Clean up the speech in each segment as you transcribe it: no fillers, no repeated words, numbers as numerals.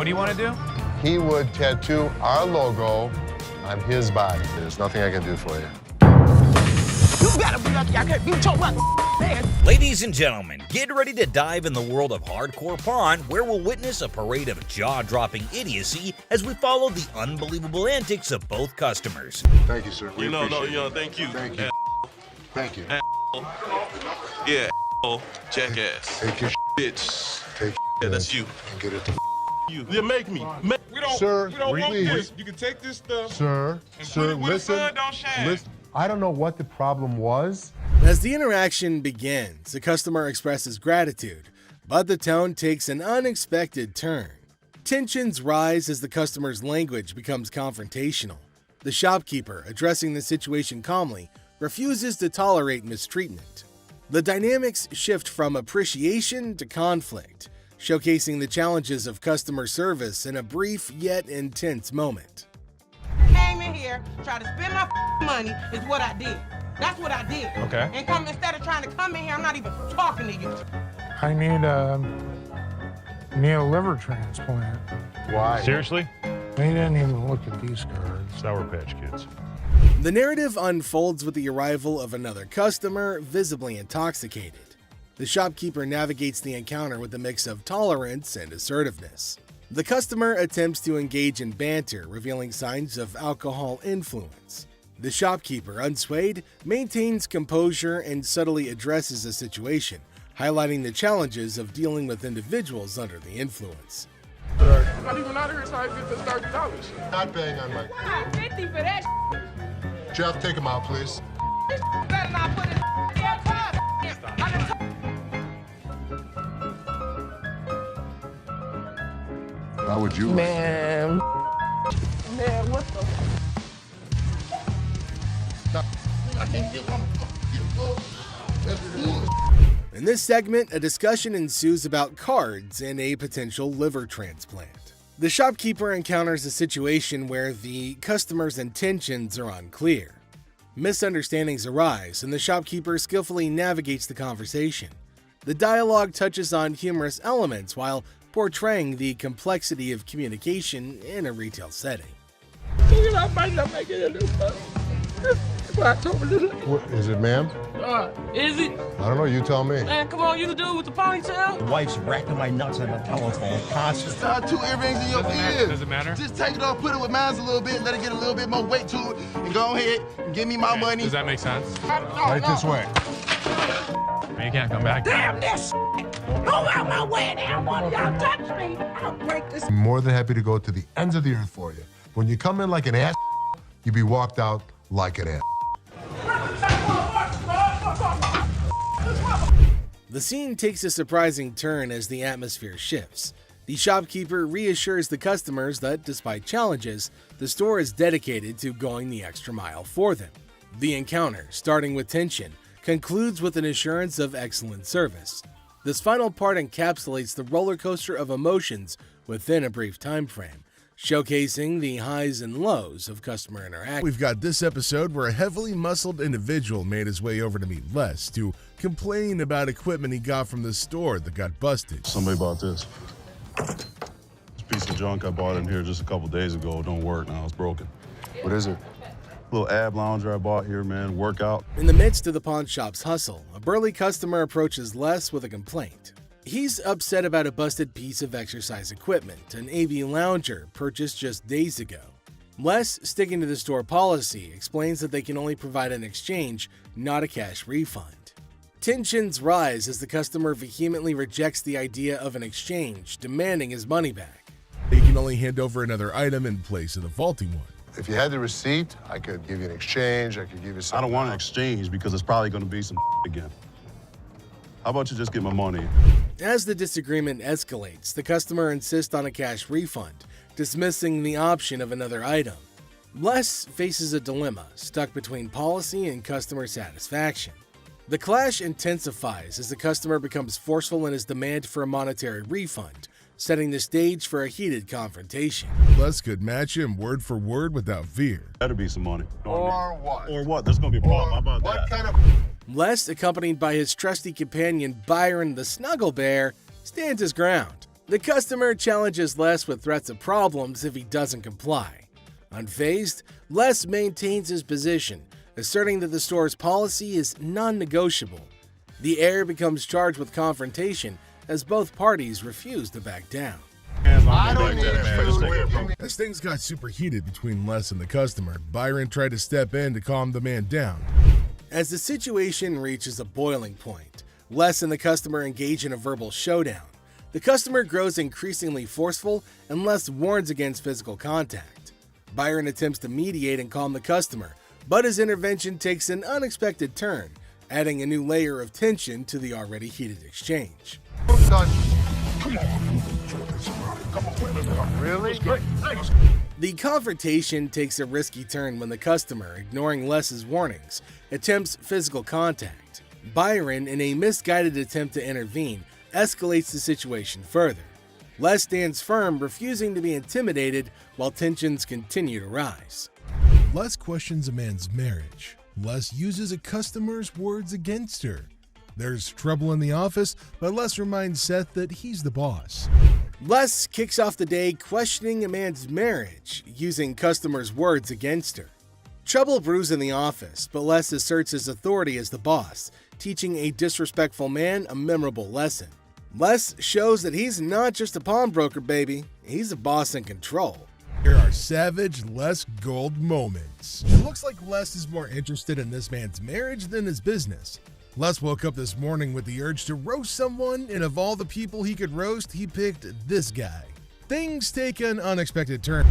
what do you want to do? He would tattoo our logo on his body. There's nothing I can do for you. You better be lucky I can't beat your man. Ladies and gentlemen, get ready to dive in the world of hardcore pawn, where we'll witness a parade of jaw-dropping idiocy as we follow the unbelievable antics of both customers. Thank you, sir. We appreciate it. Thank you. Thank you. Thank you. Yeah, jackass. Take your Bitch. take Yeah, that's you. and get it to You. Yeah, make me. We don't, Sir, we don't want please. this. You can take this stuff. Sir, And sir, put it where the listen. sun don't shine. Listen. I don't know what the problem was. As the interaction begins, the customer expresses gratitude, but the tone takes an unexpected turn. Tensions rise as the customer's language becomes confrontational. The shopkeeper, addressing the situation calmly, refuses to tolerate mistreatment. The dynamics shift from appreciation to conflict, showcasing the challenges of customer service in a brief yet intense moment. Came in here, tried to spend my money is what I did. That's what I did. Okay. And come instead of trying to come in here, I'm not even talking to you. I need a liver transplant. Why? Seriously? They didn't even look at these cards. Sour Patch Kids. The narrative unfolds with the arrival of another customer, visibly intoxicated. The shopkeeper navigates the encounter with a mix of tolerance and assertiveness. The customer attempts to engage in banter, revealing signs of alcohol influence. The shopkeeper, unswayed, maintains composure and subtly addresses the situation, highlighting the challenges of dealing with individuals under the influence. I'm not even out of here so I get this $30. Not bang on my. Wow, 50 for that Jeff, take him out, please. better not put it in your car. How would you? Man, what the? In this segment, a discussion ensues about cards and a potential liver transplant. The shopkeeper encounters a situation where the customer's intentions are unclear. Misunderstandings arise, and the shopkeeper skillfully navigates the conversation. The dialogue touches on humorous elements while portraying the complexity of communication in a retail setting. What, is it, ma'am? Is it? I don't know. You tell me. Man, come on, you the dude with the ponytail? The wife's racking my nuts on the telephone constantly. Tie 2 earrings in your ears. Does it matter? Just take it off, put it with mine a little bit, let it get a little bit more weight to it, and go ahead and give me my money. Does that make sense? Right this way. You can't come back. Damn this! Go out my way now, one of y'all touch me. I'll break this. I'm more than happy to go to the ends of the earth for you. When you come in like an ass, you be walked out like an ass. The scene takes a surprising turn as the atmosphere shifts. The shopkeeper reassures the customers that, despite challenges, the store is dedicated to going the extra mile for them. The encounter, starting with tension, concludes with an assurance of excellent service. This final part encapsulates the roller coaster of emotions within a brief time frame, showcasing the highs and lows of customer interaction. We've got this episode where a heavily muscled individual made his way over to meet Les to complain about equipment he got from the store that got busted. Somebody bought this. This piece of junk I bought in here just a couple days ago don't work now. It's broken. What is it? Little ab lounger I bought here, man. Workout. In the midst of the pawn shop's hustle, a burly customer approaches Les with a complaint. He's upset about a busted piece of exercise equipment, an AV lounger purchased just days ago. Les, sticking to the store policy, explains that they can only provide an exchange, not a cash refund. Tensions rise as the customer vehemently rejects the idea of an exchange, demanding his money back. He can only hand over another item in place of the faulty one. If you had the receipt, I could give you an exchange. I could give you I something. don't want an exchange because it's probably going to be some again. How about you just get my money? As the disagreement escalates, the customer insists on a cash refund, dismissing the option of another item. Les faces a dilemma, stuck between policy and customer satisfaction. The clash intensifies as the customer becomes forceful in his demand for a monetary refund, setting the stage for a heated confrontation. Les could match him word for word without fear. Better be some money. Or what? Or what? There's going to be a problem. How about What that? kind of... Les, accompanied by his trusty companion Byron the Snuggle Bear, stands his ground. The customer challenges Les with threats of problems if he doesn't comply. Unfazed, Les maintains his position, asserting that the store's policy is non-negotiable. The heir becomes charged with confrontation as both parties refuse to back down. As things got super heated between Les and the customer, Byron tried to step in to calm the man down. As the situation reaches a boiling point, Les and the customer engage in a verbal showdown. The customer grows increasingly forceful and Les warns against physical contact. Byron attempts to mediate and calm the customer, but his intervention takes an unexpected turn, adding a new layer of tension to the already heated exchange. Really? The confrontation takes a risky turn when the customer, ignoring Les's warnings, attempts physical contact. Byron, in a misguided attempt to intervene, escalates the situation further. Les stands firm, refusing to be intimidated while tensions continue to rise. Les questions a man's marriage. Les uses a customer's words against her. There's trouble in the office, but Les reminds Seth that he's the boss. Les kicks off the day questioning a man's marriage, using customers' words against her. Trouble brews in the office, but Les asserts his authority as the boss, teaching a disrespectful man a memorable lesson. Les shows that he's not just a pawnbroker, baby. He's a boss in control. Here are savage Les Gold moments. It looks like Les is more interested in this man's marriage than his business. Les woke up this morning with the urge to roast someone, and of all the people he could roast, he picked this guy. Things take an unexpected turn.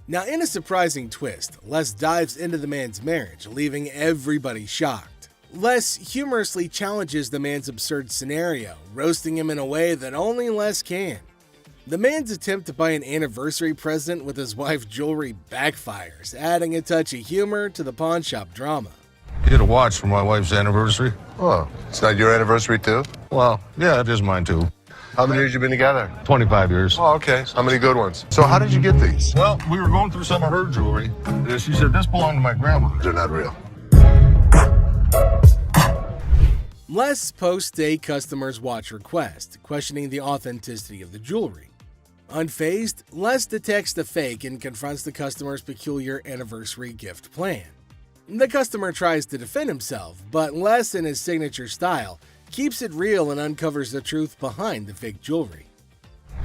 Now, in a surprising twist, Les dives into the man's marriage, leaving everybody shocked. Les humorously challenges the man's absurd scenario, roasting him in a way that only Les can. The man's attempt to buy an anniversary present with his wife's jewelry backfires, adding a touch of humor to the pawn shop drama. Get a watch for my wife's anniversary. Oh, it's not your anniversary too? Well, yeah, it is mine too. How many years you been together? 25 years. Oh, okay. How many good ones? So how did you get these? Well, we were going through some of her jewelry. She said this belonged to my grandma. They're not real. Les posts a customer's watch request, questioning the authenticity of the jewelry. Unfazed, Les detects the fake and confronts the customer's peculiar anniversary gift plan. The customer tries to defend himself, but Les, in his signature style, keeps it real and uncovers the truth behind the fake jewelry.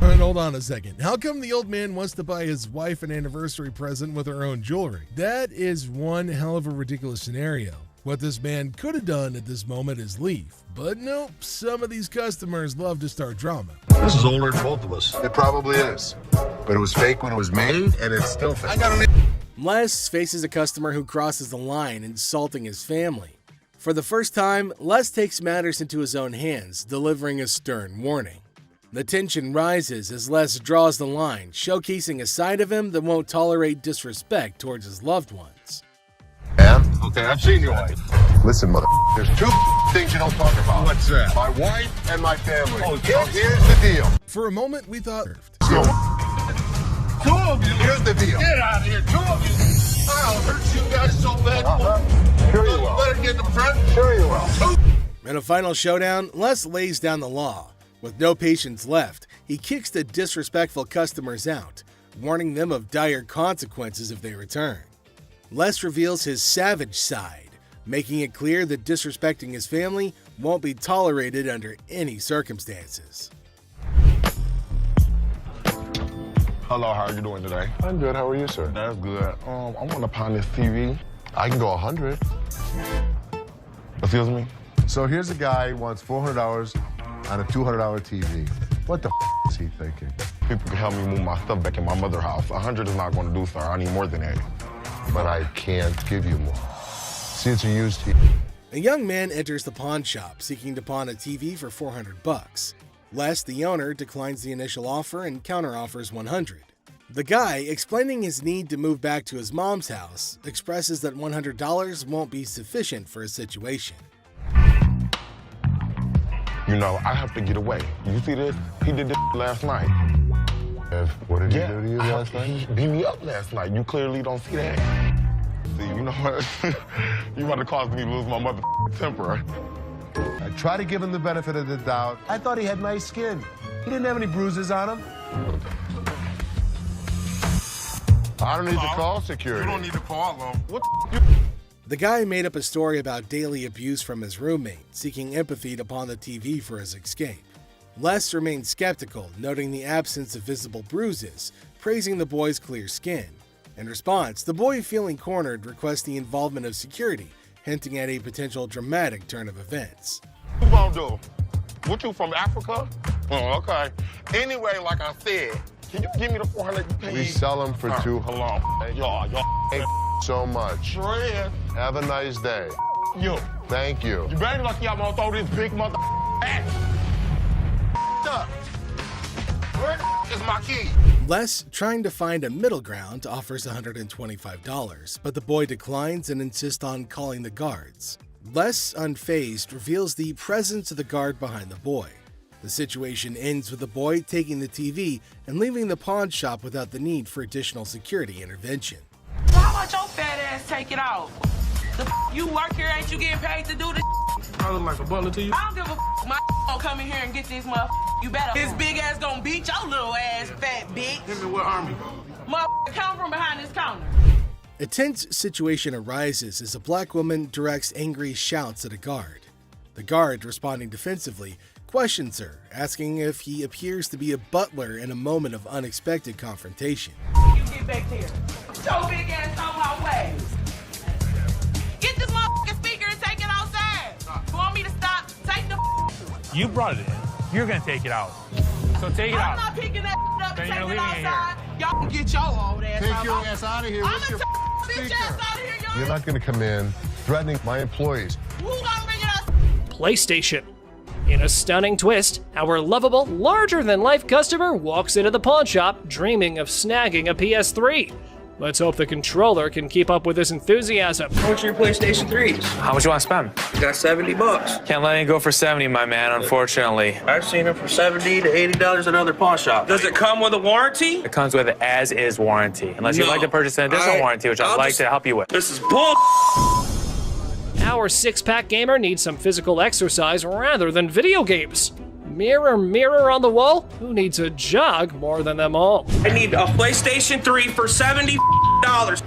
And hold on a second. How come the old man wants to buy his wife an anniversary present with her own jewelry? That is one hell of a ridiculous scenario. What this man could have done at this moment is leave. But nope, some of these customers love to start drama. This is older than both of us. It probably is. But it was fake when it was made, and it's still fake. Les faces a customer who crosses the line, insulting his family. For the first time, Les takes matters into his own hands, delivering a stern warning. The tension rises as Les draws the line, showcasing a side of him that won't tolerate disrespect towards his loved ones. And? Okay, I've seen your wife. Listen, mother, there's two things you don't talk about. What's that? My wife and my family. Oh, so here's the deal. For a moment, we thought... So, Two of you. here's the deal. Get out of here, two of you. I'll hurt you guys so bad. Sure you will. Better get in the front. Sure you will. In a final showdown, Les lays down the law. With no patience left, he kicks the disrespectful customers out, warning them of dire consequences if they return. Les reveals his savage side, making it clear that disrespecting his family won't be tolerated under any circumstances. Hello, how are you doing today? I'm good. How are you, sir? That's good. I want to pawn this TV. I can go 100. Excuse me? So here's a guy who wants $400 on a $200 TV. What the is he thinking? People can help me move my stuff back in my mother's house. 100 is not going to do, sir. I need more than that. But I can't give you more. See, it's a used TV. A young man enters the pawn shop seeking to pawn a TV for $400. Les, the owner, declines the initial offer and counteroffers $100. The guy, explaining his need to move back to his mom's house, expresses that $100 won't be sufficient for his situation. You know, I have to get away. You see this? He did this last night. What did he do to you last night? He beat me up last night. You clearly don't see that. See, you know what? You about to cause me to lose my mother temper. I try to give him the benefit of the doubt. I thought he had nice skin. He didn't have any bruises on him. I don't need to call security. You don't need to call them. What The guy made up a story about daily abuse from his roommate, seeking empathy upon the TV for his escape. Les remained skeptical, noting the absence of visible bruises, praising the boy's clear skin. In response, the boy, feeling cornered, requests the involvement of security, hinting at a potential dramatic turn of events. What you gonna do? What, you from Africa? Oh, okay. Anyway, like I said, can you give me the 400 you paid? We sell them for $200. Hold on. Y'all. Thank so much. Fred. Have a nice day. You. Thank you. You better lucky I'm gonna throw this big mother at you. Up. Where is my key? Les, trying to find a middle ground, offers $125, but the boy declines and insists on calling the guards. Les, unfazed, reveals the presence of the guard behind the boy. The situation ends with the boy taking the TV and leaving the pawn shop without the need for additional security intervention. How about your fat ass take it off? The you work here, ain't you getting paid to do this? I look like a butler to you. I don't give a my gonna come in here and get this motherfucker. You better. His big ass gonna beat your little ass, fat bitch. Him and what army? Motherfucker, come from behind this counter. A tense situation arises as a black woman directs angry shouts at a guard. The guard, responding defensively, questions her, asking if he appears to be a butler in a moment of unexpected confrontation. You get back here. So big ass on my way. Get this motherfucking speaker and take it outside. You want me to stop? Take the You brought it in. You're gonna take it out. So take it out. I'm not picking that up Then and you're taking it leaving it outside. Y'all can get your old ass out. Take your ass out of here. I'm What's gonna your take bitch ass out of here, y'all. You're not going to come in threatening my employees. Who gonna bring it up? PlayStation. In a stunning twist, our lovable, larger-than-life customer walks into the pawn shop dreaming of snagging a PS3. Let's hope the controller can keep up with his enthusiasm. What's your PlayStation 3s? How much you want to spend? You got $70. Can't let it go for 70, my man, unfortunately. I've seen it for $70 to $80 at other pawn shops. Does it come with a warranty? It comes with an as-is warranty, unless you'd like to purchase an additional warranty, which I'd like to help you with. This is bull. Our six-pack gamer needs some physical exercise rather than video games. Mirror, mirror on the wall, who needs a jog more than them all? I need a PlayStation 3 for $70.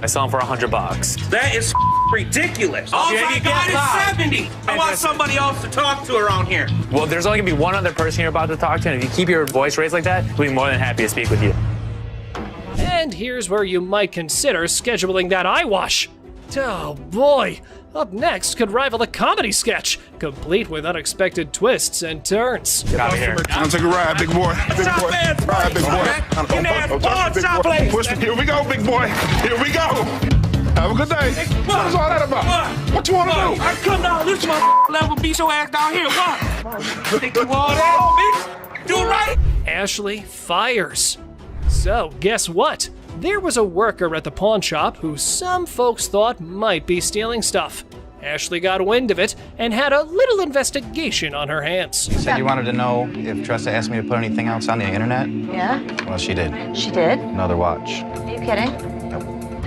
I sell them for $100. That is ridiculous. All I got is 70. I want somebody else to talk to around here. Well, there's only gonna be one other person you're about to talk to, and if you keep your voice raised like that, we'll be more than happy to speak with you. And here's where you might consider scheduling that eye wash. Oh boy, up next could rival a comedy sketch, complete with unexpected twists and turns. Get out of here. I'll take a ride, big boy. Big boy. Ride, big boy. Push me. Here we go, big boy. Here we go. Have a good day. What's all that about? What you want to do? I come down this level, beat your ass down here. What? Take you all that, bitch. Do it right. Ashley fires. So, guess what? There was a worker at the pawn shop who some folks thought might be stealing stuff. Ashley got wind of it and had a little investigation on her hands. You said you wanted to know if Tressa asked me to put anything else on the internet? Yeah? Well, she did. She did? Another watch. Are you kidding? Nope.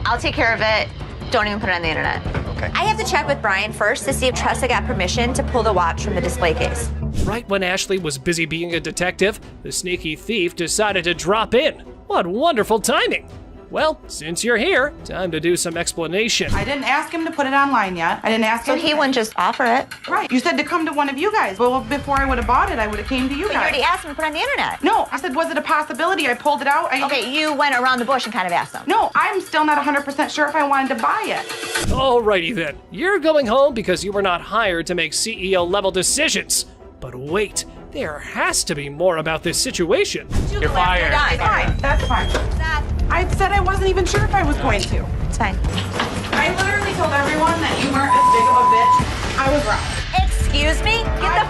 I'll take care of it. Don't even put it on the internet. Okay. I have to check with Brian first to see if Tressa got permission to pull the watch from the display case. Right when Ashley was busy being a detective, the sneaky thief decided to drop in. What wonderful timing! Well, since you're here, time to do some explanation. I didn't ask him to put it online yet. I didn't ask him. So he wouldn't just offer it? Right. You said to come to one of you guys. Well, before I would have bought it, I would have came to you But guys. you already asked him to put it on the internet. No, I said, was it a possibility? I pulled it out. Okay, you went around the bush and kind of asked him. No, I'm still not 100% sure if I wanted to buy it. Alrighty then, you're going home because you were not hired to make CEO-level decisions. But wait, there has to be more about this situation. You're fired. Fine, that's fine. I said I wasn't even sure if I was going to. It's fine. I literally told everyone that you weren't as big of a bitch. I was wrong. Excuse me? Get the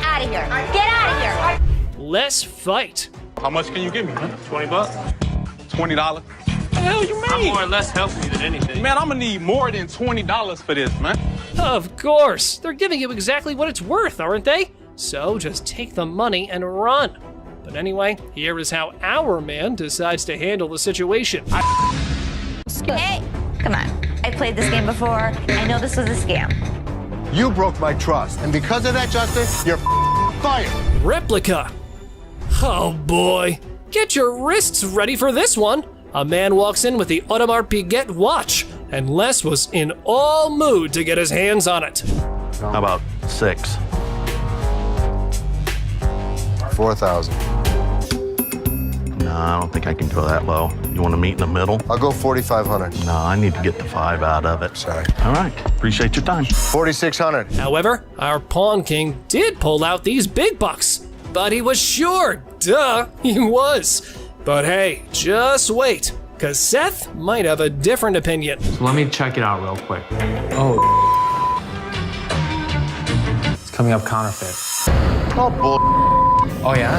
out of here. Get out of here. Let's fight. How much can you give me, man? 20 bucks? $20. What the hell you mean? I'm more or less helping you than anything. Man, I'm gonna need more than $20 for this, man. Of course, they're giving you exactly what it's worth, aren't they? So just take the money and run. But anyway, here is how our man decides to handle the situation. Hey, come on. I played this game before. I know this was a scam. You broke my trust, and because of that, Justin, you're fired. Replica. Oh boy. Get your wrists ready for this one. A man walks in with the Audemars Piguet watch, and Les was in all mood to get his hands on it. How about 6? 4,000. No, I don't think I can go that low. You want to meet in the middle? I'll go 4,500. No, I need to get the 5 out of it. Sorry. All right, appreciate your time. 4,600. However, our pawn king did pull out these big bucks, but he was sure, duh, he was. But hey, just wait, cause Seth might have a different opinion. So let me check it out real quick. Oh, it's coming up counterfeit. Oh, bull. Oh yeah?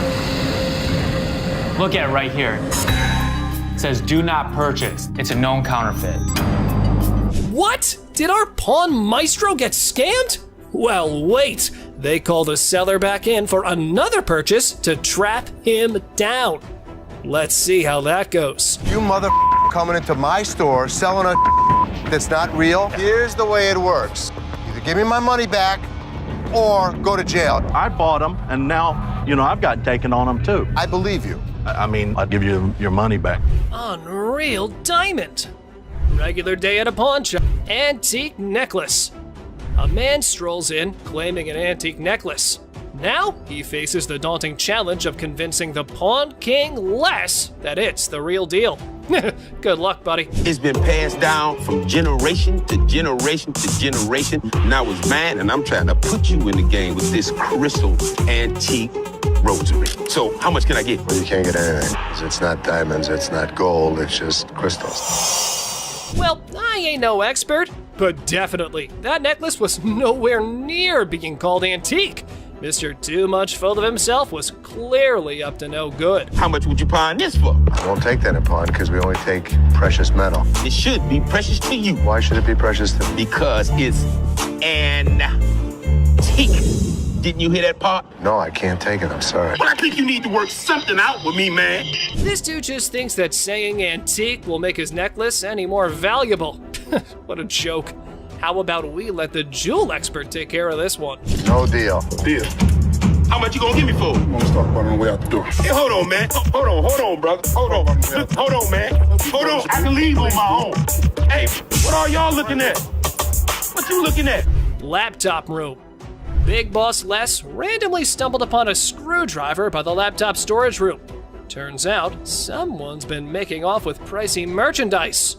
Look at it right here. It says do not purchase. It's a known counterfeit. What? Did our pawn maestro get scammed? Well, wait. They called the seller back in for another purchase to trap him down. Let's see how that goes. You mother coming into my store selling a that's not real. Here's the way it works. Either give me my money back or go to jail. I bought them, and now, I've gotten taken on them too. I believe you. I mean, I'll give you your money back. Unreal diamond. Regular day at a pawn shop. Antique necklace. A man strolls in claiming an antique necklace. Now he faces the daunting challenge of convincing the pawn king Les that it's the real deal. Good luck, buddy. It's been passed down from generation to generation to generation. Now it's mine, and I'm trying to put you in the game with this crystal antique rosary. So how much can I get? Well, you can't get anything. It's not diamonds, it's not gold, it's just crystals. Well, I ain't no expert, but definitely, that necklace was nowhere near being called antique. Mr. Too Much Full of Himself was clearly up to no good. How much would you pawn this for? I won't take that in pawn because we only take precious metal. It should be precious to you. Why should it be precious to me? Because it's antique. Didn't you hear that part? No, I can't take it, I'm sorry. But I think you need to work something out with me, man. This dude just thinks that saying antique will make his necklace any more valuable. What a joke. How about we let the jewel expert take care of this one? No deal. Deal. How much you gonna give me for it? I'm gonna start on the way out the door. Hey, hold on, man. Hold on, brother. Hold on, man. Hold on. I can leave on my own. Hey, what are y'all looking at? What you looking at? Laptop room. Big Boss Les randomly stumbled upon a screwdriver by the laptop storage room. Turns out, someone's been making off with pricey merchandise.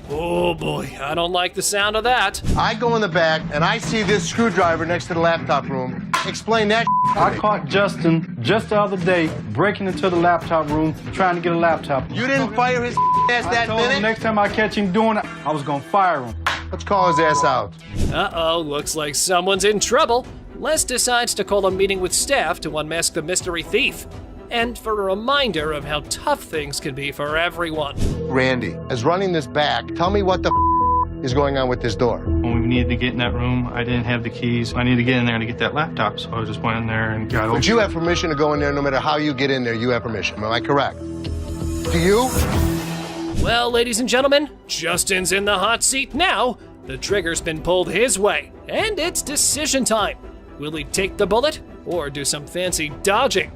Oh boy, I don't like the sound of that. I go in the back and I see this screwdriver next to the laptop room. Explain that. I caught Justin just the other day breaking into the laptop room trying to get a laptop. You didn't fire his ass that minute? Next time I catch him doing it, I was gonna fire him. Let's call his ass out. Uh-oh, looks like someone's in trouble. Les decides to call a meeting with staff to unmask the mystery thief. And for a reminder of how tough things can be for everyone. Randy, as running this back, tell me what the is going on with this door. When we needed to get in that room, I didn't have the keys. I needed to get in there to get that laptop, so I just went in there and got over. But you have permission to go in there no matter how you get in there, you have permission. Am I correct? Do you? Well, ladies and gentlemen, Justin's in the hot seat now. The trigger's been pulled his way, and it's decision time. Will he take the bullet or do some fancy dodging?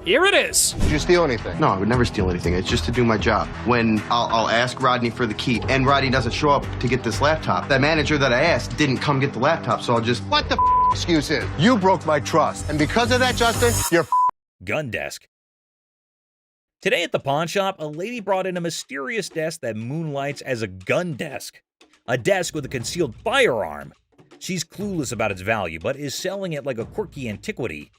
Here it is. Did you steal anything? No, I would never steal anything. It's just to do my job. When I'll ask Rodney for the key, and Rodney doesn't show up to get this laptop. The manager that I asked didn't come get the laptop, so I'll just... What the excuse is? You broke my trust. And because of that, Justin, you're Gun desk. Today at the pawn shop, a lady brought in a mysterious desk that moonlights as a gun desk. A desk with a concealed firearm. She's clueless about its value, but is selling it like a quirky antiquity.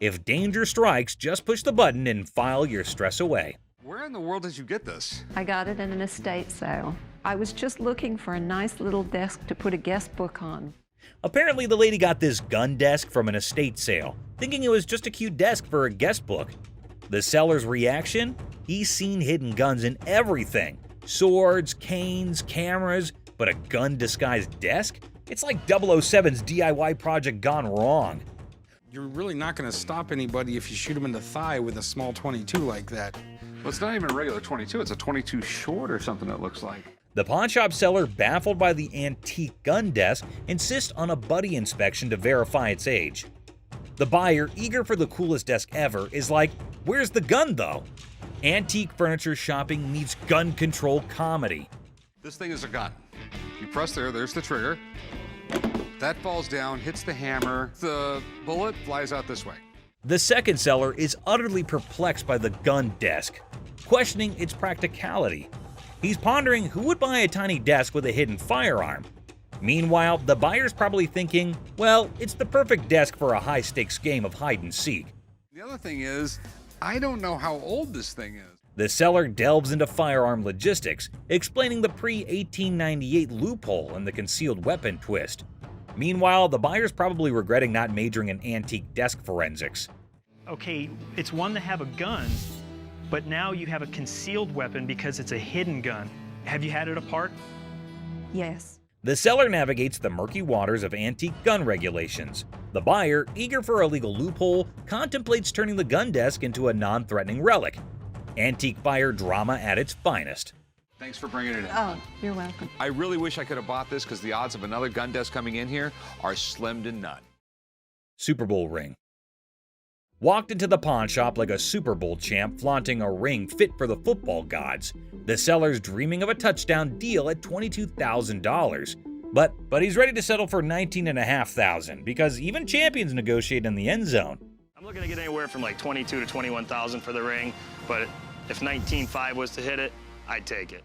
If danger strikes, just push the button and file your stress away. Where in the world did you get this? I got it in an estate sale. I was just looking for a nice little desk to put a guest book on. Apparently the lady got this gun desk from an estate sale, thinking it was just a cute desk for a guest book. The seller's reaction? He's seen hidden guns in everything. Swords, canes, cameras, but a gun-disguised desk? It's like 007's DIY project gone wrong. You're really not going to stop anybody if you shoot them in the thigh with a small 22 like that. Well, it's not even a regular 22. It's a 22 short or something it looks like. The pawnshop seller, baffled by the antique gun desk, insists on a buddy inspection to verify its age. The buyer, eager for the coolest desk ever, is like, where's the gun though? Antique furniture shopping meets gun control comedy. This thing is a gun. You press there's the trigger. That falls down, hits the hammer. The bullet flies out this way. The second seller is utterly perplexed by the gun desk, questioning its practicality. He's pondering who would buy a tiny desk with a hidden firearm. Meanwhile, the buyer's probably thinking, well, it's the perfect desk for a high-stakes game of hide-and-seek. The other thing is, I don't know how old this thing is. The seller delves into firearm logistics, explaining the pre-1898 loophole and the concealed weapon twist. Meanwhile, the buyer's probably regretting not majoring in antique desk forensics. Okay, it's one to have a gun, but now you have a concealed weapon because it's a hidden gun. Have you had it apart? Yes. The seller navigates the murky waters of antique gun regulations. The buyer, eager for a legal loophole, contemplates turning the gun desk into a non-threatening relic. Antique buyer drama at its finest. Thanks for bringing it in. Oh, you're welcome. I really wish I could have bought this because the odds of another gun desk coming in here are slim to none. Super Bowl ring. Walked into the pawn shop like a Super Bowl champ flaunting a ring fit for the football gods. The seller's dreaming of a touchdown deal at $22,000. But he's ready to settle for $19,500 because even champions negotiate in the end zone. I'm looking to get anywhere from like $22,000 to $21,000 for the ring, but if $19,500 was to hit it, I'd take it.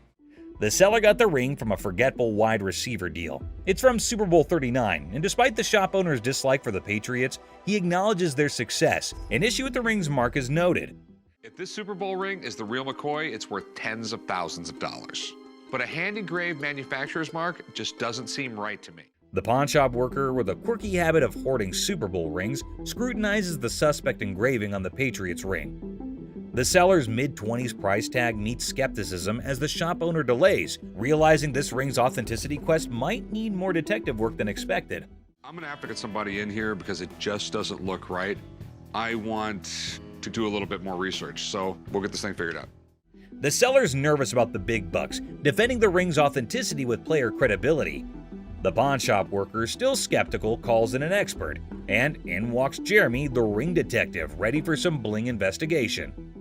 The seller got the ring from a forgetful wide receiver deal. It's from Super Bowl 39, and despite the shop owner's dislike for the Patriots, he acknowledges their success. An issue with the ring's mark is noted. If this Super Bowl ring is the real McCoy, it's worth tens of thousands of dollars. But a hand-engraved manufacturer's mark just doesn't seem right to me. The pawn shop worker, with a quirky habit of hoarding Super Bowl rings, scrutinizes the suspect engraving on the Patriots ring. The seller's mid-20s price tag meets skepticism as the shop owner delays, realizing this ring's authenticity quest might need more detective work than expected. I'm gonna have to get somebody in here because it just doesn't look right. I want to do a little bit more research, so we'll get this thing figured out. The seller's nervous about the big bucks, defending the ring's authenticity with player credibility. The pawn shop worker, still skeptical, calls in an expert, and in walks Jeremy, the ring detective, ready for some bling investigation.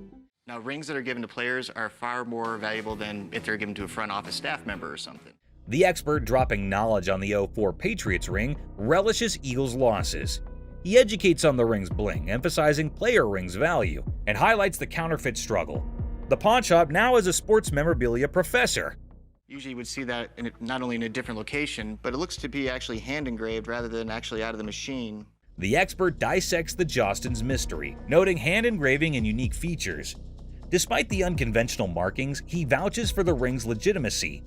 Now, rings that are given to players are far more valuable than if they're given to a front office staff member or something. The expert, dropping knowledge on the 04 Patriots ring, relishes Eagles' losses. He educates on the ring's bling, emphasizing player ring's value, and highlights the counterfeit struggle. The pawn shop now has a sports memorabilia professor. Usually you would see that not only in a different location, but it looks to be actually hand engraved rather than actually out of the machine. The expert dissects the Jostens mystery, noting hand engraving and unique features. Despite the unconventional markings, he vouches for the ring's legitimacy.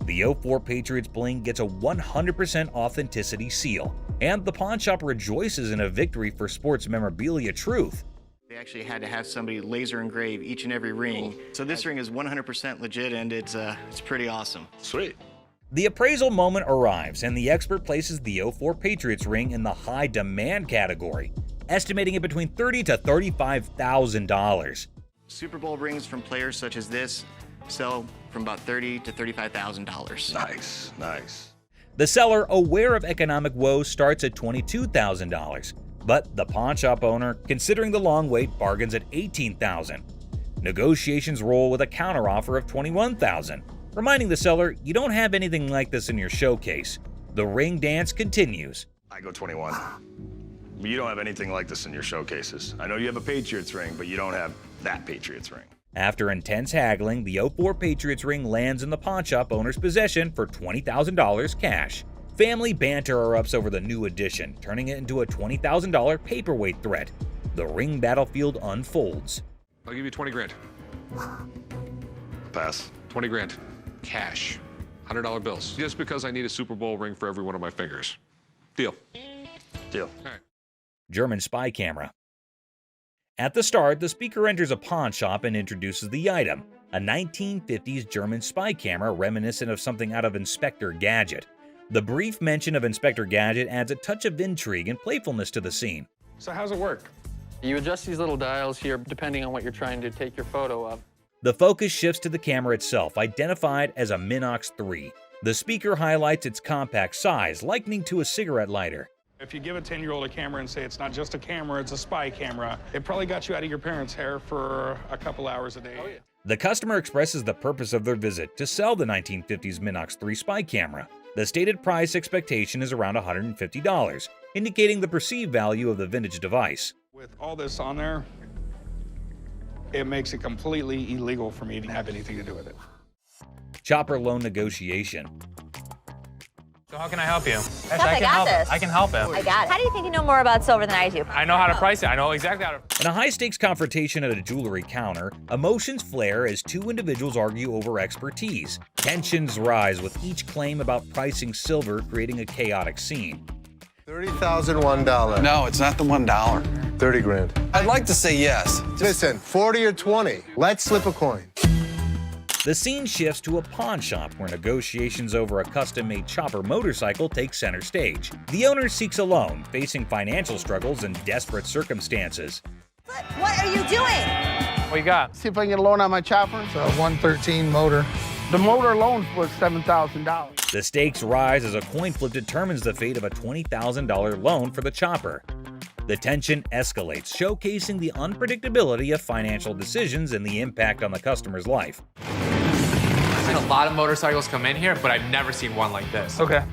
The 04 Patriots bling gets a 100% authenticity seal, and the pawn shop rejoices in a victory for sports memorabilia truth. They actually had to have somebody laser engrave each and every ring. So this ring is 100% legit, and it's pretty awesome. Sweet. The appraisal moment arrives, and the expert places the 04 Patriots ring in the high demand category, estimating it between $30,000 to $35,000. Super Bowl rings from players such as this sell from about $30,000 to $35,000. Nice, nice. The seller, aware of economic woes, starts at $22,000. But the pawn shop owner, considering the long wait, bargains at $18,000. Negotiations roll with a counteroffer of $21,000, reminding the seller you don't have anything like this in your showcase. The ring dance continues. I go 21. You don't have anything like this in your showcases. I know you have a Patriots ring, but you don't have that Patriots ring. After intense haggling, the 04 Patriots ring lands in the pawn shop owner's possession for $20,000 cash. Family banter erupts over the new addition, turning it into a $20,000 paperweight threat. The ring battlefield unfolds. I'll give you 20 grand. Pass. 20 grand. Cash. $100 bills. Just because I need a Super Bowl ring for every one of my fingers. Deal. Deal. All right. German spy camera. At the start, the speaker enters a pawn shop and introduces the item, a 1950s German spy camera reminiscent of something out of Inspector Gadget. The brief mention of Inspector Gadget adds a touch of intrigue and playfulness to the scene. So how's it work? You adjust these little dials here depending on what you're trying to take your photo of. The focus shifts to the camera itself, identified as a Minox 3. The speaker highlights its compact size, likening to a cigarette lighter. If you give a 10-year-old a camera and say it's not just a camera, it's a spy camera, it probably got you out of your parents' hair for a couple hours a day. The customer expresses the purpose of their visit to sell the 1950s Minox 3 spy camera. The stated price expectation is around $150, indicating the perceived value of the vintage device. With all this on there, it makes it completely illegal for me to have anything to do with it. Chopper loan negotiation. So how can I help you? I got this. I can help him. I got it. How do you think you know more about silver than I do? I know how to price it. I know exactly how to. In a high-stakes confrontation at a jewelry counter, emotions flare as two individuals argue over expertise. Tensions rise with each claim about pricing silver, creating a chaotic scene. $30,001. No, it's not the $1. 30 grand. I'd like to say yes. Listen, 40 or 20. Let's flip a coin. The scene shifts to a pawn shop where negotiations over a custom-made chopper motorcycle take center stage. The owner seeks a loan, facing financial struggles and desperate circumstances. What are you doing? What you got? See if I can get a loan on my chopper. It's a 113 motor. The motor alone was $7,000. The stakes rise as a coin flip determines the fate of a $20,000 loan for the chopper. The tension escalates, showcasing the unpredictability of financial decisions and the impact on the customer's life. I've seen a lot of motorcycles come in here, but I've never seen one like this. Okay.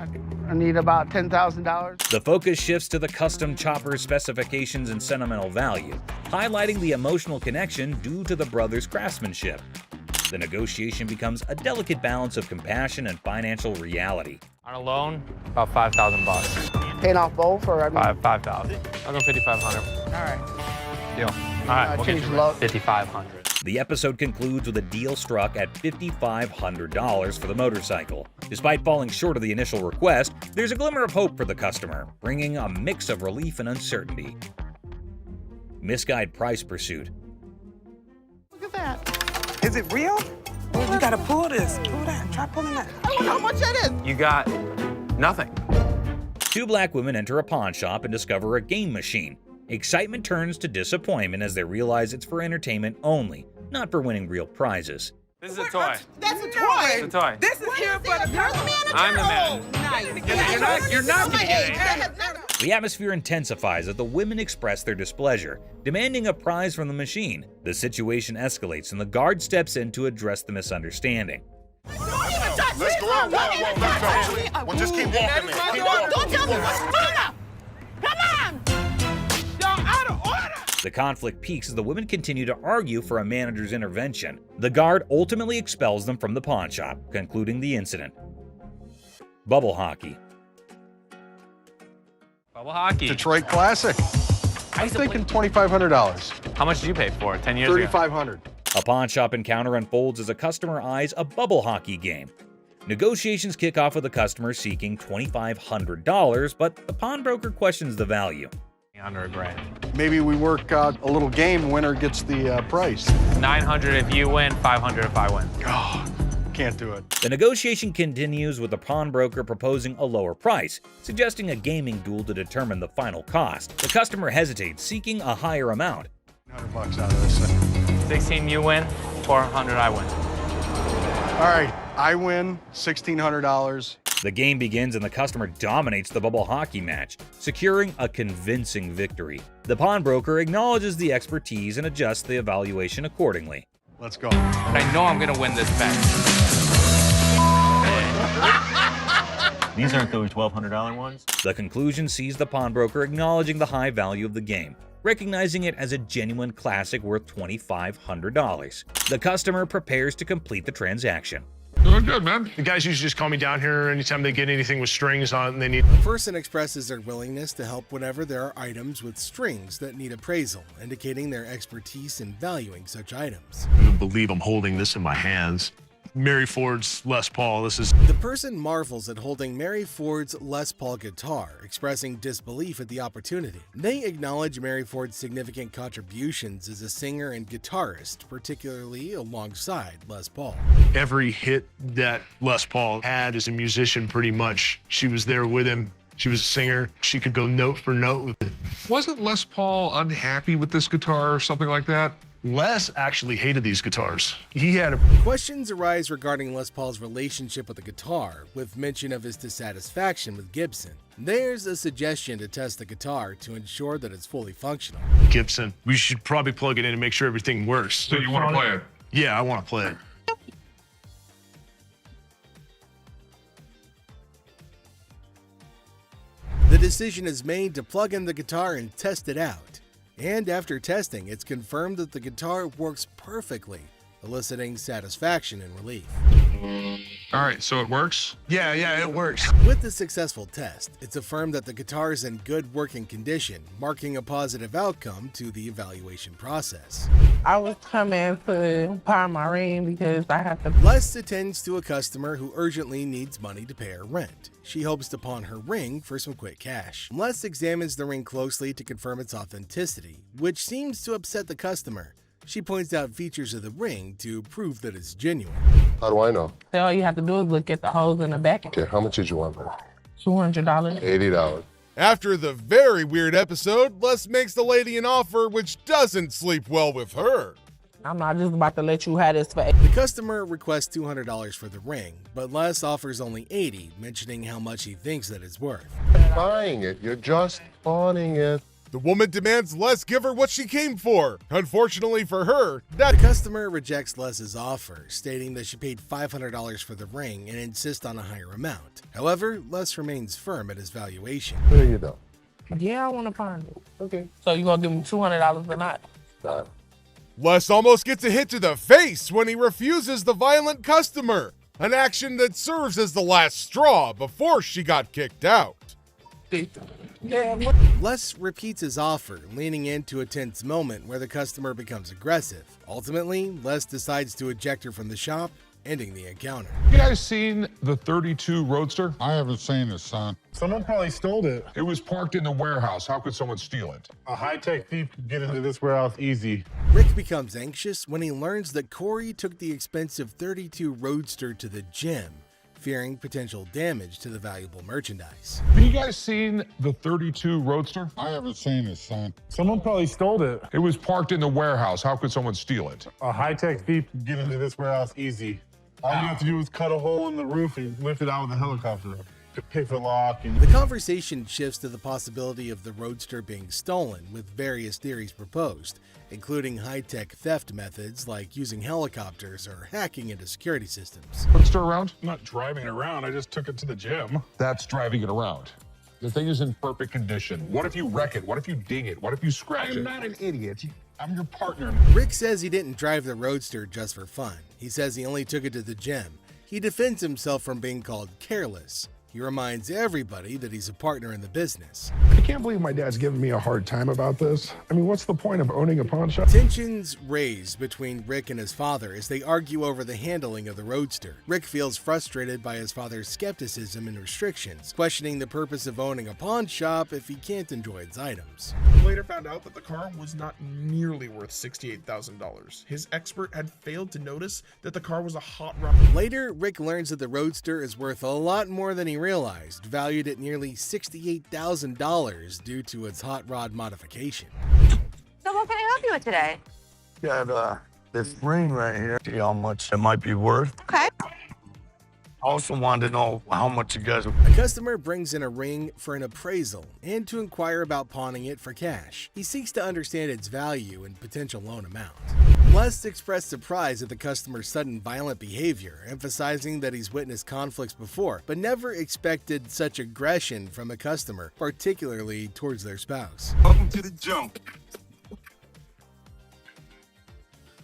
I need about $10,000. The focus shifts to the custom chopper's specifications and sentimental value, highlighting the emotional connection due to the brothers' craftsmanship. The negotiation becomes a delicate balance of compassion and financial reality. On a loan, about $5,000. Paying off both, or I mean... $5,000. I'll go $5,500. All right. Deal. All right, we'll get you $5,500. The episode concludes with a deal struck at $5,500 for the motorcycle. Despite falling short of the initial request, there's a glimmer of hope for the customer, bringing a mix of relief and uncertainty. Misguided price pursuit. Look at that. Is it real? Oh, you gotta pull this. Pull that. Try pulling that. I don't know how much that is. You got nothing. Two black women enter a pawn shop and discover a game machine. Excitement turns to disappointment as they realize it's for entertainment only, not for winning real prizes. This is a toy. That's a toy. It's a toy. This is here for the You're the manager? I'm the man. Oh, nice. You're not gonna get anything. The atmosphere intensifies as the women express their displeasure, demanding a prize from the machine. The situation escalates and the guard steps in to address the misunderstanding. Let's go out. Let's go. Well, just keep walking, man. Keep walking. Don't tell me what's going on. Come on. Y'all out of order. The conflict peaks as the women continue to argue for a manager's intervention. The guard ultimately expels them from the pawn shop, concluding the incident. Bubble hockey. Bubble hockey. Detroit Classic. I'm thinking $2,500. How much did you pay for it 10 years ago? $3,500. A pawn shop encounter unfolds as a customer eyes a bubble hockey game. Negotiations kick off with the customer seeking $2,500, but the pawnbroker questions the value. Under $1,000. Maybe we work out a little game. Winner gets the price. $900 if you win, $500 if I win. Oh, can't do it. The negotiation continues with the pawnbroker proposing a lower price, suggesting a gaming duel to determine the final cost. The customer hesitates, seeking a higher amount. $100 out of this thing. 16 you win, 400 I win. All right, I win $1,600. The game begins and the customer dominates the bubble hockey match, securing a convincing victory. The pawnbroker acknowledges the expertise and adjusts the evaluation accordingly. Let's go. I know I'm gonna win this bet. These aren't those $1,200 ones? The conclusion sees the pawnbroker acknowledging the high value of the game, recognizing it as a genuine classic worth $2,500. The customer prepares to complete the transaction. Doing good, man. The guys usually just call me down here anytime they get anything with strings on and they need. The person expresses their willingness to help whenever there are items with strings that need appraisal, indicating their expertise in valuing such items. I don't believe I'm holding this in my hands. Mary Ford's Les Paul. This is. The person marvels at holding Mary Ford's Les Paul guitar, expressing disbelief at the opportunity. They acknowledge Mary Ford's significant contributions as a singer and guitarist, particularly alongside Les Paul. Every hit that Les Paul had as a musician, pretty much, she was there with him. She was a singer. She could go note for note with it. Wasn't Les Paul unhappy with this guitar or something like that? Les actually hated these guitars. He had Questions arise regarding Les Paul's relationship with the guitar, with mention of his dissatisfaction with Gibson. There's a suggestion to test the guitar to ensure that it's fully functional. Gibson. We should probably plug it in and make sure everything works. So you want to play it? Yeah, I want to play it. The decision is made to plug in the guitar and test it out. And after testing, it's confirmed that the guitar works perfectly, eliciting satisfaction and relief. All right, so it works? Yeah, it works. With the successful test, it's affirmed that the guitar is in good working condition, marking a positive outcome to the evaluation process. I was coming to pawn my ring because I have to. Les attends to a customer who urgently needs money to pay her rent. She hopes to pawn her ring for some quick cash. Les examines the ring closely to confirm its authenticity, which seems to upset the customer. She points out features of the ring to prove that it's genuine. How do I know? All you have to do is look at the holes in the back. Okay, how much did you want, man? $200. $80. After the very weird episode, Les makes the lady an offer which doesn't sleep well with her. I'm not just about to let you have this for. The customer requests $200 for the ring, but Les offers only $80, mentioning how much he thinks that it's worth. Buying it, you're just pawning it. The woman demands Les give her what she came for. Unfortunately for her, the customer rejects Les's offer, stating that she paid $500 for the ring and insists on a higher amount. However, Les remains firm at his valuation. There you go. Yeah, I want to pawn it. Okay. So you gonna give me $200 or not? Done. Les almost gets a hit to the face when he refuses the violent customer, an action that serves as the last straw before she got kicked out. Les repeats his offer, leaning into a tense moment where the customer becomes aggressive. Ultimately, Les decides to eject her from the shop, ending the encounter. You guys seen the 32 Roadster? I haven't seen it, son. Someone probably stole it. It was parked in the warehouse. How could someone steal it? A high-tech thief could get into this warehouse easy. Rick becomes anxious when he learns that Corey took the expensive 32 Roadster to the gym, fearing potential damage to the valuable merchandise. Have you guys seen the 32 Roadster? I haven't seen it, son. Someone probably stole it. It was parked in the warehouse. How could someone steal it? A high-tech thief could get into this warehouse easy. All you have to do is cut a hole in the roof and lift it out with a helicopter. To pick the lock. The conversation shifts to the possibility of the Roadster being stolen, with various theories proposed, including high-tech theft methods like using helicopters or hacking into security systems. Roadster around? I'm not driving it around. I just took it to the gym. That's driving it around. The thing is in perfect condition. What if you wreck it? What if you ding it? What if you scratch it? I'm not an idiot. I'm your partner. Rick says he didn't drive the Roadster just for fun. He says he only took it to the gym. He defends himself from being called careless. He reminds everybody that he's a partner in the business. I can't believe my dad's giving me a hard time about this. I mean, what's the point of owning a pawn shop? Tensions raise between Rick and his father as they argue over the handling of the Roadster. Rick feels frustrated by his father's skepticism and restrictions, questioning the purpose of owning a pawn shop if he can't enjoy its items. Later found out that the car was not nearly worth $68,000. His expert had failed to notice that the car was a hot rod. Later, Rick learns that the Roadster is worth a lot more than he realized, valued at nearly $68,000 due to its hot rod modification. So what can I help you with today? Got this ring right here. See how much it might be worth. Okay. I also wanted to know how much you guys. A customer brings in a ring for an appraisal and to inquire about pawning it for cash. He seeks to understand its value and potential loan amount. Les expressed surprise at the customer's sudden violent behavior, emphasizing that he's witnessed conflicts before, but never expected such aggression from a customer, particularly towards their spouse. Welcome to the jump.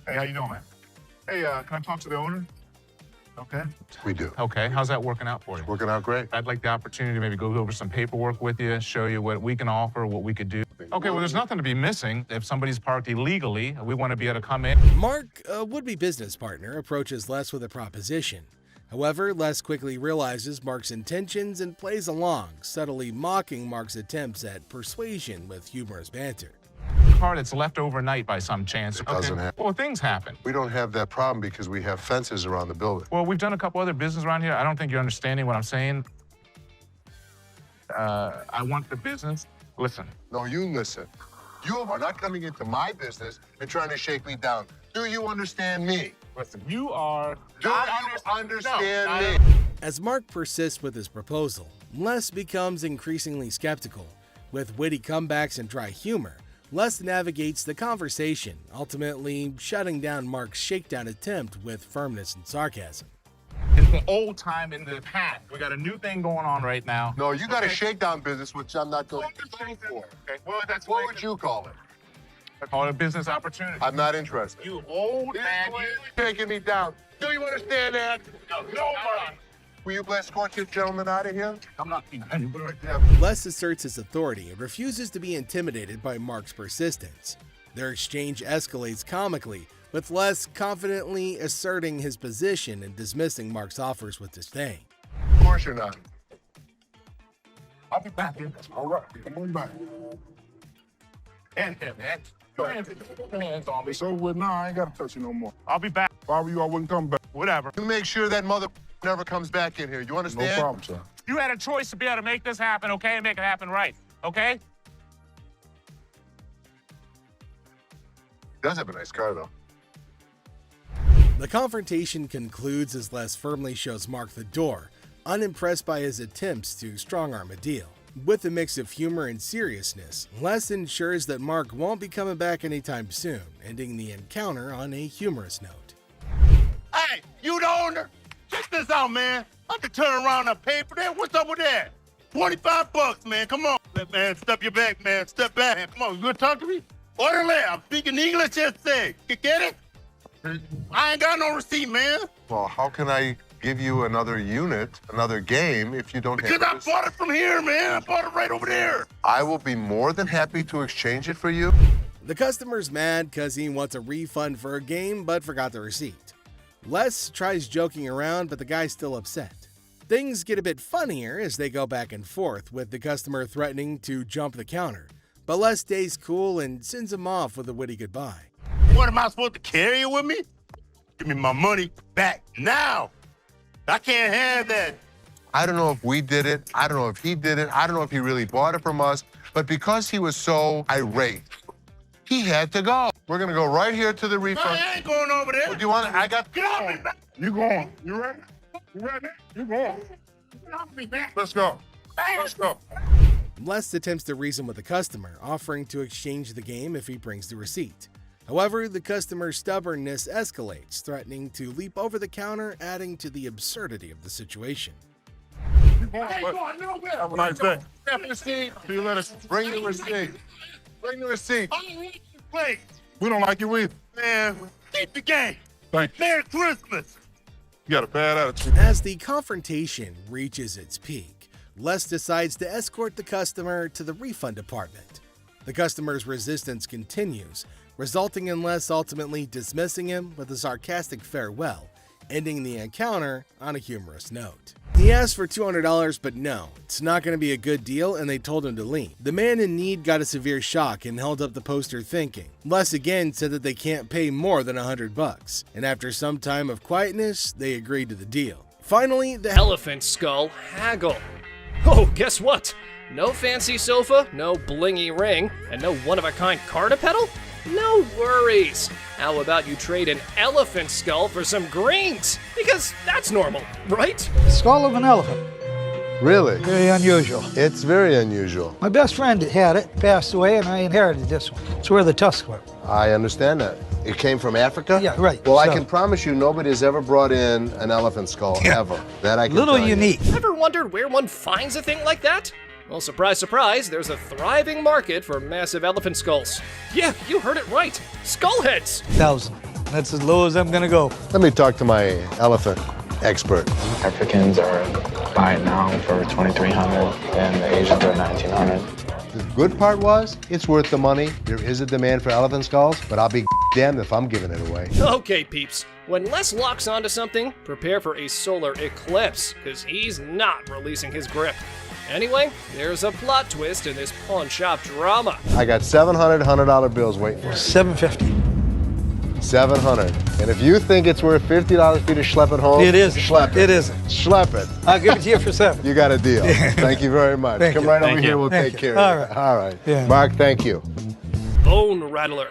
Hey, how you doing, man? Hey, can I talk to the owner? Okay. We do. Okay, how's that working out for you? Working out great. I'd like the opportunity to maybe go over some paperwork with you, show you what we can offer, what we could do. Okay, well, there's nothing to be missing. If somebody's parked illegally, we want to be able to come in. Mark, a would-be business partner, approaches Les with a proposition. However, Les quickly realizes Mark's intentions and plays along, subtly mocking Mark's attempts at persuasion with humorous banter. Car that's left overnight by some chance. It doesn't happen. Well, things happen. We don't have that problem because we have fences around the building. Well, we've done a couple other business around here. I don't think you're understanding what I'm saying. I want the business. Listen. No, you listen. You are not coming into my business and trying to shake me down. Do you understand me? Listen, you are... Do you understand me? As Mark persists with his proposal, Les becomes increasingly skeptical. With witty comebacks and dry humor, Les navigates the conversation, ultimately shutting down Mark's shakedown attempt with firmness and sarcasm. It's the old time in the past. We got a new thing going on right now. No, you got a shakedown business, which I'm not going to pay for. Okay, well, that's what would you call it? I call it a business opportunity. I'm not interested. You old man, You're taking me down. Do you understand that? No, Will you escort your gentleman out of here? I'm not. Les asserts his authority and refuses to be intimidated by Mark's persistence. Their exchange escalates comically, with Les confidently asserting his position and dismissing Mark's offers with disdain. Of course you're not. I'll be back in. All right, come on back. And him, man. Go ahead, put your hands on me. So with now, I ain't gotta touch you no more. I'll be back. If I were you, I wouldn't come back. Whatever. You make sure that mother never comes back in here. You understand? No problem, sir. You had a choice to be able to make this happen, okay, and make it happen right, okay? Does have a nice car, though. The confrontation concludes as Les firmly shows Mark the door, unimpressed by his attempts to strong-arm a deal. With a mix of humor and seriousness, Les ensures that Mark won't be coming back anytime soon, ending the encounter on a humorous note. Hey, you the owner? Check this out, man. I can turn around and pay for that. What's up with that? $25, man. Come on. Man, step your back, man. Step back. Come on, you gonna talk to me? Orderly, I'm speaking English, just say. You get it? I ain't got no receipt, man. Well, how can I give you another unit, another game, if you don't have it? Because I bought it from here, man. I bought it right over there. I will be more than happy to exchange it for you. The customer's mad because he wants a refund for a game but forgot the receipt. Les tries joking around, but the guy's still upset. Things get a bit funnier as they go back and forth, with the customer threatening to jump the counter. But Les stays cool and sends him off with a witty goodbye. What, am I supposed to carry it with me? Give me my money back now. I can't have that. I don't know if we did it. I don't know if he did it. I don't know if he really bought it from us. But because he was so irate, he had to go. We're going to go right here to the refund. I ain't going over there. What do you want? I got... Get off me, man. You going? You ready? You ready? You going? Get off me, man. Let's go. Let's go. Les attempts to reason with the customer, offering to exchange the game if he brings the receipt. However, the customer's stubbornness escalates, threatening to leap over the counter, adding to the absurdity of the situation. I ain't going nowhere. Have a nice day. Have a receipt. See you later. Bring the receipt. Bring the receipt. I don't want you to play. We don't like you either. Man, keep the game. Thank you. Merry Christmas. You got a bad attitude. As the confrontation reaches its peak, Les decides to escort the customer to the refund department. The customer's resistance continues, resulting in Les ultimately dismissing him with a sarcastic farewell, ending the encounter on a humorous note. He asked for $200, but no, it's not going to be a good deal, and they told him to leave. The man in need got a severe shock and held up the poster thinking. Les again said that they can't pay more than $100, and after some time of quietness, they agreed to the deal. Finally, the elephant skull haggle. Oh, guess what? No fancy sofa, no blingy ring, and no one-of-a-kind car to pedal? No worries. How about you trade an elephant skull for some greens? Because that's normal, right? Skull of an elephant. Really? Very unusual. It's very unusual. My best friend had it, passed away, and I inherited this one. It's where the tusks were. I understand that. It came from Africa? Yeah, right. Well, I So- can promise you nobody has ever brought in an elephant skull, ever. That I can Little tell you. unique. Ever wondered where one finds a thing like that? Well, surprise, surprise, there's a thriving market for massive elephant skulls. Yeah, you heard it right. Skull heads. 1,000. That's as low as I'm gonna go. Let me talk to my elephant expert. Africans are buying now for $2,300 and the Asians are $1,900. The good part was, it's worth the money. There is a demand for elephant skulls, but I'll be damned if I'm giving it away. Okay, peeps. When Les locks onto something, prepare for a solar eclipse, because he's not releasing his grip. Anyway, there's a plot twist in this pawn shop drama. I got $700 bills waiting for you. $750. $700. And if you think it's worth $50 for you to schlep it home, It isn't. Schlep it. It isn't. Schlep it. I'll give it to you for $7. You got a deal. Thank you very much. Thank Come you. right over Thank here. you. We'll Thank take you. care of All it. right. All right. Yeah. Mark, thank you. bone rattler.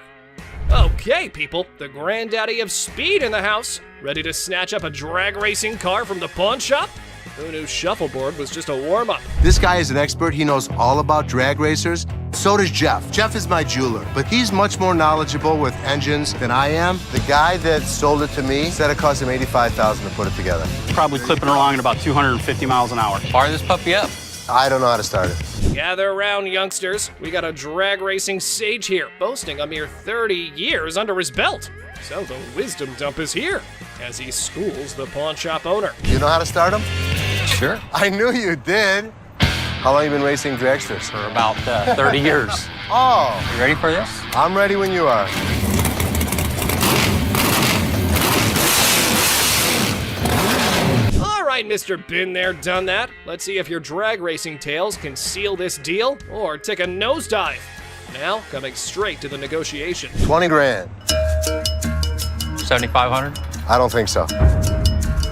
Okay, people, the granddaddy of speed in the house. Ready to snatch up a drag racing car from the pawn shop? Who knew shuffleboard was just a warm-up? This guy is an expert. He knows all about drag racers. So does Jeff. Jeff is my jeweler, but he's much more knowledgeable with engines than I am. The guy that sold it to me said it cost him $85,000 to put it together. Probably clipping along at about 250 miles an hour. Fire this puppy up. I don't know how to start it. Gather around, youngsters. We got a drag racing sage here, boasting a mere 30 years under his belt. So the wisdom dump is here, as he schools the pawn shop owner. You know how to start him? Sure. I knew you did. How long have you been racing dragsters? For about 30 years. Oh. You ready for this? I'm ready when you are. All right, Mr. Been There, Done That. Let's see if your drag racing tales can seal this deal or take a nosedive. Now, coming straight to the negotiation. 20 grand. 7,500? I don't think so.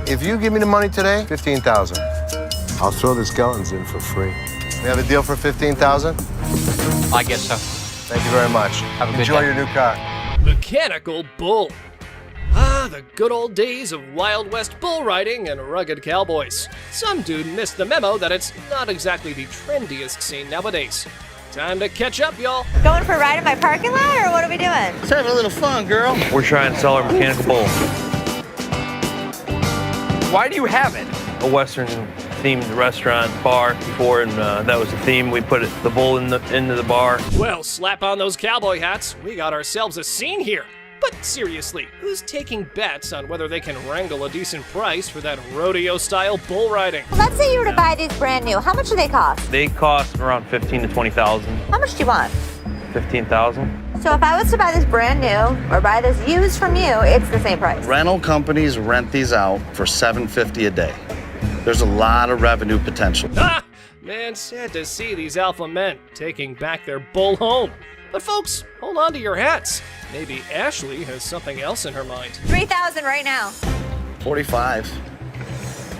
If you give me the money today, 15,000. I'll throw the skeletons in for free. We have a deal for 15,000? I guess so. Thank you very much. Have a good Enjoy day. your new car. Mechanical Bull. Ah, the good old days of Wild West bull riding and rugged cowboys. Some dude missed the memo that it's not exactly the trendiest scene nowadays. Time to catch up, y'all. Going for a ride in my parking lot, or what are we doing? Let's have a little fun, girl. We're trying to sell our mechanical bull. Why do you have it? A Western-themed restaurant bar before, and that was the theme. We put the bull into the bar. Well, slap on those cowboy hats. We got ourselves a scene here. But seriously, who's taking bets on whether they can wrangle a decent price for that rodeo-style bull riding? Let's say you were to buy these brand new. How much do they cost? They cost around $15,000 to $20,000. How much do you want? $15,000. So if I was to buy this brand new or buy this used from you, it's the same price. Rental companies rent these out for $750 a day. There's a lot of revenue potential. Ah! Man, sad to see these alpha men taking back their bull home. But folks, hold on to your hats. Maybe Ashley has something else in her mind. 3,000 right now. 45.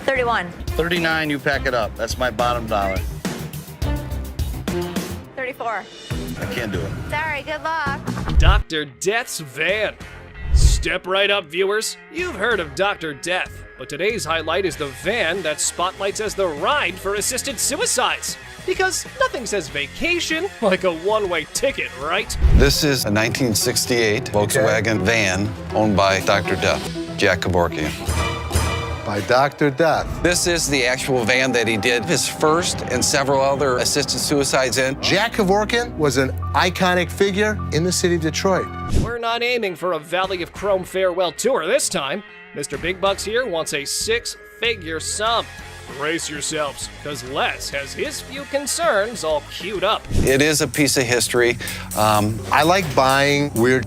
31. 39, you pack it up. That's my bottom dollar. 34. I can't do it. Sorry, good luck. Dr. Death's van. Step right up, viewers. You've heard of Dr. Death, but today's highlight is the van that spotlights as the ride for assisted suicides. Because nothing says vacation like a one-way ticket, right? This is a 1968 Volkswagen van owned by Dr. Death, Jack Kevorkian. By Dr. Death. This is the actual van that he did his first and several other assisted suicides in. Jack Kevorkian was an iconic figure in the city of Detroit. We're not aiming for a Valley of Chrome farewell tour this time. Mr. Big Bucks here wants a six-figure sum. Brace yourselves, because Les has his few concerns all queued up. It is a piece of history. I like buying weird.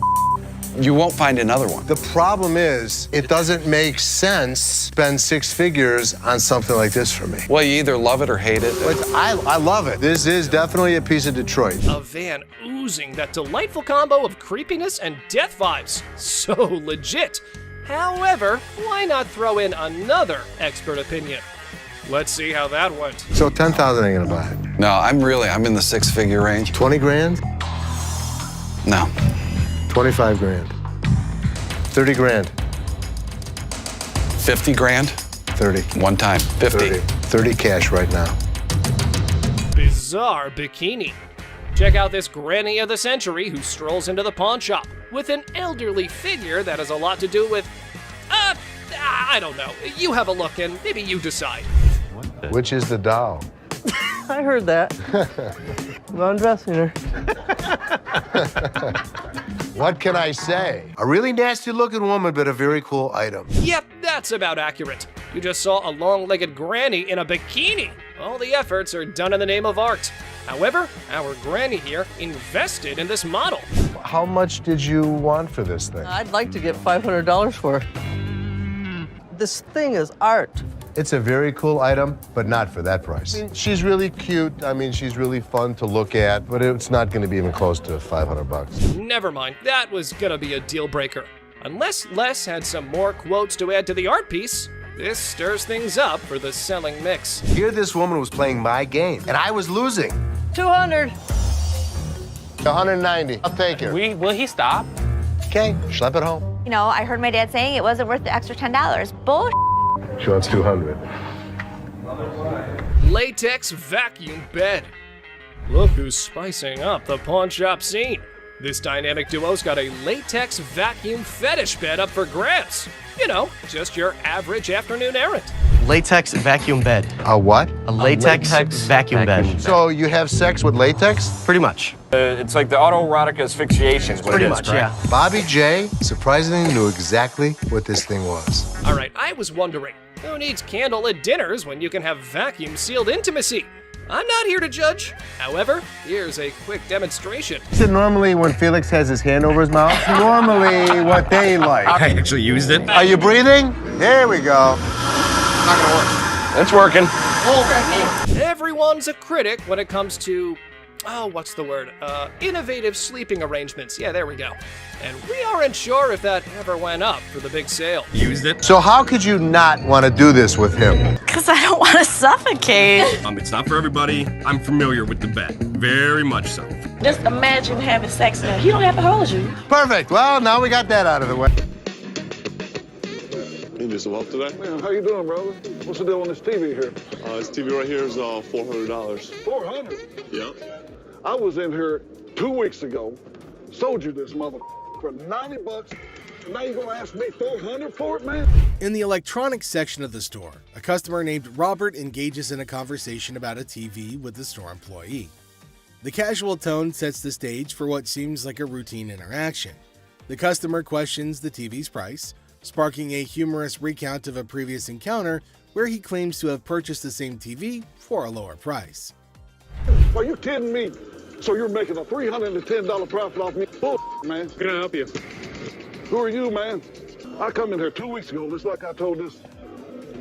You won't find another one. The problem is, it doesn't make sense to spend six figures on something like this for me. Well, you either love it or hate it. But I love it. This is definitely a piece of Detroit. A van oozing that delightful combo of creepiness and death vibes. So legit. However, why not throw in another expert opinion? Let's see how that went. So 10,000 ain't gonna buy it. No, I'm in the six-figure range. 20 grand? No. 25 grand. 30 grand. 50 grand? 30. One time. 50. 30 cash right now. Bizarre Bikini. Check out this granny of the century who strolls into the pawn shop with an elderly figure that has a lot to do with, I don't know. You have a look and maybe you decide. Which is the doll? I heard that. I'm undressing her. What can I say? A really nasty looking woman, but a very cool item. Yep, that's about accurate. You just saw a long-legged granny in a bikini. All the efforts are done in the name of art. However, our granny here invested in this model. How much did you want for this thing? I'd like to get $500 for it. This thing is art. It's a very cool item, but not for that price. I mean, she's really cute. I mean, she's really fun to look at, but it's not going to be even close to 500 bucks. Never mind, that was gonna be a deal breaker. Unless Les had some more quotes to add to the art piece, this stirs things up for the selling mix. Here this woman was playing my game, and I was losing. 200. 190. I'll take it. Will he stop? Okay, schlep it home. You know, I heard my dad saying it wasn't worth the extra $10. Bull. She wants 200. Latex vacuum bed. Look who's spicing up the pawn shop scene. This dynamic duo's got a latex vacuum fetish bed up for grabs. You know, just your average afternoon errand. Latex vacuum bed. A what? A latex vacuum bed. So you have sex with latex? Pretty much. It's like the autoerotic asphyxiation. Pretty much, yeah. Bobby J surprisingly knew exactly what this thing was. All right, I was wondering, who needs candlelit dinners when you can have vacuum-sealed intimacy? I'm not here to judge. However, here's a quick demonstration. Is it normally when Felix has his hand over his mouth? Normally what they like. I actually used it. Are you breathing? Here we go. Not gonna work. It's working. Everyone's a critic when it comes to, what's the word? Innovative sleeping arrangements. Yeah, there we go. And we aren't sure if that ever went up for the big sale. Used it. So how could you not want to do this with him? Because I don't want to suffocate. It's not for everybody. I'm familiar with the bed. Very much so. Just imagine having sex now. He don't have to hold you. Perfect. Well, now we got that out of the way. You need some help today? Man, how you doing, brother? What's the deal on this TV here? This TV right here is $400. $400? Yeah. I was in here 2 weeks ago, sold you this mother for $90. Now you're gonna ask me $400 for it, man? In the electronics section of the store, a customer named Robert engages in a conversation about a TV with the store employee. The casual tone sets the stage for what seems like a routine interaction. The customer questions the TV's price, sparking a humorous recount of a previous encounter where he claims to have purchased the same TV for a lower price. Are you kidding me? So you're making a $310 profit off me? Bull, man. Can I help you? Who are you, man? I come in here 2 weeks ago, just like I told this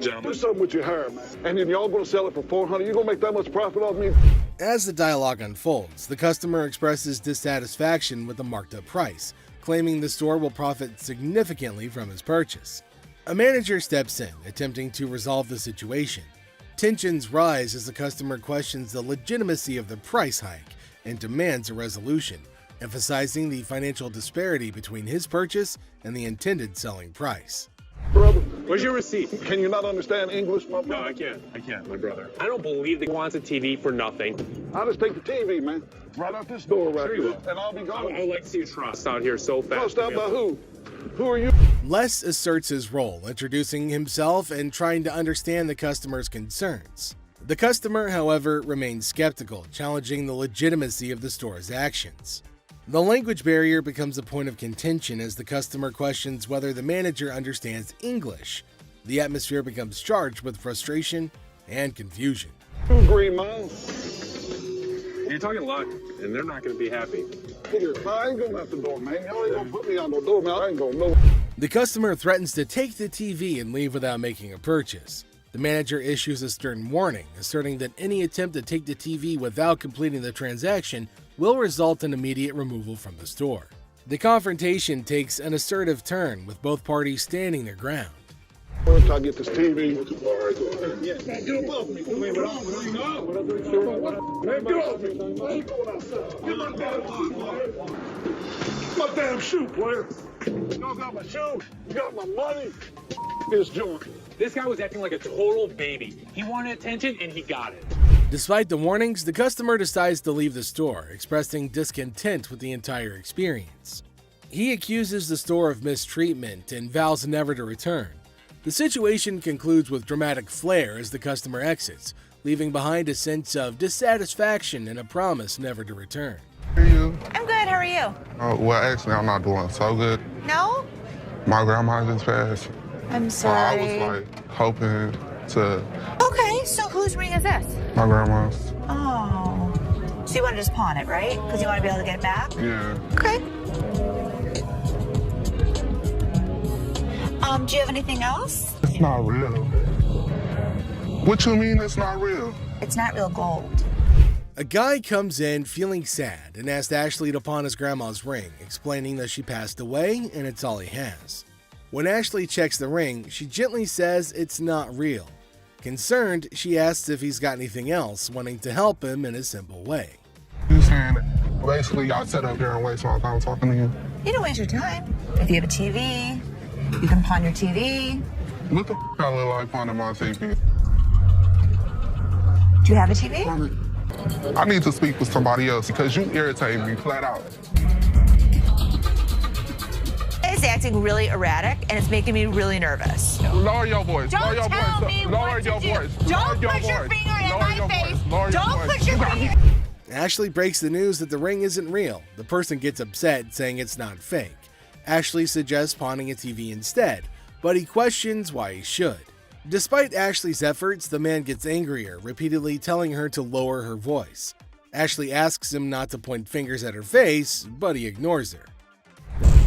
Gentlemen. do something with your hair, man. And then y'all gonna sell it for $400? You gonna make that much profit off me? As the dialogue unfolds, the customer expresses dissatisfaction with the marked up price, claiming the store will profit significantly from his purchase. A manager steps in, attempting to resolve the situation. Tensions rise as the customer questions the legitimacy of the price hike and demands a resolution, emphasizing the financial disparity between his purchase and the intended selling price. Brother, Where's your receipt? can you not understand English, my brother? No, I can't, my brother. I don't believe that he wants a TV for nothing. I'll just take the TV, man. Right out this door right Sure you here, will. and I'll be gone. I would like to see you trust out here so fast. Trust out by who? Who are you? Les asserts his role, introducing himself and trying to understand the customer's concerns. The customer, however, remains skeptical, challenging the legitimacy of the store's actions. The language barrier becomes a point of contention as the customer questions whether the manager understands English. The atmosphere becomes charged with frustration and confusion. Green Mile. You're talking luck, and they're not going to be happy. Here, I ain't going out the door, man. Y'all ain't gonna put me on no door, man. I ain't gonna know. The customer threatens to take the TV and leave without making a purchase. The manager issues a stern warning, asserting that any attempt to take the TV without completing the transaction will result in immediate removal from the store. The confrontation takes an assertive turn, with both parties standing their ground. Once I get this TV. Man, get above me. Get off me. My damn shoe, player. You got my shoe. You got my money. This joint. This guy was acting like a total baby. He wanted attention, and he got it. Despite the warnings, the customer decides to leave the store, expressing discontent with the entire experience. He accuses the store of mistreatment and vows never to return. The situation concludes with dramatic flair as the customer exits, leaving behind a sense of dissatisfaction and a promise never to return. How are you? I'm good. How are you? Well, actually, I'm not doing so good. No? My grandma just passed. I'm I sorry. was like hoping to Okay, so whose ring is this? my grandma's. Oh. So you want to just pawn it, right? Because you want to be able to get it back? Yeah. Okay. Do you have anything else? It's not real. What you mean it's not real? It's not real gold. A guy comes in feeling sad and asks Ashley to pawn his grandma's ring, explaining that she passed away and it's all he has. When Ashley checks the ring, she gently says it's not real. Concerned, she asks if he's got anything else, wanting to help him in a simple way. You saying Basically, y'all sit up here and waste my time talking to you. You don't waste your time. If you have a TV, you can pawn your TV. What the I look like finding my TV? Do you have a TV? I need to speak with somebody else because you irritate me flat out. It's acting really erratic and it's making me really nervous. Lower your voice. Don't Lower your tell voice. me Lower what your to do. voice. Don't Lower put your voice. finger in Lower my your face. voice. Lower your Don't voice. put your finger. Ashley breaks the news that the ring isn't real. The person gets upset, saying it's not fake. Ashley suggests pawning a TV instead, but he questions why he should. Despite Ashley's efforts, the man gets angrier, repeatedly telling her to lower her voice. Ashley asks him not to point fingers at her face, but he ignores her.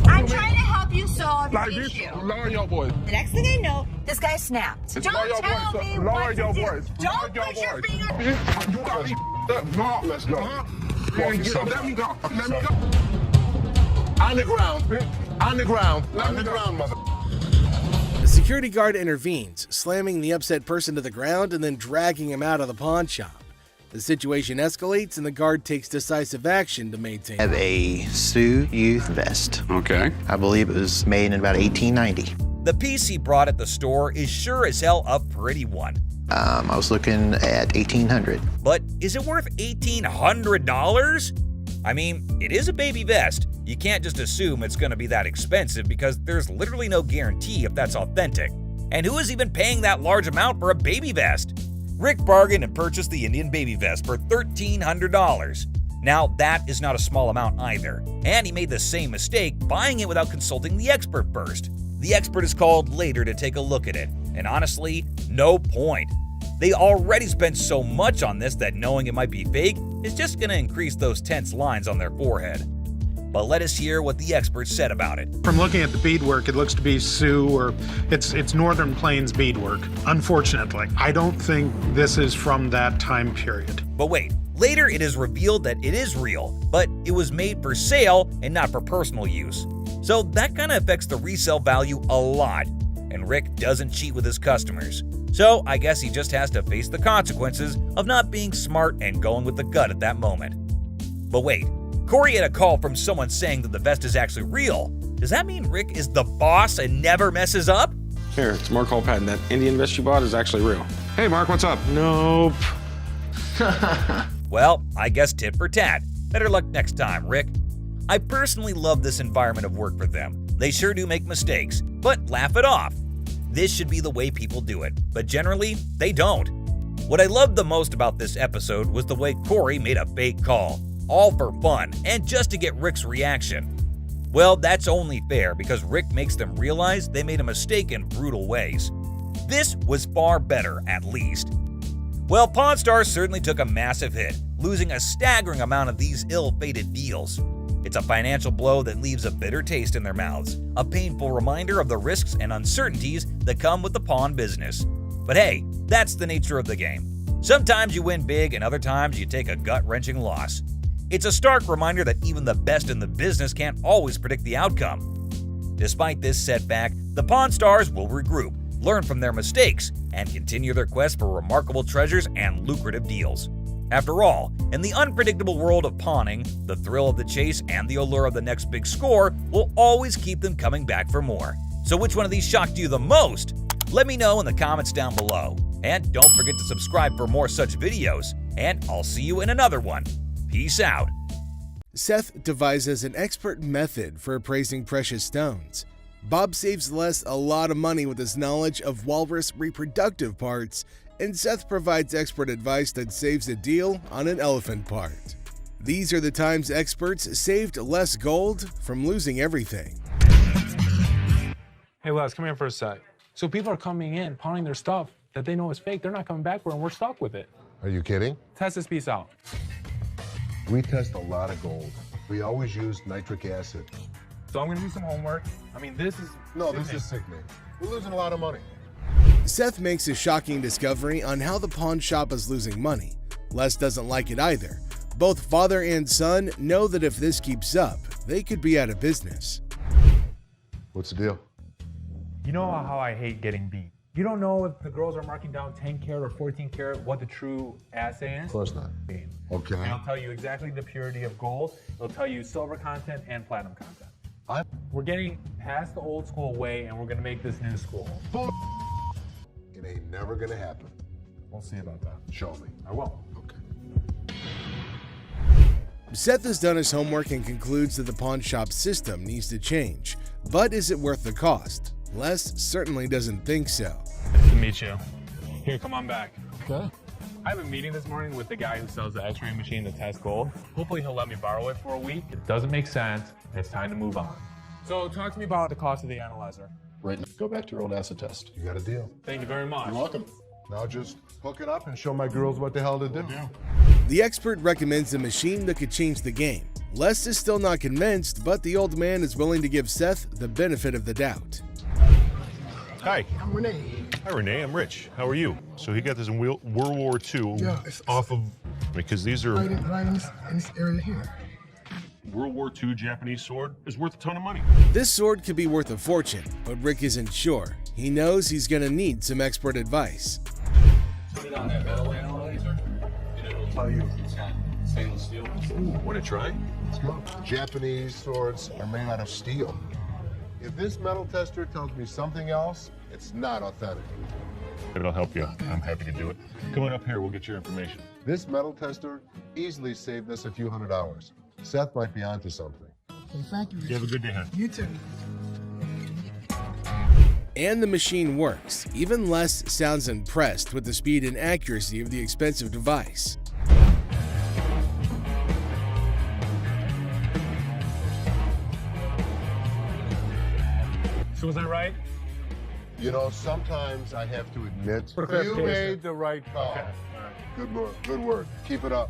I'm trying to help you solve Like the this, issue. lower your voice. The next thing I know, this guy snapped. Lower Don't your tell voice. me Lower what your to do. voice. Don't Lower put your your voice. finger. You got me. No, let's go. Let me go. Let me go. On the ground. On the ground. On the ground, mother. The security guard intervenes, slamming the upset person to the ground and then dragging him out of the pawn shop. The situation escalates and the guard takes decisive action to maintain. I have a Sioux Youth vest. Okay. I believe it was made in about 1890. The piece he brought at the store is sure as hell a pretty one. I was looking at 1800. But is it worth $1,800? I mean, it is a baby vest. You can't just assume it's going to be that expensive because there's literally no guarantee if that's authentic. And who is even paying that large amount for a baby vest? Rick bargained and purchased the Indian baby vest for $1,300. Now, that is not a small amount either, and he made the same mistake buying it without consulting the expert first. The expert is called later to take a look at it, and honestly, no point. They already spent so much on this that knowing it might be fake is just going to increase those tense lines on their forehead. But let us hear what the expert said about it. From looking at the beadwork, it looks to be Sioux or it's Northern Plains beadwork. Unfortunately, I don't think this is from that time period. But wait, later it is revealed that it is real, but it was made for sale and not for personal use. So that kind of affects the resale value a lot. And Rick doesn't cheat with his customers. So I guess he just has to face the consequences of not being smart and going with the gut at that moment. But wait, Corey had a call from someone saying that the vest is actually real. Does that mean Rick is the boss and never messes up? Here, it's Mark Patton. That Indian vest you bought is actually real. Hey, Mark, what's up? Nope. Well, I guess tit for tat. Better luck next time, Rick. I personally love this environment of work for them. They sure do make mistakes, but laugh it off. This should be the way people do it, but generally, they don't. What I loved the most about this episode was the way Corey made a fake call, all for fun and just to get Rick's reaction. Well, that's only fair because Rick makes them realize they made a mistake in brutal ways. This was far better, at least. Well, Pawn Stars certainly took a massive hit, losing a staggering amount of these ill-fated deals. It's a financial blow that leaves a bitter taste in their mouths, a painful reminder of the risks and uncertainties that come with the pawn business. But hey, that's the nature of the game. Sometimes you win big and other times you take a gut-wrenching loss. It's a stark reminder that even the best in the business can't always predict the outcome. Despite this setback, the Pawn Stars will regroup, learn from their mistakes, and continue their quest for remarkable treasures and lucrative deals. After all, in the unpredictable world of pawning, the thrill of the chase and the allure of the next big score will always keep them coming back for more. So which one of these shocked you the most? Let me know in the comments down below. And don't forget to subscribe for more such videos. And I'll see you in another one. Peace out. Seth devises an expert method for appraising precious stones. Bob saves Les a lot of money with his knowledge of walrus reproductive parts, and Seth provides expert advice that saves a deal on an elephant part. These are the times experts saved Les gold from losing everything. Hey Les, come here for a sec. So people are coming in, pawning their stuff that they know is fake. They're not coming back for it, and we're stuck with it. Are you kidding? Test this piece out. We test a lot of gold. We always use nitric acid. So I'm gonna do some homework. I mean, this is... No, this is sickening. We're losing a lot of money. Seth makes a shocking discovery on how the pawn shop is losing money. Les doesn't like it either. Both father and son know that if this keeps up, they could be out of business. What's the deal? You know how I hate getting beat. You don't know if the girls are marking down 10 karat or 14 karat, what the true assay is? Of course not. Okay. And it'll tell you exactly the purity of gold. It'll tell you silver content and platinum content. We're getting past the old school way and we're gonna make this new school. It ain't never gonna happen. We'll see about that. Show me. I will. Seth has done his homework and concludes that the pawn shop system needs to change. But is it worth the cost? Les certainly doesn't think so. Nice to meet you. Here, come on back. Okay. I have a meeting this morning with the guy who sells the x-ray machine that tests gold. Hopefully he'll let me borrow it for a week. It doesn't make sense. It's time to move on. So talk to me about the cost of the analyzer. Right now, go back to your old acid test. You got a deal. Thank you very much. You're welcome. Now just hook it up and show my girls what the hell to do. The expert recommends a machine that could change the game. Les is still not convinced, but the old man is willing to give Seth the benefit of the doubt. Hi. I'm Renee. Hi, Renee. I'm Rich. How are you? So he got this in World War II off of, because these are... Right in this area here. World War II Japanese sword is worth a ton of money. This sword could be worth a fortune, but Rick isn't sure. He knows he's gonna need some expert advice. Put it on that metal analyzer, and it'll tell you if it's got stainless steel. Want to try? Let's go. Japanese swords are made out of steel. If this metal tester tells me something else, it's not authentic. It'll help you. I'm happy to do it. Come on up here. We'll get your information. This metal tester easily saved us a few $100s. Seth might be onto something. Okay, thank you. You have a good day, hon. You too. And the machine works. Even Les sounds impressed with the speed and accuracy of the expensive device. So was that right? You know, sometimes I have to admit, you made the right call. Okay. Good work. Good work. Keep it up.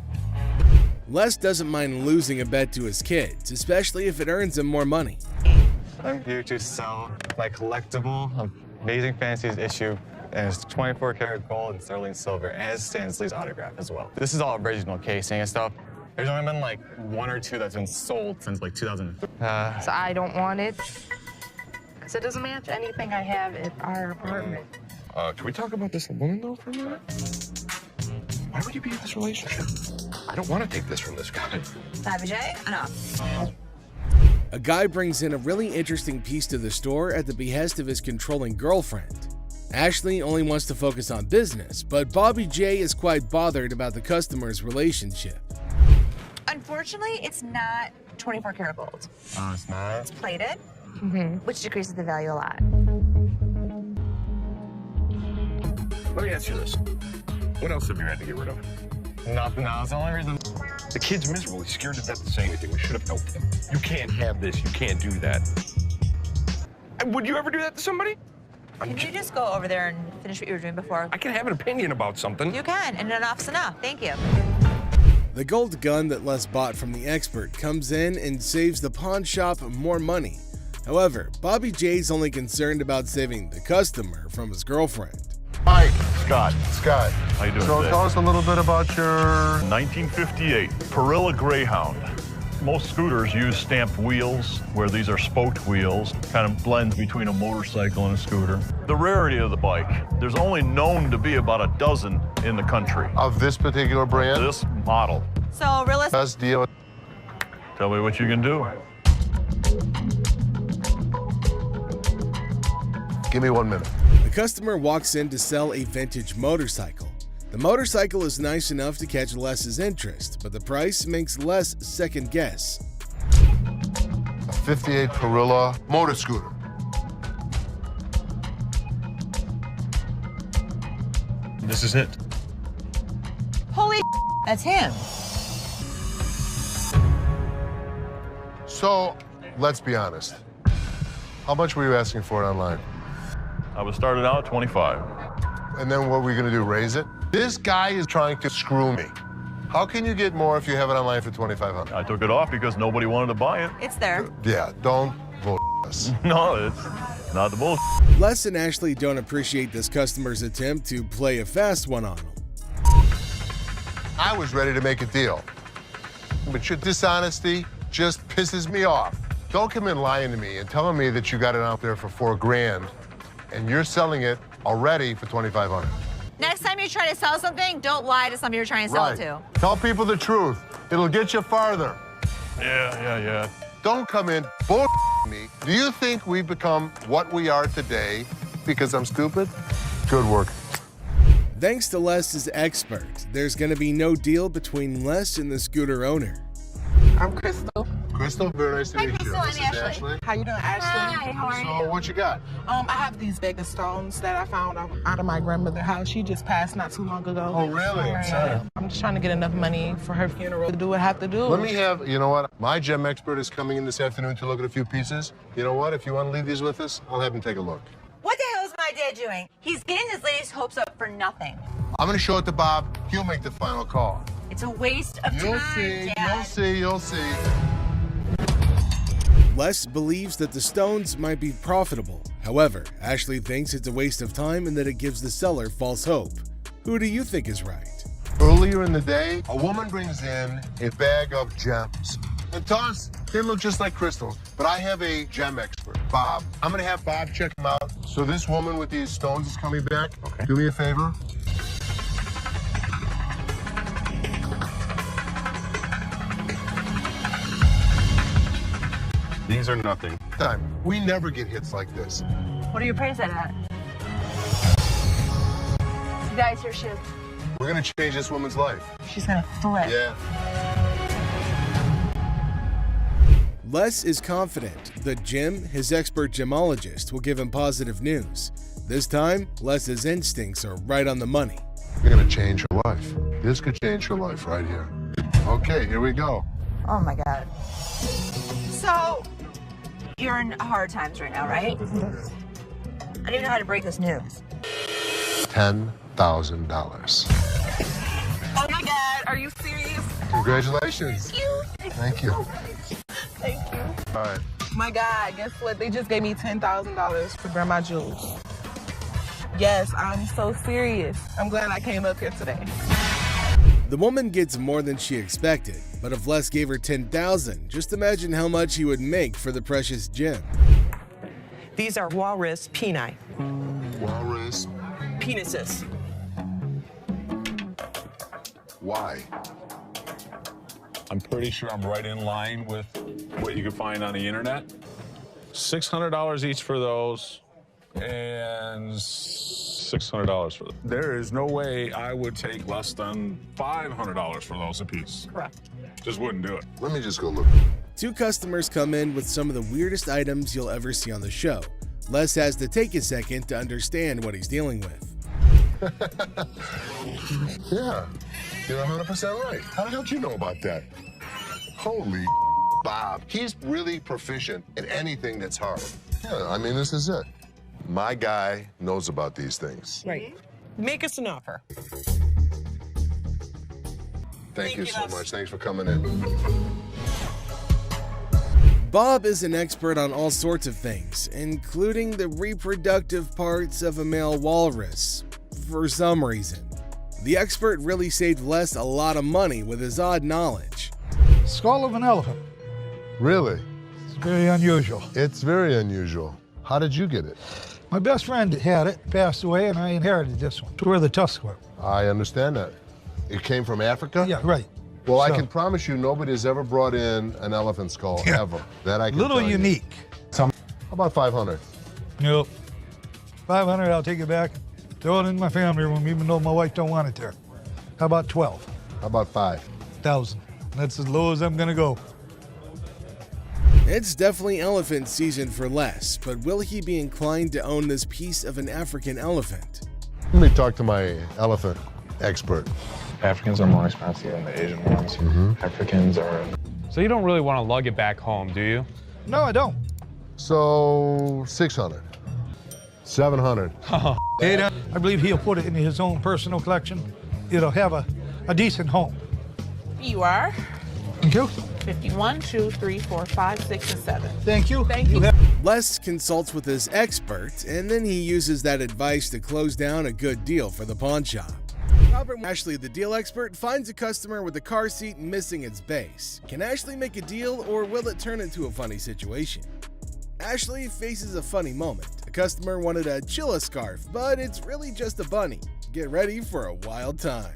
Les doesn't mind losing a bet to his kids, especially if it earns him more money. I'm here to sell my collectible Amazing Fancies issue, and it's 24 karat gold and sterling silver, and Stan Lee's autograph as well. This is all original casing and stuff. There's only been like 1 or 2 that's been sold since like 2000. So I don't want it, because it doesn't match anything I have at our apartment. Can we talk about this woman, though, for a minute? Why would you be in this relationship? I don't want to take this from this guy. No. A guy brings in a really interesting piece to the store at the behest of his controlling girlfriend. Ashley only wants to focus on business, but Bobby J is quite bothered about the customer's relationship. Unfortunately, it's not 24 karat gold. Oh, it's not? It's plated, which decreases the value a lot. Let me ask you this. What else have you had to get rid of? Nothing else. The only reason... The kid's miserable. He's scared to death to say anything. We should have helped him. You can't have this. You can't do that. Would you ever do that to somebody? Can you just go over there and finish what you were doing before? I can have an opinion about something. You can, and enough's enough. Thank you. The gold gun that Les bought from the expert comes in and saves the pawn shop more money. However, Bobby J's only concerned about saving the customer from his girlfriend. Mike. Scott. Scott. How you doing So today? tell us a little bit about your... 1958 Perilla Greyhound. Most scooters use stamped wheels, where these are spoked wheels, kind of blends between a motorcycle and a scooter. The rarity of the bike, there's only known to be about a dozen in the country. Of this particular brand? This model. So, realistic. Best deal. Tell me what you can do. Give me 1 minute. The customer walks in to sell a vintage motorcycle. The motorcycle is nice enough to catch Les's interest, but the price makes Les second guess. A 58 Perilla motor scooter. This is it. Holy that's him. So, let's be honest. How much were you asking for it online? I was started out at 25. And then what were we gonna do, raise it? This guy is trying to screw me. How can you get more if you have it online for $2,500? I took it off because nobody wanted to buy it. It's there. Yeah, don't bull us. No, it's not the bullshit. Les and Ashley don't appreciate this customer's attempt to play a fast one on them. I was ready to make a deal. But your dishonesty just pisses me off. Don't come in lying to me and telling me that you got it out there for $4,000 and you're selling it already for $2,500. Next time you try to sell something, don't lie to somebody you're trying to sell it to. Tell people the truth. It'll get you farther. Yeah. Don't come in bull me. Do you think we become what we are today because I'm stupid? Good work. Thanks to Les's expert, there's going to be no deal between Les and the scooter owner. I'm Crystal. Crystal, very nice to meet you. Crystal, I'm This is Ashley. How you doing, Ashley? Hi, how are So you? what you got? I have these bag of stones that I found out of my grandmother's house. She just passed not too long ago. Oh, really? Yeah. Sorry. I'm just trying to get enough money for her funeral to do what I have to do. Let me have, you know what? My gem expert is coming in this afternoon to look at a few pieces. You know what? If you want to leave these with us, I'll have him take a look. What the hell is my dad doing? He's getting this lady's hopes up for nothing. I'm going to show it to Bob. He'll make the final call. It's a waste of You'll time, see, Dad. you'll see. Les believes that the stones might be profitable. However, Ashley thinks it's a waste of time and that it gives the seller false hope. Who do you think is right? Earlier in the day, a woman brings in a bag of gems. And to us, they look just like crystals. But I have a gem expert, Bob. I'm going to have Bob check them out. So this woman with these stones is coming back. Okay. Do me a favor. These are nothing. Time. We never get hits like this. What do you appraise that at? Guys, here she is. We're going to change this woman's life. She's gonna flip. Yeah. Les is confident that Jim, his expert gemologist, will give him positive news. This time, Les's instincts are right on the money. You're going to change her life. This could change her life right here. Okay, here we go. Oh my God. So, you're in hard times right now, right? I don't even know how to break this news. $10,000. Oh my God, are you serious? Congratulations. Thank you. Thank you. Thank you. All right. My God, guess what? They just gave me $10,000 for grandma jewels. Yes, I'm so serious. I'm glad I came up here today. The woman gets more than she expected, but if Les gave her $10,000, just imagine how much he would make for the precious gem. These are walrus peni. Walrus. Penises. Why? I'm pretty sure I'm right in line with what you can find on the internet. $600 each for those, and $600 for them. There is no way I would take less than $500 for those a piece. Correct. Just wouldn't do it. Let me just go look. Two customers come in with some of the weirdest items you'll ever see on the show. Les has to take a second to understand what he's dealing with. Yeah, you're 100% right. How the hell did you know about that? Holy Bob. He's really proficient in anything that's hard. Yeah, I mean, this is it. My guy knows about these things. Right. Make us an offer. Thank you so much. Thanks for coming in. Bob is an expert on all sorts of things, including the reproductive parts of a male walrus, for some reason. The expert really saved Les a lot of money with his odd knowledge. Skull of an elephant. Really? It's very unusual. It's very unusual. How did you get it? My best friend had it, passed away, and I inherited this one. It's where the tusks were. I understand that. It came from Africa? Yeah, right. Well, I So- can promise you nobody's ever brought in an elephant skull, ever. That I can Little tell you. unique. How about 500? Nope. 500, I'll take it back. Throw it in my family room, even though my wife don't want it there. How about 12? How about 5,000? That's as low as I'm gonna go. It's definitely elephant season for Les, but will he be inclined to own this piece of an African elephant? Let me talk to my elephant expert. Africans are more expensive than the Asian ones. Africans are... So you don't really want to lug it back home, do you? No, I don't. So 600, 700. 800. I believe he'll put it in his own personal collection. It'll have a decent home. You are? Thank you. 51, 2, 3, 4, 5, 6, and 7. Thank you. Thank you. Les consults with his expert, and then he uses that advice to close down a good deal for the pawn shop. Robert Ashley, the deal expert, finds a customer with a car seat missing its base. Can Ashley make a deal, or will it turn into a funny situation? Ashley faces a funny moment. A customer wanted a chilla scarf, but it's really just a bunny. Get ready for a wild time.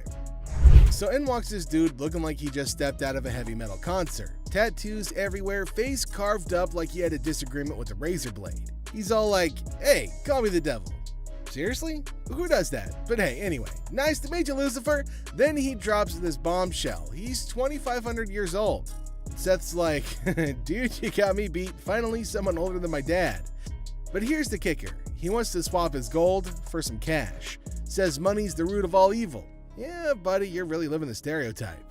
So in walks this dude looking like he just stepped out of a heavy metal concert. Tattoos everywhere, face carved up like he had a disagreement with a razor blade. He's all like, hey, call me the devil. Seriously? Who does that? But hey, anyway, nice to meet you, Lucifer. Then he drops this bombshell. He's 2,500 years old. Seth's like, dude, you got me beat. Finally, someone older than my dad. But here's the kicker. He wants to swap his gold for some cash. Says money's the root of all evil. Yeah, buddy, you're really living the stereotype.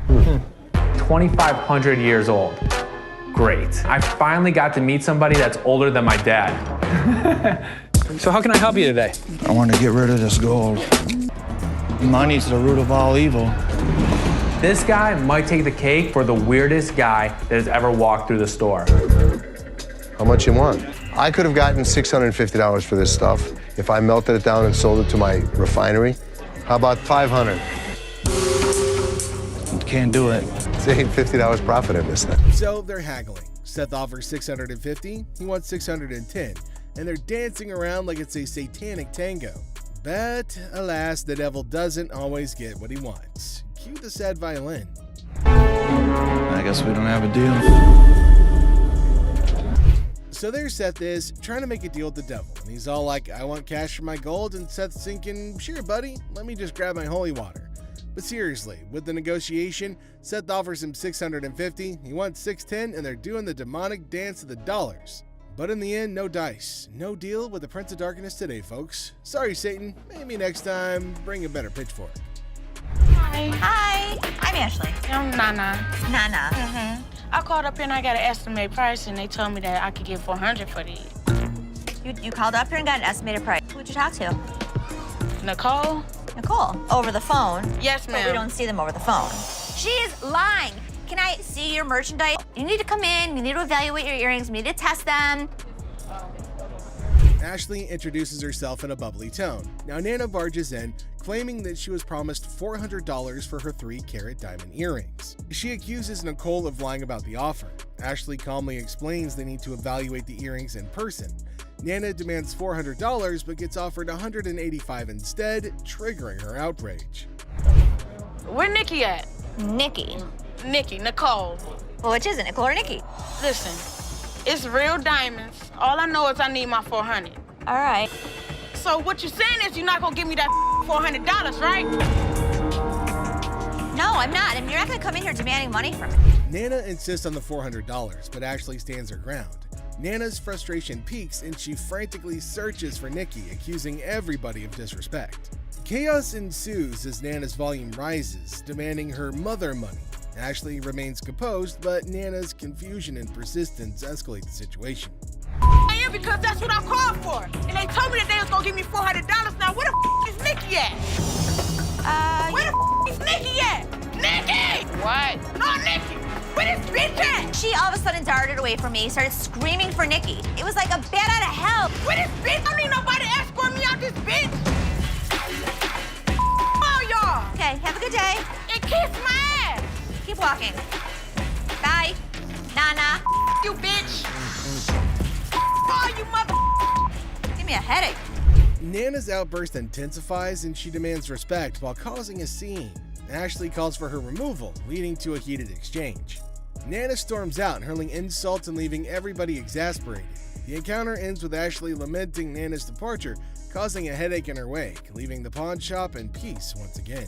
2,500 years old. Great. I finally got to meet somebody that's older than my dad. So how can I help you today? I want to get rid of this gold. Money's the root of all evil. This guy might take the cake for the weirdest guy that has ever walked through the store. How much you want? I could have gotten $650 for this stuff if I melted it down and sold it to my refinery. How about $500? Can't do it. It's $850 profit in this thing. So they're haggling. Seth offers $650, he wants $610, and they're dancing around like it's a satanic tango. But alas, the devil doesn't always get what he wants. Cue the sad violin. I guess we don't have a deal. So there Seth is, trying to make a deal with the devil. And he's all like, I want cash for my gold, and Seth's thinking, sure buddy, let me just grab my holy water. But seriously, with the negotiation, Seth offers him $650, he wants $610, and they're doing the demonic dance of the dollars. But in the end, no dice. No deal with the Prince of Darkness today, folks. Sorry, Satan. Maybe next time, bring a better pitchfork. Hi. Hi. I'm Ashley. I'm Nana. Nana. Mm-hmm. I called up here and I got an estimated price, and they told me that I could get $400 for these. You called up here and got an estimated price. Who'd you talk to? Nicole? Nicole. Over the phone? Yes, ma'am. But we don't see them over the phone. She's lying. Can I see your merchandise? You need to come in, you need to evaluate your earrings, we need to test them. Ashley introduces herself in a bubbly tone. Now Nana barges in, claiming that she was promised $400 for her 3-carat diamond earrings. She accuses Nicole of lying about the offer. Ashley calmly explains they need to evaluate the earrings in person. Nana demands $400 but gets offered $185 instead, triggering her outrage. Where Nikki at? Nikki. Nicole. Well, which is it, Nicole or Nikki? Listen, it's real diamonds. All I know is I need my $400. All right. So what you're saying is you're not gonna give me that $400, right? No, I'm not. I mean, you're not gonna come in here demanding money from me. Nana insists on the $400, but Ashley stands her ground. Nana's frustration peaks and she frantically searches for Nikki, accusing everybody of disrespect. Chaos ensues as Nana's volume rises, demanding her mother money. Ashley remains composed, but Nana's confusion and persistence escalate the situation. I am because that's what I called for. And they told me that they was gonna give me $400. Now where the is Nikki at? Where the is Nikki at? Nikki! What? No, Nikki! Where this bitch at? She all of a sudden darted away from me, started screaming for Nikki. It was like a bat out of hell. Where this bitch? I don't need nobody to escort me out this bitch. Oh, y'all. Okay, have a good day. And kiss my ass. Keep walking. Bye. Nana. You bitch. Oh, you mother. Give me a headache. Nana's outburst intensifies and she demands respect while causing a scene. Ashley calls for her removal, leading to a heated exchange. Nana storms out, hurling insults and leaving everybody exasperated. The encounter ends with Ashley lamenting Nana's departure, causing a headache in her wake, leaving the pawn shop in peace once again.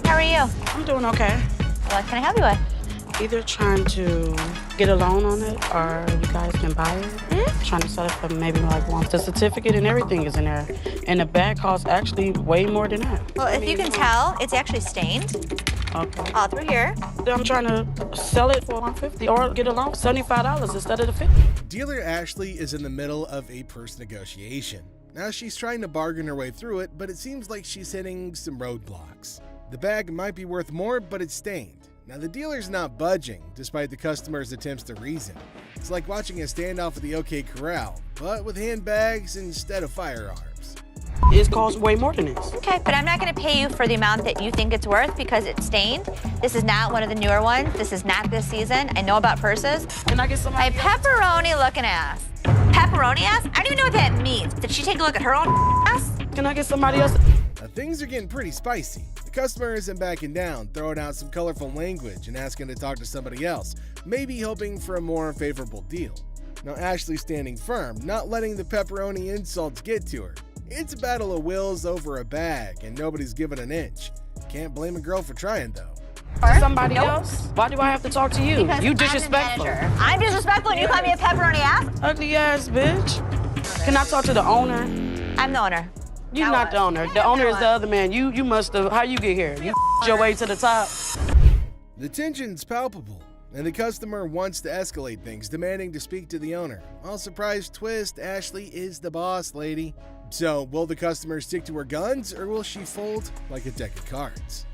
How are you? I'm doing okay. What can I help you with? Either trying to get a loan on it or you guys can buy it. Mm-hmm. Trying to sell it for maybe like once. The certificate and everything is in there. And the bag costs actually way more than that. Well, if you can tell, it's actually stained. Okay. All through here. I'm trying to sell it for $150 or get a loan for $75 instead of the $50. Dealer Ashley is in the middle of a purse negotiation. Now she's trying to bargain her way through it, but it seems like she's hitting some roadblocks. The bag might be worth more, but it's stained. Now the dealer's not budging, despite the customer's attempts to reason. It's like watching a standoff at the OK Corral, but with handbags instead of firearms. It costs way more than this. Okay, but I'm not gonna pay you for the amount that you think it's worth because it's stained. This is not one of the newer ones. This is not this season. I know about purses. Can I get some? My pepperoni looking ass. Pepperoni ass? I don't even know what that means. Did she take a look at her own ass? Can I get somebody else? Now, things are getting pretty spicy. The customer isn't backing down, throwing out some colorful language and asking to talk to somebody else, maybe hoping for a more favorable deal. Now, Ashley's standing firm, not letting the pepperoni insults get to her. It's a battle of wills over a bag, and nobody's giving an inch. Can't blame a girl for trying, though. Somebody else? Why do I have to talk to you? Because You disrespectful. I'm disrespectful and you call me a pepperoni ass? Ugly ass bitch. Can I talk to the owner? I'm the owner. You're not the owner. The owner is the other man. You must have. How you get here? You your way to the top. The tension's palpable, and the customer wants to escalate things, demanding to speak to the owner. All surprise twist, Ashley is the boss lady. So, will the customer stick to her guns, or will she fold like a deck of cards?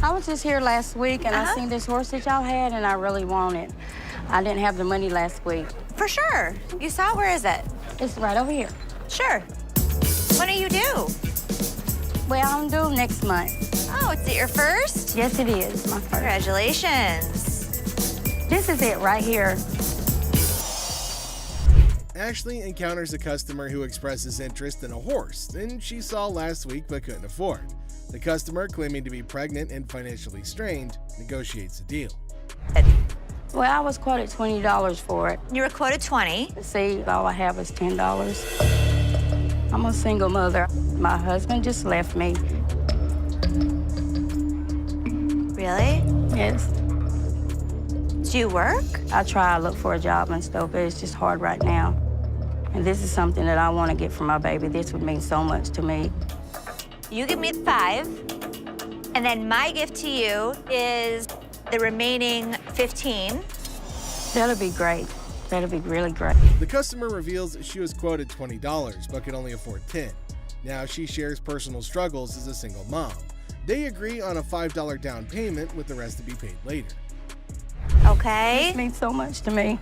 I was just here last week, and I seen this horse that y'all had, and I really want it. I didn't have the money last week. For sure. You saw it? Where is it? It's right over here. Sure. When are you due? Well, I'm due next month. Oh, is it your first? Yes, it is, my first. Congratulations. This is it right here. Ashley encounters a customer who expresses interest in a horse, and she saw last week but couldn't afford. The customer, claiming to be pregnant and financially strained, negotiates a deal. Well, I was quoted $20 for it. You were quoted $20. See, all I have is $10. I'm a single mother. My husband just left me. Really? Yes. Do you work? I try to look for a job and stuff, but it's just hard right now. And this is something that I want to get for my baby. This would mean so much to me. You give me the 5, and then my gift to you is the remaining 15. That'll be great. That'll be really great. The customer reveals she was quoted $20, but could only afford $10. Now she shares personal struggles as a single mom. They agree on a $5 down payment, with the rest to be paid later. Okay. This means so much to me.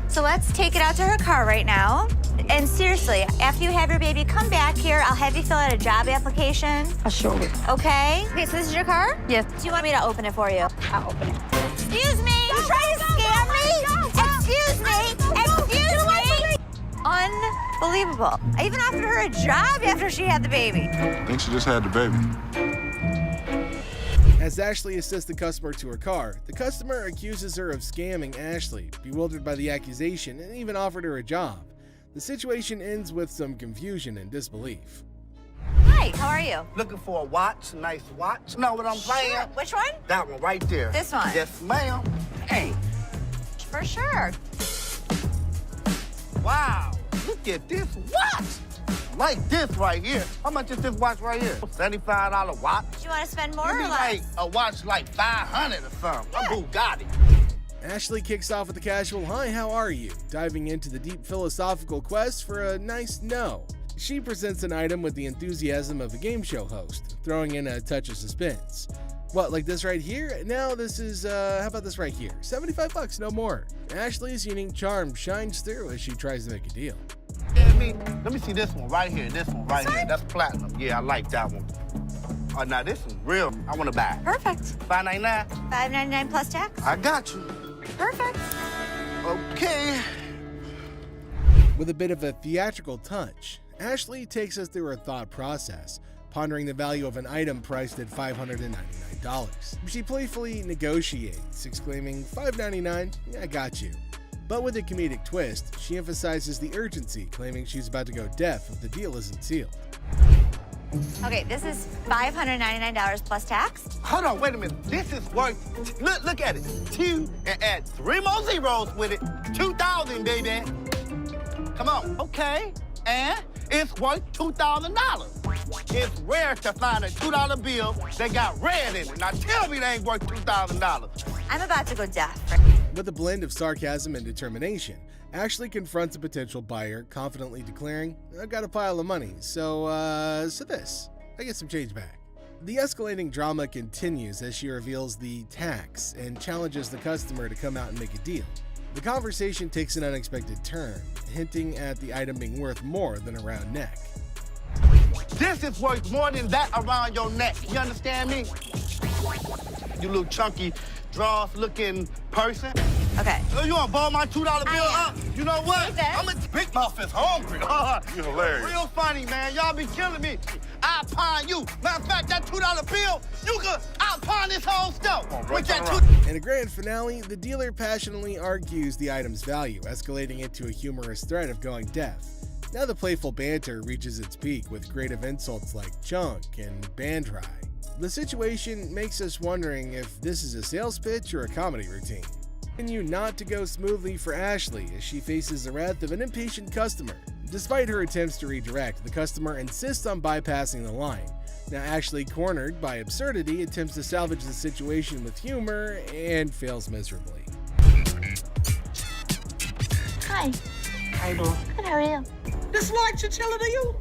So let's take it out to her car right now. And seriously, after you have your baby, come back here. I'll have you fill out a job application. I sure will. Okay? Okay, so this is your car? Yes. Do you want me to open it for you? I'll open it. Excuse me! You trying to scam me? Excuse me! Excuse me! Unbelievable. I even offered her a job after she had the baby. I think she just had the baby. As Ashley assists the customer to her car, the customer accuses her of scamming Ashley, bewildered by the accusation, and even offered her a job. The situation ends with some confusion and disbelief. Hi, how are you? Looking for a watch, nice watch. Know what I'm playing? Sure. Which one? That one right there. This one? Yes, ma'am. Hey. For sure. Wow, look at this watch. Like this right here. How much is this watch right here? $75 watch. Do you want to spend more Give or me less? like a watch like 500 or something. Yeah. A Bugatti. Ashley kicks off with a casual "Hi, how are you?" diving into the deep philosophical quest for a nice no. She presents an item with the enthusiasm of a game show host, throwing in a touch of suspense. What, like this right here? Now this is, how about this right here? $75, no more. Ashley's unique charm shines through as she tries to make a deal. Let me see this one right here. This one right here. That's platinum. Yeah, I like that one. Oh, now this is real. I want to buy it. Perfect. $5.99. $5.99 plus tax. I got you. Perfect. Okay. With a bit of a theatrical touch, Ashley takes us through her thought process, pondering the value of an item priced at $599. She playfully negotiates, exclaiming, $5.99? Yeah, I got you. But with a comedic twist, she emphasizes the urgency, claiming she's about to go deaf if the deal isn't sealed. Okay, this is $599 plus tax. Hold on, wait a minute. This is worth, look at it. 2 and add 3 more zeros with it. 2,000, baby. Come on. Okay, and it's worth $2,000. It's rare to find a $2 bill that got red in it. Now tell me they ain't worth $2,000. I'm about to go deaf. With a blend of sarcasm and determination, Ashley confronts a potential buyer, confidently declaring, "I've got a pile of money, so this. I get some change back." The escalating drama continues as she reveals the tax and challenges the customer to come out and make a deal. The conversation takes an unexpected turn, hinting at the item being worth more than a round neck. This is worth more than that around your neck. You understand me? You little chunky, draws-looking person. Okay. You wanna ball my $2 bill up? You know what? I'm a Big Mouth is hungry. You hilarious. Real funny, man. Y'all be killing me. I'll pawn you. Matter of fact, that $2 bill, you could pawn this whole stuff. With that In the grand finale, the dealer passionately argues the item's value, escalating it to a humorous threat of going deaf. Now the playful banter reaches its peak with creative insults like chunk and band try. The situation makes us wondering if this is a sales pitch or a comedy routine. Continue not to go smoothly for Ashley as she faces the wrath of an impatient customer. Despite her attempts to redirect, the customer insists on bypassing the line. Now Ashley, cornered by absurdity, attempts to salvage the situation with humor and fails miserably. Hi. How you doing? Good, how are you? This like chinchilla to you?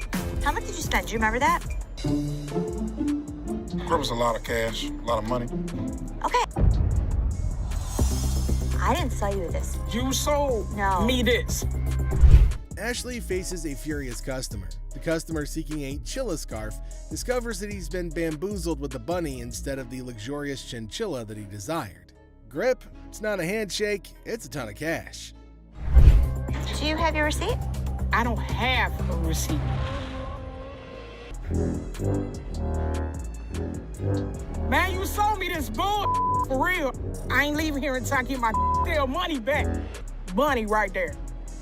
How much did you spend? Do you remember that? That was a lot of cash, a lot of money. Okay. I didn't sell you this. You sold me this. Ashley faces a furious customer. The customer, seeking a chilla scarf, discovers that he's been bamboozled with the bunny instead of the luxurious chinchilla that he desired. Grip, it's not a handshake, it's a ton of cash. Do you have your receipt? I don't have a receipt. Man, you sold me this bull for real. I ain't leaving here until I get my damn money back. Bunny right there.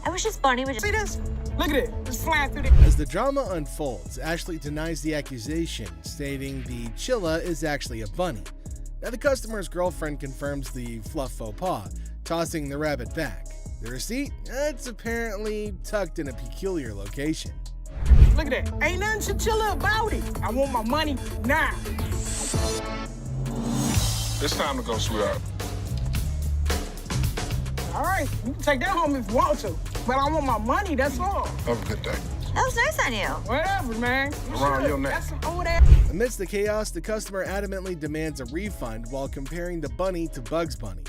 I wish this bunny would just... See this? Look at it. It's flying through the... As the drama unfolds, Ashley denies the accusation, stating the chilla is actually a bunny. Now the customer's girlfriend confirms the fluff faux pas, tossing the rabbit back. The receipt? It's apparently tucked in a peculiar location. Look at that. Ain't nothing chinchilla about it. I want my money now. It's time to go, sweetheart. All right, you can take that home if you want to. But I want my money, that's all. Have a good day. That was nice on you. Whatever, man. Around your neck. That's some old ass. Amidst the chaos, the customer adamantly demands a refund while comparing the bunny to Bugs Bunny.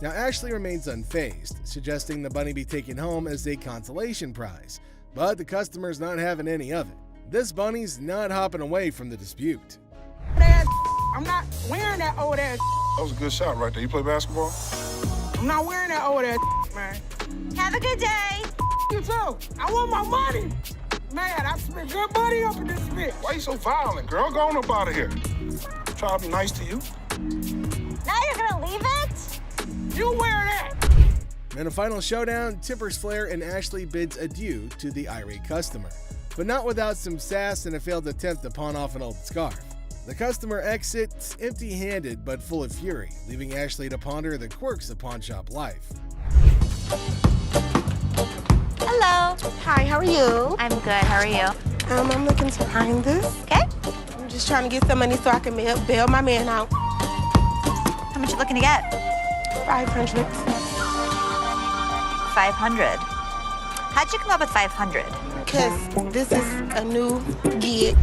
Now, Ashley remains unfazed, suggesting the bunny be taken home as a consolation prize. But the customer's not having any of it. This bunny's not hopping away from the dispute. I'm not wearing that old ass. That was a good shot right there. You play basketball? I'm not wearing that old ass, man. Have a good day. You too. I want my money. Man, I spent good money up in this bitch. Why you so violent, girl? Go on up out of here. Try to be nice to you. Now you're gonna leave it? You wear that. In a final showdown, Tipper's Flair and Ashley bids adieu to the irate customer, but not without some sass and a failed attempt to pawn off an old scarf. The customer exits empty-handed but full of fury, leaving Ashley to ponder the quirks of pawnshop life. Hello. Hi, how are you? I'm good, how are you? I'm looking to find this. Okay. I'm just trying to get some money so I can bail my man out. How much you looking to get? 500. 500. How'd you come up with 500? Because this is a new gig.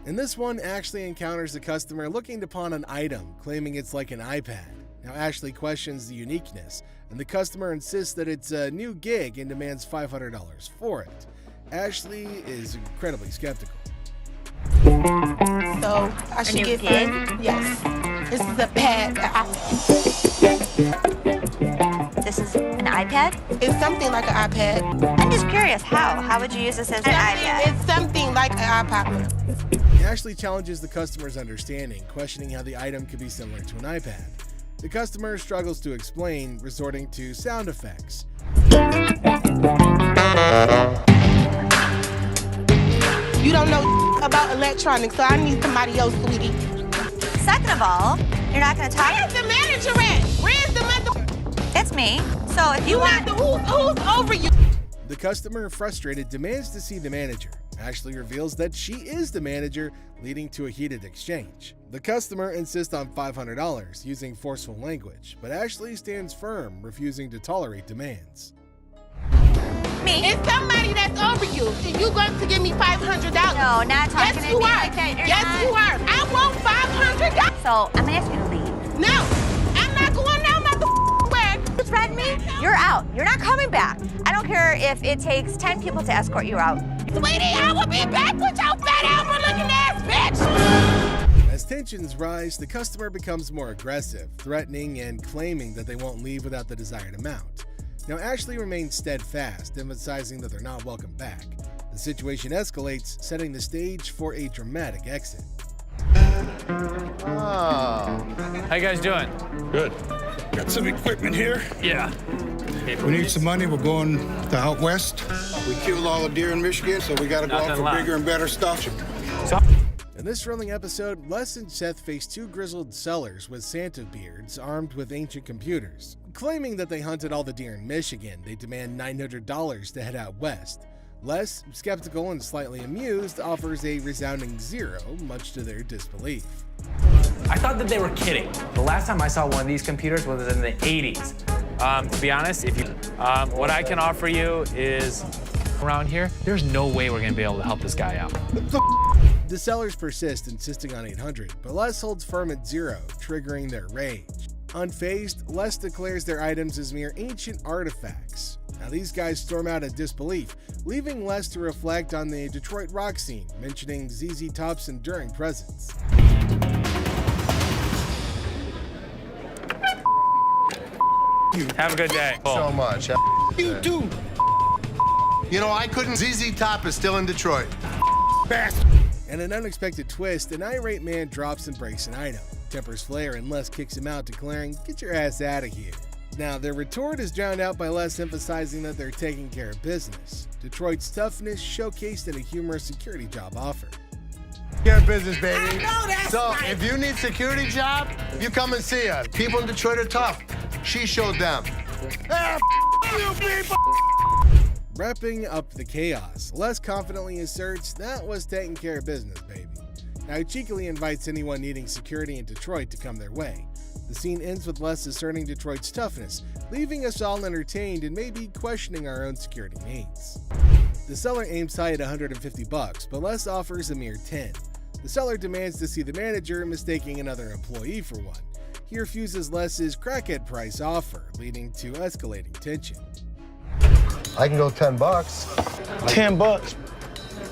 In this one, Ashley encounters the customer looking to pawn an item, claiming it's like an iPad. Now, Ashley questions the uniqueness, and the customer insists that it's a new gig and demands $500 for it. Ashley is incredibly skeptical. So I should get gig? Yes. This is a pad. This is an iPad? It's something like an iPad. I'm just curious, how? How would you use this as an iPad? It's something like an iPod. Ashley challenges the customer's understanding, questioning how the item could be similar to an iPad. The customer struggles to explain, resorting to sound effects. You don't know about electronics, so I need somebody else, sweetie. Second of all, you're not going to talk. Where's the manager at? Where's the mother? It's me. So if you want... Who's over you? The customer, frustrated, demands to see the manager. Ashley reveals that she is the manager, leading to a heated exchange. The customer insists on $500, using forceful language, but Ashley stands firm, refusing to tolerate demands. Me? It's somebody that's over you. And you going to give me $500. No, not talking yes, to you me are. like that. Yes, you are. I want $500. So I'm going to ask you to leave. No, I'm not going now, motherfucker. You threaten me? You're out. You're not coming back. I don't care if it takes 10 people to escort you out. Sweetie, I will be back with your fat Elmer looking ass bitch. As tension tensions rise, the customer becomes more aggressive, threatening and claiming that they won't leave without the desired amount. Now, Ashley remains steadfast, emphasizing that they're not welcome back. The situation escalates, setting the stage for a dramatic exit. How you guys doing? Good. Got some equipment here. Yeah. We need some money. We're going to out west. We killed all the deer in Michigan, so we got to go out for bigger and better stuff. In this thrilling episode, Les and Seth face two grizzled sellers with Santa beards armed with ancient computers. Claiming that they hunted all the deer in Michigan, they demand $900 to head out west. Les, skeptical and slightly amused, offers a resounding zero, much to their disbelief. I thought that they were kidding. The last time I saw one of these computers was in the 80s. To be honest, what I can offer you is around here, there's no way we're gonna be able to help this guy out. The sellers persist, insisting on $800, but Les holds firm at zero, triggering their rage. Unfazed, Les declares their items as mere ancient artifacts. Now these guys storm out in disbelief, leaving Les to reflect on the Detroit rock scene, mentioning ZZ Top's enduring presence. Have a good day. So much. You too. You know, I couldn't. ZZ Top is still in Detroit. And an unexpected twist, an irate man drops and breaks an item. Tempers flare and Les kicks him out, declaring, "Get your ass out of here." Now, their retort is drowned out by Les emphasizing that they're taking care of business. Detroit's toughness showcased in a humorous security job offer. Care of business, baby. I know that's so, right. if you need security job, you come and see us. People in Detroit are tough. She showed them. You people. Wrapping up the chaos, Les confidently asserts that was taking care of business, baby. Now he cheekily invites anyone needing security in Detroit to come their way. The scene ends with Les asserting Detroit's toughness, leaving us all entertained and maybe questioning our own security needs. The seller aims high at $150, but Les offers a mere $10. The seller demands to see the manager, mistaking another employee for one. He refuses Les's crackhead price offer, leading to escalating tension. I can go $10. $10.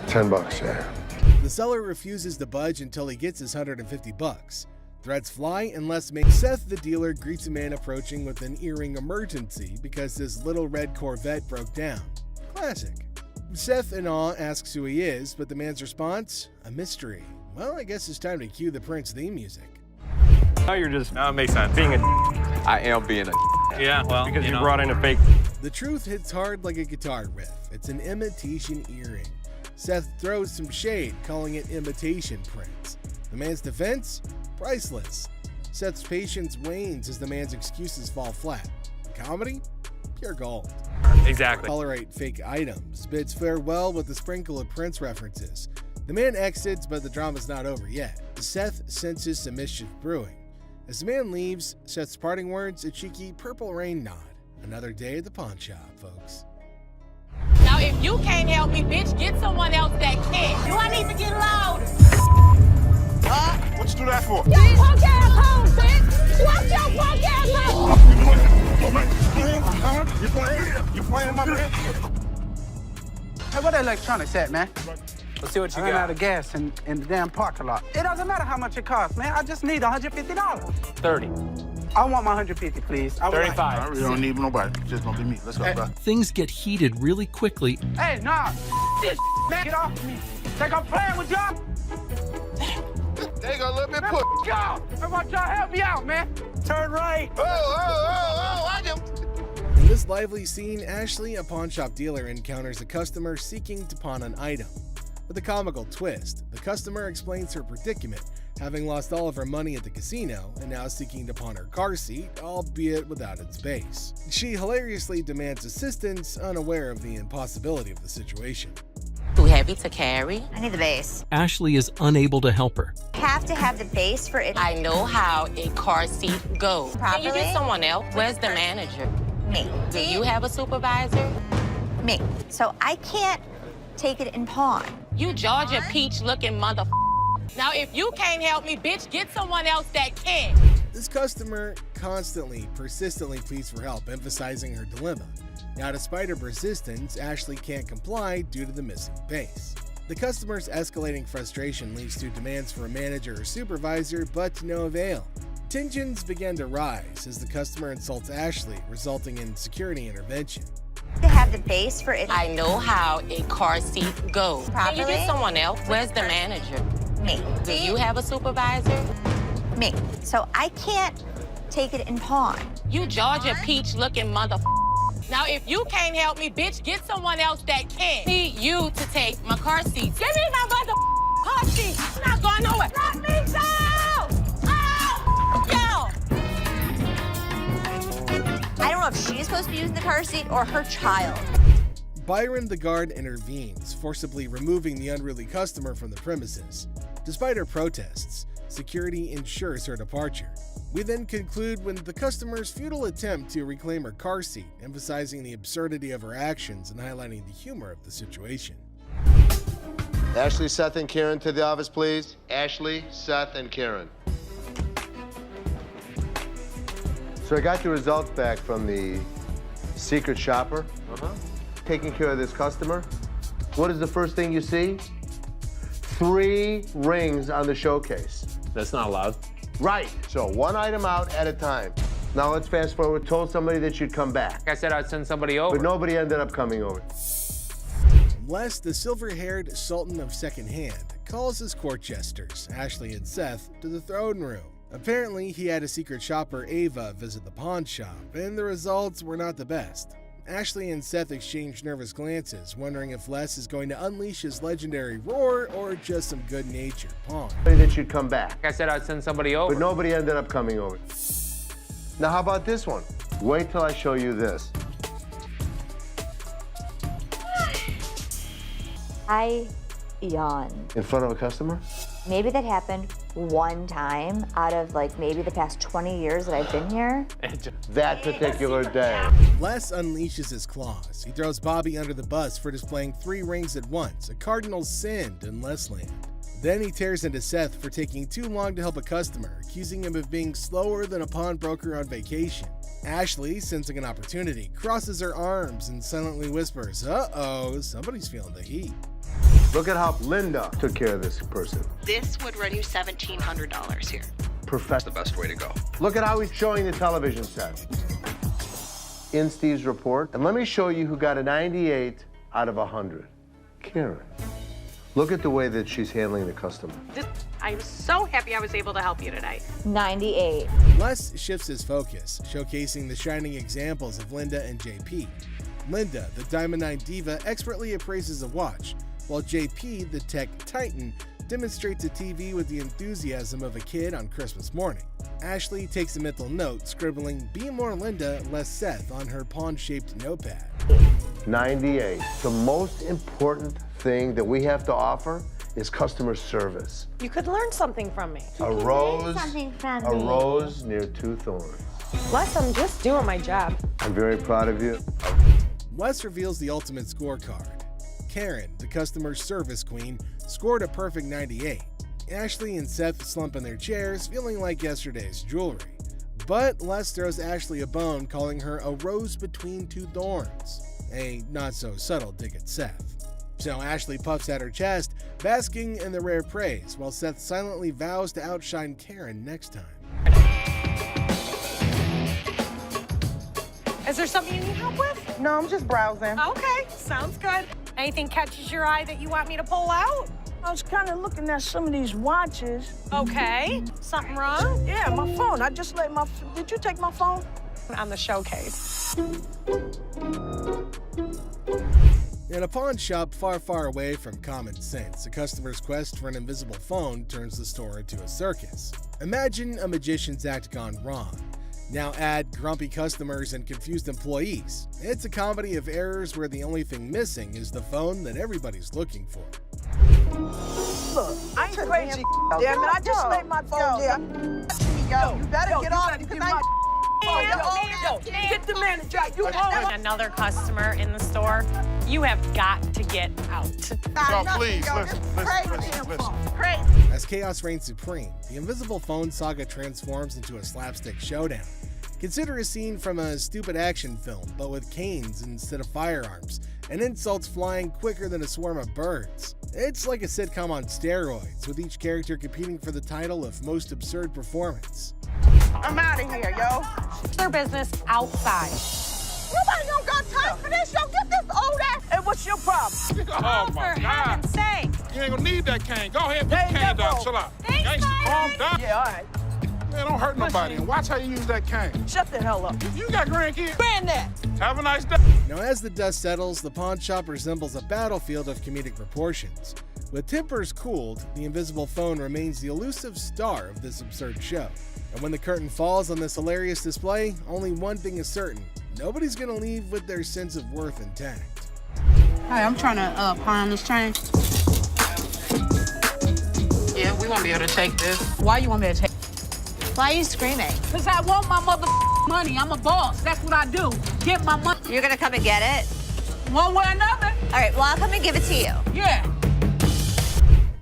$10, yeah. The seller refuses to budge until he gets his $150. Threats fly and Les makes Seth, the dealer, greets a man approaching with an earring emergency because his little red Corvette broke down. Classic. Seth, in awe, asks who he is, but the man's response? A mystery. Well, I guess it's time to cue the Prince theme music. No, you're just No, it makes sense. being a I am being a Yeah, well, because you know. brought in a fake. The truth hits hard like a guitar riff. It's an imitation earring. Seth throws some shade, calling it imitation Prince. The man's defense? Priceless. Seth's patience wanes as the man's excuses fall flat. Comedy? Pure gold. Exactly. Tolerate fake items, bids farewell with a sprinkle of Prince references. The man exits, but the drama's not over yet. Seth senses some mischief brewing. As the man leaves, Seth's parting words, a cheeky purple rain nod. Another day at the pawn shop, folks. Now, if you can't help me, bitch, get someone else that can. Do I need to get loud? What you do that for? Your punk ass home, bitch! Watch your punk ass home! You playing my man? Hey, what that electronics at, man? Let's see what you I ran got. out of gas in the damn parking lot. It doesn't matter how much it costs, man. I just need $150. 30. I want my $150, please. I would like- 35. I really don't need nobody. Just gonna be me. Let's go, bro. Things get heated really quickly. Hey, nah. This man, get off of me. Think I'm playing with y'all? They got a little bit Man, put. y'all. I want y'all to help me out, man. Turn right. I just. In this lively scene, Ashley, a pawn shop dealer, encounters a customer seeking to pawn an item. With a comical twist, the customer explains her predicament, having lost all of her money at the casino and now seeking to pawn her car seat, albeit without its base. She hilariously demands assistance, unaware of the impossibility of the situation. Too heavy to carry. I need the base. Ashley is unable to help her. Have to have the base for it. I know how a car seat goes. Can you Properly? get someone else? Where's the manager? Me. Do you have a supervisor? Me. So I can't take it in pawn. You Georgia Peach looking mother. Now, if you can't help me, bitch, get someone else that can. This customer constantly, persistently pleads for help, emphasizing her dilemma. Now, despite her persistence, Ashley can't comply due to the missing base. The customer's escalating frustration leads to demands for a manager or supervisor, but to no avail. Tensions begin to rise as the customer insults Ashley, resulting in security intervention. To have the base for it. I know how a car seat goes. Can you Properly? get someone else? Where's the manager? Me. Do you have a supervisor? Me. So I can't take it in pawn. You Georgia peach looking mother. Now, if you can't help me, bitch, get someone else that can. Need you to take my car seat. Give me my mother car seat. I'm not going nowhere. Let me go! Oh! Yo! I don't know if she's supposed to be using the car seat or her child. Byron the guard intervenes, forcibly removing the unruly customer from the premises. Despite her protests, security ensures her departure. We then conclude with the customer's futile attempt to reclaim her car seat, emphasizing the absurdity of her actions and highlighting the humor of the situation. Ashley, Seth, and Karen to the office, please. Ashley, Seth, and Karen. So I got the results back from the secret shopper. Taking care of this customer. What is the first thing you see? 3 rings on the showcase. That's not allowed. Right. So one item out at a time. Now let's fast forward. Told somebody that you'd come back. I said I'd send somebody over. But nobody ended up coming over. Les, the silver-haired sultan of secondhand, calls his court jesters, Ashley and Seth, to the throne room. Apparently, he had a secret shopper, Ava, visit the pawn shop, and the results were not the best. Ashley and Seth exchange nervous glances, wondering if Les is going to unleash his legendary roar or just some good-natured pawn. That you'd come back. I said I'd send somebody over. But nobody ended up coming over. Now, how about this one? Wait till I show you this. I yawned. In front of a customer? Maybe that happened one time out of like maybe the past 20 years that I've been here. That particular day. Les unleashes his claws. He throws Bobby under the bus for displaying 3 rings at once, a cardinal sin in Lesland. Then he tears into Seth for taking too long to help a customer, accusing him of being slower than a pawnbroker on vacation. Ashley, sensing an opportunity, crosses her arms and silently whispers, "Uh-oh, somebody's feeling the heat." Look at how Linda took care of this person. This would run you $1,700 here. That's the best way to go. Look at how he's showing the television set. In Steve's report. And let me show you who got a 98 out of 100. Karen. Look at the way that she's handling the customer. I'm so happy I was able to help you today. 98. Les shifts his focus, showcasing the shining examples of Linda and JP. Linda, the Diamond 9 diva, expertly appraises a watch, while JP, the tech titan, demonstrates a TV with the enthusiasm of a kid on Christmas morning. Ashley takes a mental note, scribbling, "Be more Linda, less Seth" on her pawn-shaped notepad. 98. The most important thing that we have to offer is customer service. You could learn something from me. A rose near 2 thorns. Les, I'm just doing my job. I'm very proud of you. Les reveals the ultimate scorecard. Karen, the customer service queen, scored a perfect 98. Ashley and Seth slump in their chairs, feeling like yesterday's jewelry. But Les throws Ashley a bone, calling her a rose between 2 thorns. A not-so-subtle dig at Seth. So Ashley puffs at her chest, basking in the rare praise, while Seth silently vows to outshine Karen next time. Is there something you need help with? No, I'm just browsing. Okay, sounds good. Anything catches your eye that you want me to pull out? I was kind of looking at some of these watches. Okay. Something wrong? Yeah, my phone. I just let my... Did you take my phone? On the showcase. In a pawn shop far, far away from common sense, a customer's quest for an invisible phone turns the store into a circus. Imagine a magician's act gone wrong. Now add grumpy customers and confused employees. It's a comedy of errors where the only thing missing is the phone that everybody's looking for. Look, I ain't crazy, damn it. I just laid my phone there. Yo, you better get off because get the manager. You Another customer in the store. You have got to get out. Yo, please, listen. As chaos reigns supreme, the invisible phone saga transforms into a slapstick showdown. Consider a scene from a stupid action film, but with canes instead of firearms, and insults flying quicker than a swarm of birds. It's like a sitcom on steroids, with each character competing for the title of most absurd performance. I'm out of here, yo. Their business outside. Nobody don't got time for this, yo. Get this old ass. Hey, what's your problem? Oh, my God. Heaven's sake. You ain't gonna need that cane. Go ahead, put the cane down. Chill out. Gangsta, calm down. Yeah, all right. Man, don't hurt nobody. And watch how you use that cane. Shut the hell up. You got grandkids? Granddad. Have a nice day. Now, as the dust settles, the pawn shop resembles a battlefield of comedic proportions. With tempers cooled, the invisible phone remains the elusive star of this absurd show. And when the curtain falls on this hilarious display, only one thing is certain: nobody's gonna leave with their sense of worth intact. Hi, I'm trying to pawn this train. Yeah, we won't be able to take this. Why you want me to take? Why are you screaming? Because I want my mother money. I'm a boss. That's what I do. Get my money. You're gonna come and get it? One way or another. All right, well, I'll come and give it to you. Yeah.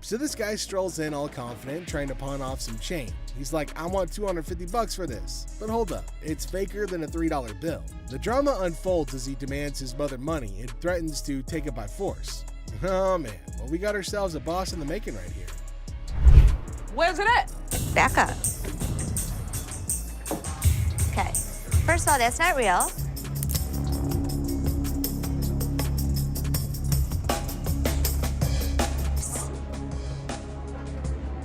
So this guy strolls in all confident, trying to pawn off some chain. He's like, I want $250 for this. But hold up, it's faker than a $3 bill. The drama unfolds as he demands his mother money and threatens to take it by force. Oh man, well, we got ourselves a boss in the making right here. Where's it at? Back up. Okay. First of all, that's not real.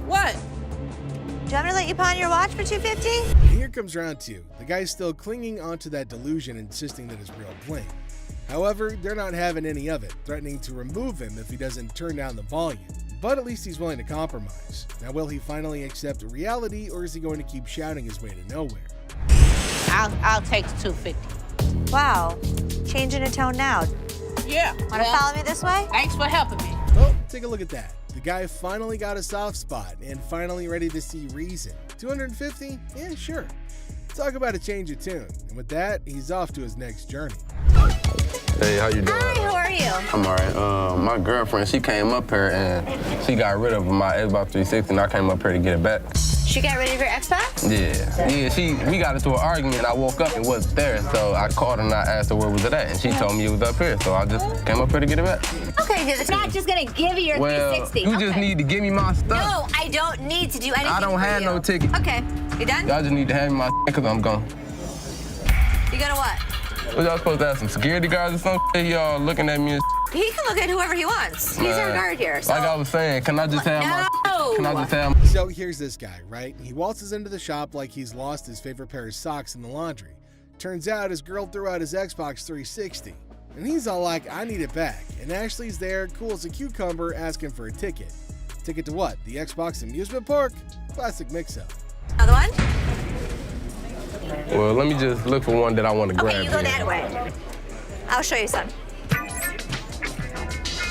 What? Do you want me to let you pawn your watch for $250? And here comes round two. The guy's still clinging onto that delusion, insisting that it's real bling. However, they're not having any of it, threatening to remove him if he doesn't turn down the volume. But at least he's willing to compromise. Now, will he finally accept reality, or is he going to keep shouting his way to nowhere? I'll take the $250. Wow. Changing a tone now. Yeah. Want to follow me this way? Thanks for helping me. Oh, take a look at that. The guy finally got a soft spot and finally ready to see reason. $250? Yeah, sure. Talk about a change of tune. And with that, he's off to his next journey. Hey, how you doing? Hi, how are you? I'm all right. My girlfriend, she came up here and she got rid of my Xbox 360 and I came up here to get it back. She got rid of your Xbox? Yeah, we got into an argument and I woke up and it wasn't there. So I called her and I asked her where was it at and she told me it was up here. So I just came up here to get it back. Okay, it's not just gonna give you your 360. You just need to give me my stuff. No, I don't need to do anything I don't have no ticket. Okay, you done? Y'all just need to hand me my because I'm gone. You gonna what? Was y'all supposed to have some security guards or something? Y'all looking at me and He can look at whoever he wants. He's our guard here. So. Like I was saying, can I just have No. Can I just have So here's this guy, right? He waltzes into the shop like he's lost his favorite pair of socks in the laundry. Turns out his girl threw out his Xbox 360. And he's all like, I need it back. And Ashley's there, cool as a cucumber, asking for a ticket. Ticket to what? The Xbox amusement park? Classic mix-up. Another one? Well, let me just look for one that I want to grab. Okay, you go that way. I'll show you some.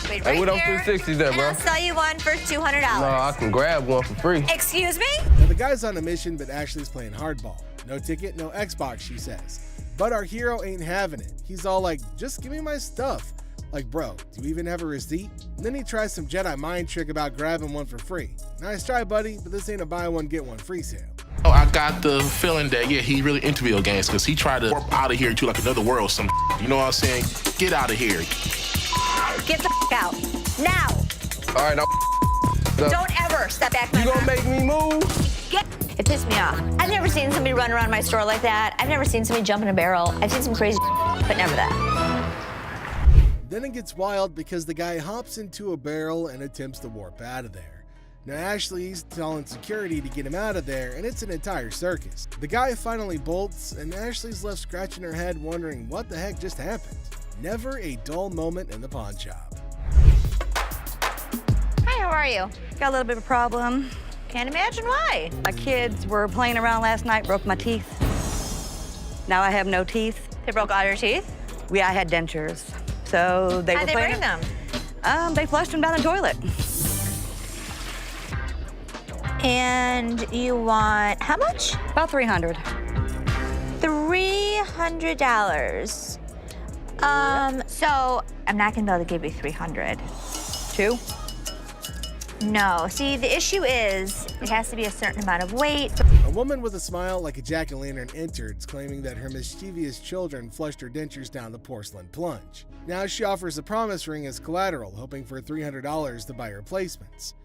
Wait, right hey, what those here, 360s there, bro? I'll sell you one for $200. No, I can grab one for free. Excuse me? Now the guy's on a mission, but Ashley's playing hardball. No ticket, no Xbox, she says. But our hero ain't having it. He's all like, just give me my stuff. Like, bro, do you even have a receipt? And then he tries some Jedi mind trick about grabbing one for free. Nice try, buddy, but this ain't a buy one, get one free sale. Oh, I got the feeling that, yeah, he really into video games because he tried to warp out of here to like another world. You know what I'm saying? Get out of here. Get the out. Now. All right, Don't ever step back. You gonna make me move? It pissed me off. I've never seen somebody run around my store like that. I've never seen somebody jump in a barrel. I've seen some crazy but never that. Then it gets wild because the guy hops into a barrel and attempts to warp out of there. Now Ashley's telling security to get him out of there, and it's an entire circus. The guy finally bolts, and Ashley's left scratching her head wondering what the heck just happened. Never a dull moment in the pawn shop. Hi, how are you? Got a little bit of a problem. Can't imagine why. My kids were playing around last night, broke my teeth. Now I have no teeth. They broke all your teeth? I had dentures. So they How'd were they playing. bring them? They flushed them down the toilet. And you want how much? About $300. $300. So I'm not gonna be able to give you $300. Two? No. See, the issue is It has to be a certain amount of weight. A woman with a smile like a jack-o'-lantern entered, claiming that her mischievous children flushed her dentures down the porcelain plunge. Now she offers a promise ring as collateral, hoping for $300 to buy replacements.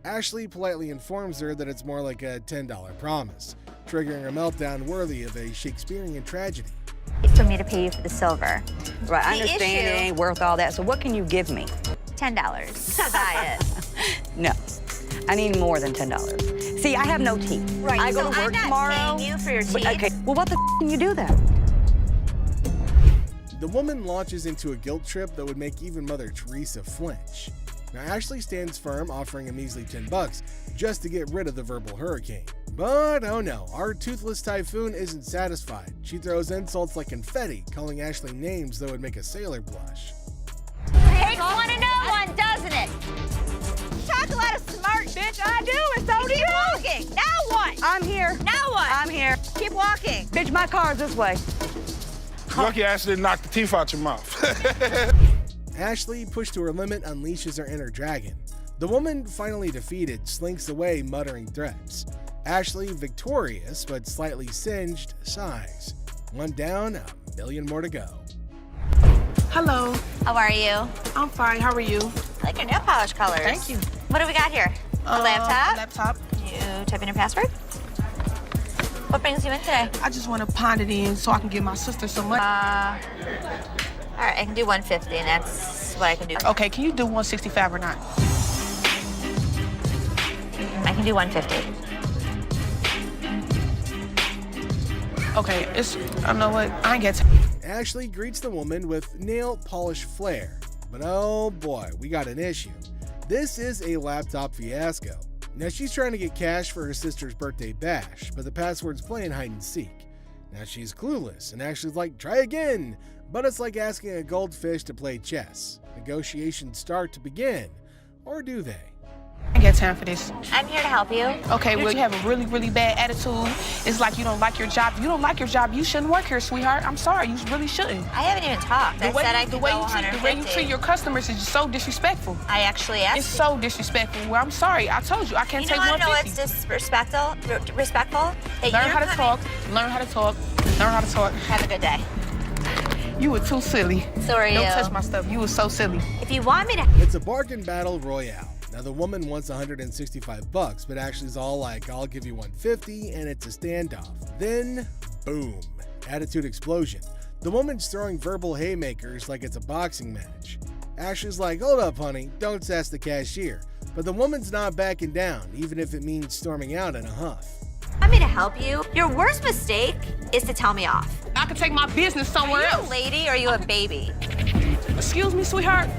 Ashley politely informs her that it's more like a $10 promise, triggering a meltdown worthy of a Shakespearean tragedy. For me to pay you for the silver. Right, I understand it ain't worth all that, so what can you give me? $10 to buy it. No, I need more than $10. See, I have no teeth. Right, I go to work tomorrow. I'm not paying you for your teeth. Okay, well, what the can you do then? The woman launches into a guilt trip that would make even Mother Teresa flinch. Now Ashley stands firm, offering a measly $10 just to get rid of the verbal hurricane. But oh no, our toothless typhoon isn't satisfied. She throws insults like confetti, calling Ashley names that would make a sailor blush. Takes one to know one, doesn't it? Talk a lot of smart, bitch. I do, and so do you. Keep walking. Now what? I'm here. Now what? I'm here. Keep walking. Bitch, my car's this way. Lucky Ashley didn't knock the teeth out your mouth. Ashley, pushed to her limit, unleashes her inner dragon. The woman, finally defeated, slinks away, muttering threats. Ashley, victorious but slightly singed, sighs. One down, a million more to go. Hello. How are you? I'm fine. How are you? I like your nail polish colors. Thank you. What do we got here? A laptop? Laptop. You type in your password? What brings you in today? I just want to pound it in so I can give my sister some money. All right, I can do 150, and that's what I can do. Okay, can you do 165 or not? I can do 150. Okay, I know what, I ain't got time. Ashley greets the woman with nail polish flair. But oh boy, we got an issue. This is a laptop fiasco. Now she's trying to get cash for her sister's birthday bash, but the password's playing hide and seek. Now she's clueless, and Ashley's like, try again. But it's like asking a goldfish to play chess. Negotiations start to begin, or do they? I ain't got time for this. I'm here to help you. Okay, well, you have a really, really bad attitude. It's like you don't like your job. If you don't like your job, you shouldn't work here, sweetheart. I'm sorry, you really shouldn't. I haven't even talked. I said I could go 150. The way you treat your customers is so disrespectful. I actually asked. It's so disrespectful. Well, I'm sorry. I told you, I can't take 150. You know what's disrespectful? Learn how to talk. Learn how to talk. Learn how to talk. Have a good day. You were too silly. So are you. Don't touch my stuff. You were so silly. If you want me to... It's a bargain battle royale. Now the woman wants $165, but Ashley's all like, I'll give you $150, and it's a standoff. Then, boom, attitude explosion. The woman's throwing verbal haymakers like it's a boxing match. Ashley's like, hold up, honey, don't sass the cashier. But the woman's not backing down, even if it means storming out in a huff. Want me to help you? Your worst mistake is to tell me off. I could take my business somewhere else. Are you a lady or are you a baby? Excuse me, sweetheart.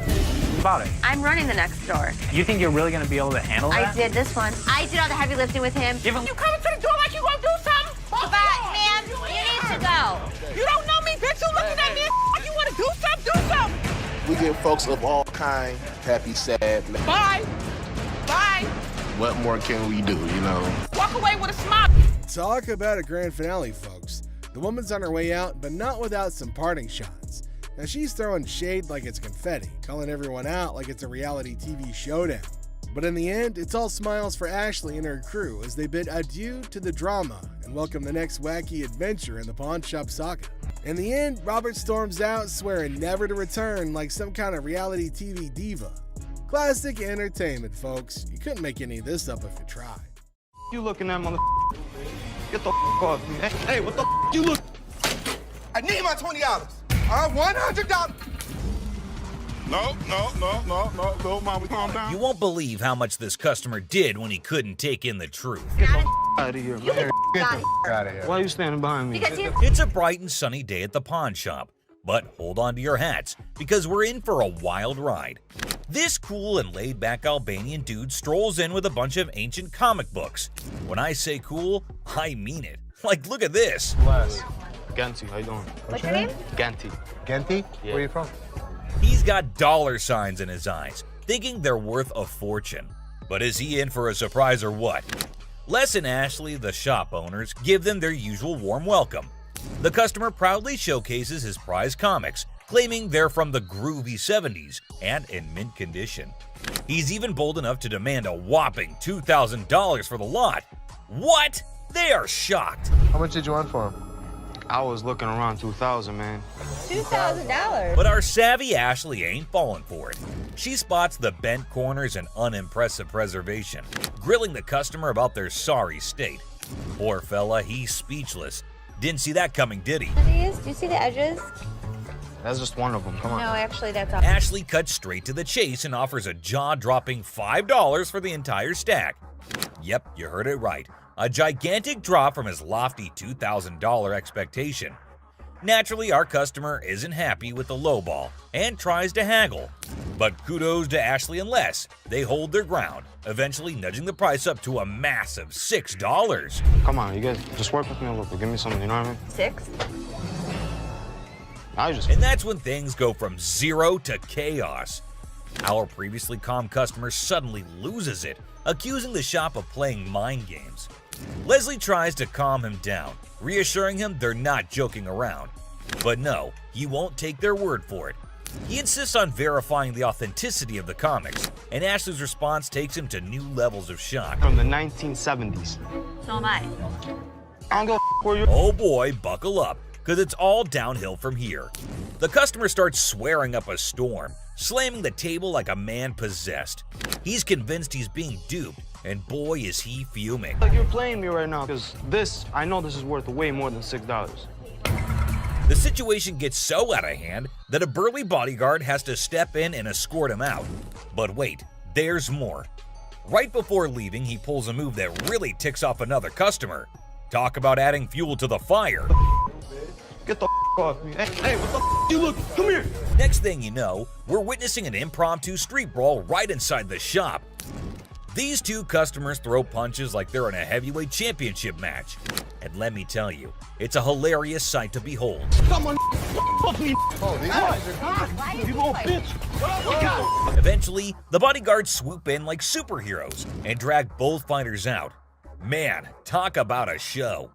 About it. I'm running the next store. You think you're really gonna be able to handle that? I did this one. I did all the heavy lifting with him. Give him. You coming to the door like you gonna do something? But, ma'am, you need to go. You don't know me, bitch. You looking at me like you want to do something? Do something. We give folks of all kind, happy, sad. Bye. Bye. What more can we do, you know? Walk away with a smile. Talk about a grand finale, folks. The woman's on her way out, but not without some parting shots. Now she's throwing shade like it's confetti, calling everyone out like it's a reality TV showdown. But in the end, it's all smiles for Ashley and her crew as they bid adieu to the drama and welcome the next wacky adventure in the pawn shop saga. In the end, Robert storms out, swearing never to return like some kind of reality TV diva. Classic entertainment, folks. You couldn't make any of this up if you tried. You looking at mother? Get the off me. Hey, what the you look? I need my $20. $100. No, mama, calm down. You won't believe how much this customer did when he couldn't take in the truth. Get the out of here, man. Get the out of here. Why are you standing behind me? It's a bright and sunny day at the pawn shop. But hold on to your hats, because we're in for a wild ride. This cool and laid-back Albanian dude strolls in with a bunch of ancient comic books. When I say cool, I mean it. Like, look at this. Les, Ganti, how you doing? What's your name? Ganti. Genti? Yeah. Where are you from? He's got dollar signs in his eyes, thinking they're worth a fortune. But is he in for a surprise or what? Les and Ashley, the shop owners, give them their usual warm welcome. The customer proudly showcases his prized comics, claiming they're from the groovy 70s and in mint condition. He's even bold enough to demand a whopping $2,000 for the lot. What? They are shocked. How much did you want for him? I was looking around 2,000, man. $2,000? But our savvy Ashley ain't falling for it. She spots the bent corners and unimpressive preservation, grilling the customer about their sorry state. Poor fella, he's speechless. Didn't see that coming, did he? Do you see the edges? That's just one of them. Come on. No, actually, that's all. Ashley cuts straight to the chase and offers a jaw-dropping $5 for the entire stack. Yep, you heard it right. A gigantic drop from his lofty $2,000 expectation. Naturally, our customer isn't happy with the lowball and tries to haggle. But kudos to Ashley and Les. They hold their ground, eventually nudging the price up to a massive $6. Come on, you guys, just work with me a little bit. Give me something, you know what I mean? 6? And that's when things go from zero to chaos. Our previously calm customer suddenly loses it, accusing the shop of playing mind games. Leslie tries to calm him down, reassuring him they're not joking around. But no, he won't take their word for it. He insists on verifying the authenticity of the comics, and Ashley's response takes him to new levels of shock. From the 1970s. So am I. I don't give a where you. Oh boy, buckle up, because it's all downhill from here. The customer starts swearing up a storm, slamming the table like a man possessed. He's convinced he's being duped, and boy is he fuming. Like you're playing me right now, because I know this is worth way more than $6. The situation gets so out of hand that a burly bodyguard has to step in and escort him out. But wait, there's more. Right before leaving, he pulls a move that really ticks off another customer. Talk about adding fuel to the fire. Get the off me. Hey, what the you look? Come here. Next thing you know, we're witnessing an impromptu street brawl right inside the shop. These two customers throw punches like they're in a heavyweight championship match. And let me tell you, it's a hilarious sight to behold. Come on, fuck me. You little bitch. Eventually, the bodyguards swoop in like superheroes and drag both fighters out. Man, talk about a show.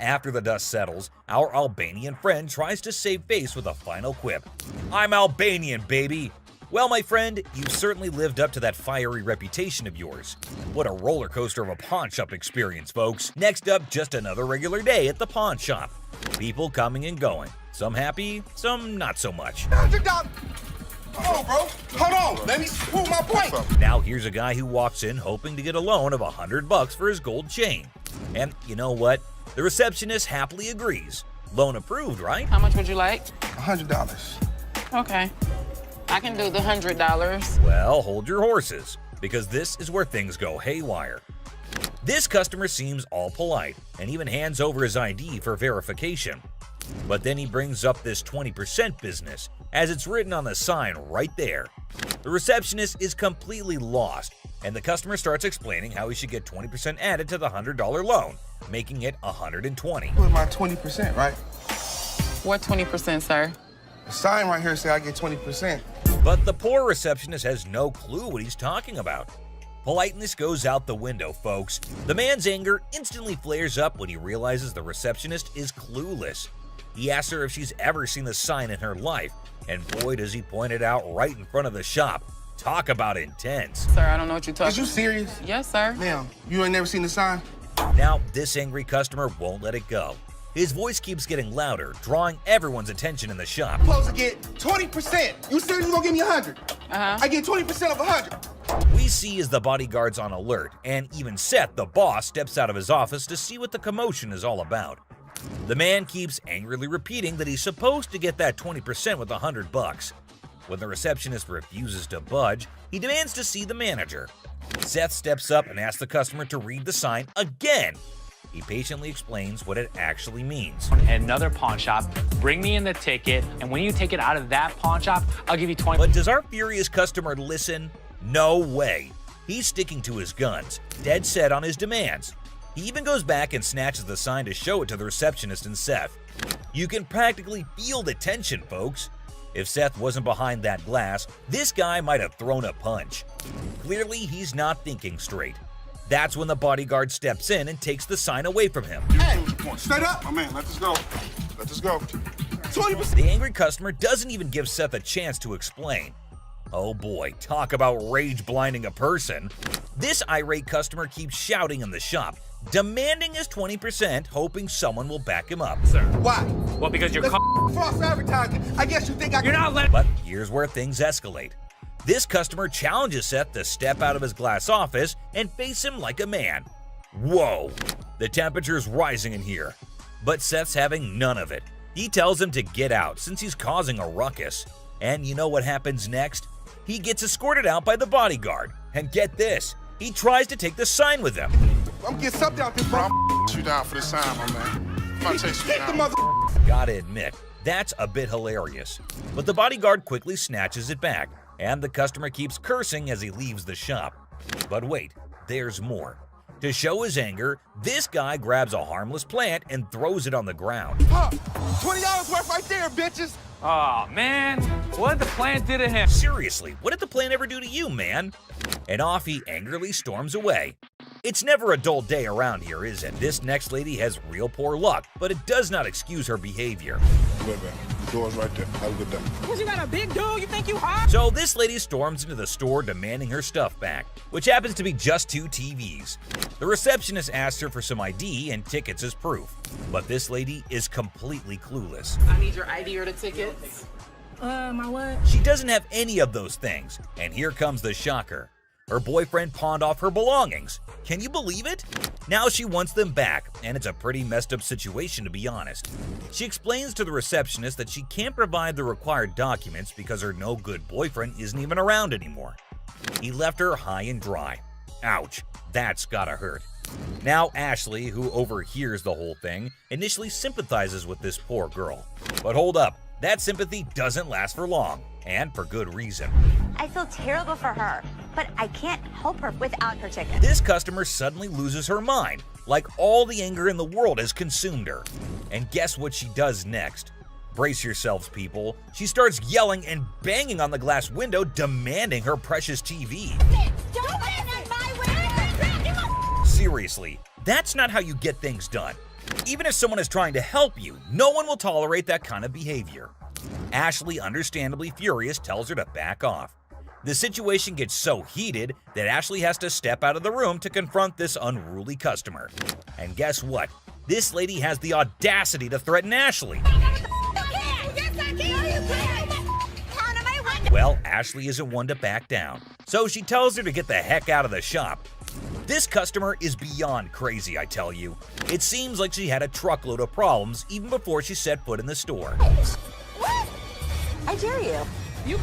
After the dust settles, our Albanian friend tries to save face with a final quip. I'm Albanian, baby! Well, my friend, you certainly lived up to that fiery reputation of yours. What a roller coaster of a pawn shop experience, folks. Next up, just another regular day at the pawn shop. People coming and going. Some happy, some not so much. Hold on, bro. Hold on. Let me prove my point. Now here's a guy who walks in hoping to get a loan of $100 for his gold chain. And you know what? The receptionist happily agrees. Loan approved, right? How much would you like? $100. Okay. I can do the $100. Well, hold your horses, because this is where things go haywire. This customer seems all polite and even hands over his ID for verification. But then he brings up this 20% business, as it's written on the sign right there. The receptionist is completely lost, and the customer starts explaining how he should get 20% added to the $100 loan, making it $120. Put my 20%, right? What 20%, sir? The sign right here say I get 20%. But the poor receptionist has no clue what he's talking about. Politeness goes out the window, folks. The man's anger instantly flares up when he realizes the receptionist is clueless. He asks her if she's ever seen the sign in her life, and boy does he point it out right in front of the shop. Talk about intense. Sir, I don't know what you're talking about. Is you serious? Yes, sir. Ma'am, you ain't never seen the sign? Now, this angry customer won't let it go. His voice keeps getting louder, drawing everyone's attention in the shop. I'm supposed to get 20%. You said you gonna give me 100. I get 20% of 100. We see as the bodyguard's on alert, and even Seth, the boss, steps out of his office to see what the commotion is all about. The man keeps angrily repeating that he's supposed to get that 20% with $100. When the receptionist refuses to budge, he demands to see the manager. Seth steps up and asks the customer to read the sign again. He patiently explains what it actually means. Another pawn shop, bring me in the ticket, and when you take it out of that pawn shop, I'll give you 20. But does our furious customer listen? No way. He's sticking to his guns, dead set on his demands. He even goes back and snatches the sign to show it to the receptionist and Seth. You can practically feel the tension, folks. If Seth wasn't behind that glass, this guy might have thrown a punch. Clearly, he's not thinking straight. That's when the bodyguard steps in and takes the sign away from him. Hey, straight up. My man, let this go. Let this go. 20%. 20%. The angry customer doesn't even give Seth a chance to explain. Oh boy, talk about rage blinding a person. This irate customer keeps shouting in the shop, demanding his 20%, hoping someone will back him up. Sir. Why? Well, because you're false advertising. I guess you think You're not letting. But here's where things escalate. This customer challenges Seth to step out of his glass office and face him like a man. Whoa, the temperature's rising in here. But Seth's having none of it. He tells him to get out since he's causing a ruckus. And you know what happens next? He gets escorted out by the bodyguard. And get this, he tries to take the sign with him. I'm getting something out this, bro. You down for the sign, my man. I'm gonna take you down. Gotta admit, that's a bit hilarious. But the bodyguard quickly snatches it back, and the customer keeps cursing as he leaves the shop. But wait, there's more. To show his anger, this guy grabs a harmless plant and throws it on the ground. $20 worth right there, bitches. Oh, man. What did the plant do to him? Seriously, what did the plant ever do to you, man? And off he angrily storms away. It's never a dull day around here, is it? This next lady has real poor luck, but it does not excuse her behavior. Wait, man. The door's right there. Have a good day. Cause you got a big dude, you think you hot? So this lady storms into the store demanding her stuff back, which happens to be just 2 TVs. The receptionist asks her for some ID and tickets as proof, but this lady is completely clueless. I need your ID or the tickets. My what? She doesn't have any of those things, and here comes the shocker. Her boyfriend pawned off her belongings. Can you believe it? Now she wants them back, and it's a pretty messed up situation to be honest. She explains to the receptionist that she can't provide the required documents because her no-good boyfriend isn't even around anymore. He left her high and dry. Ouch, that's gotta hurt. Now Ashley, who overhears the whole thing, initially sympathizes with this poor girl. But hold up, that sympathy doesn't last for long, and for good reason. I feel terrible for her, but I can't help her without her ticket. This customer suddenly loses her mind, like all the anger in the world has consumed her. And guess what she does next? Brace yourselves, people. She starts yelling and banging on the glass window, demanding her precious TV. Don't bang on my window! Seriously, that's not how you get things done. Even if someone is trying to help you, no one will tolerate that kind of behavior. Ashley, understandably furious, tells her to back off. The situation gets so heated that Ashley has to step out of the room to confront this unruly customer. And guess what? This lady has the audacity to threaten Ashley. Well, Ashley isn't one to back down, so she tells her to get the heck out of the shop. This customer is beyond crazy, I tell you. It seems like she had a truckload of problems even before she set foot in the store. What? I dare you.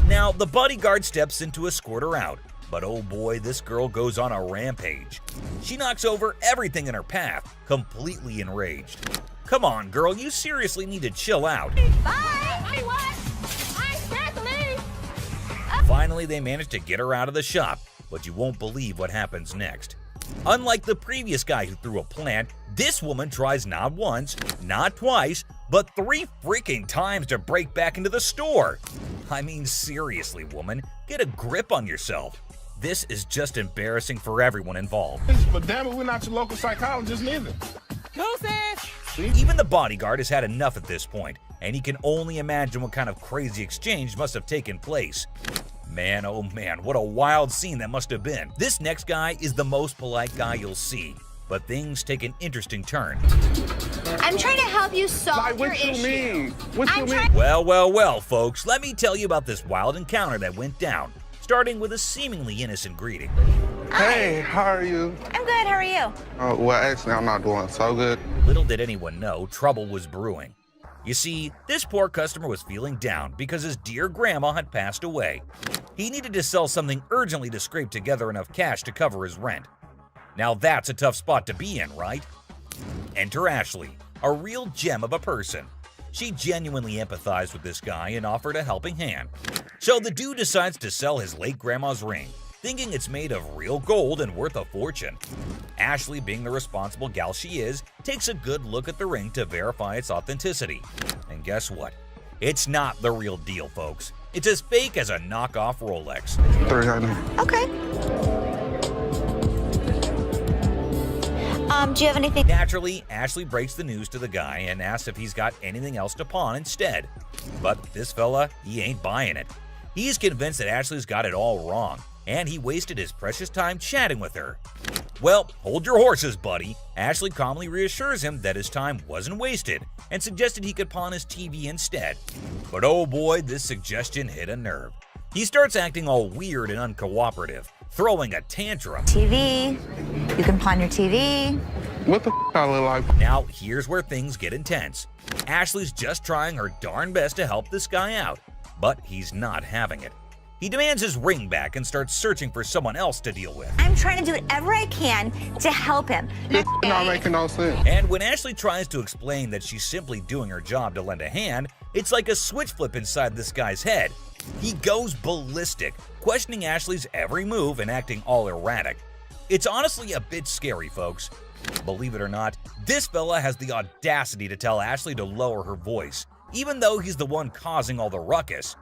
Now, the bodyguard steps in to escort her out, but oh boy, this girl goes on a rampage. She knocks over everything in her path, completely enraged. Come on, girl, you seriously need to chill out. Bye! I what? I'm scared to leave. Finally, they manage to get her out of the shop, but you won't believe what happens next. Unlike the previous guy who threw a plant, this woman tries not once, not twice, but 3 freaking times to break back into the store. I mean, seriously, woman, get a grip on yourself. This is just embarrassing for everyone involved. But damn it, we're not your local psychologist neither. Even the bodyguard has had enough at this point, and he can only imagine what kind of crazy exchange must have taken place. Man, oh man, what a wild scene that must have been. This next guy is the most polite guy you'll see, but things take an interesting turn. I'm trying to help you solve your issue. Well, folks, let me tell you about this wild encounter that went down, starting with a seemingly innocent greeting. Hey, how are you? I'm good, how are you? Well, actually, I'm not doing so good. Little did anyone know, trouble was brewing. You see, this poor customer was feeling down because his dear grandma had passed away. He needed to sell something urgently to scrape together enough cash to cover his rent. Now that's a tough spot to be in, right? Enter Ashley, a real gem of a person. She genuinely empathized with this guy and offered a helping hand. So the dude decides to sell his late grandma's ring, thinking it's made of real gold and worth a fortune. Ashley, being the responsible gal she is, takes a good look at the ring to verify its authenticity. And guess what? It's not the real deal, folks. It's as fake as a knockoff Rolex. 300. Okay. Do you have anything? Naturally, Ashley breaks the news to the guy and asks if he's got anything else to pawn instead. But this fella, he ain't buying it. He's convinced that Ashley's got it all wrong, and he wasted his precious time chatting with her. Well, hold your horses, buddy. Ashley calmly reassures him that his time wasn't wasted and suggested he could pawn his TV instead. But oh boy, this suggestion hit a nerve. He starts acting all weird and uncooperative, throwing a tantrum. TV. You can pawn your TV. What the f I look like? Now, here's where things get intense. Ashley's just trying her darn best to help this guy out, but he's not having it. He demands his ring back and starts searching for someone else to deal with. I'm trying to do whatever I can to help him. This not making no sense. And when Ashley tries to explain that she's simply doing her job to lend a hand, it's like a switch flip inside this guy's head. He goes ballistic, questioning Ashley's every move and acting all erratic. It's honestly a bit scary, folks. Believe it or not, this fella has the audacity to tell Ashley to lower her voice, even though he's the one causing all the ruckus.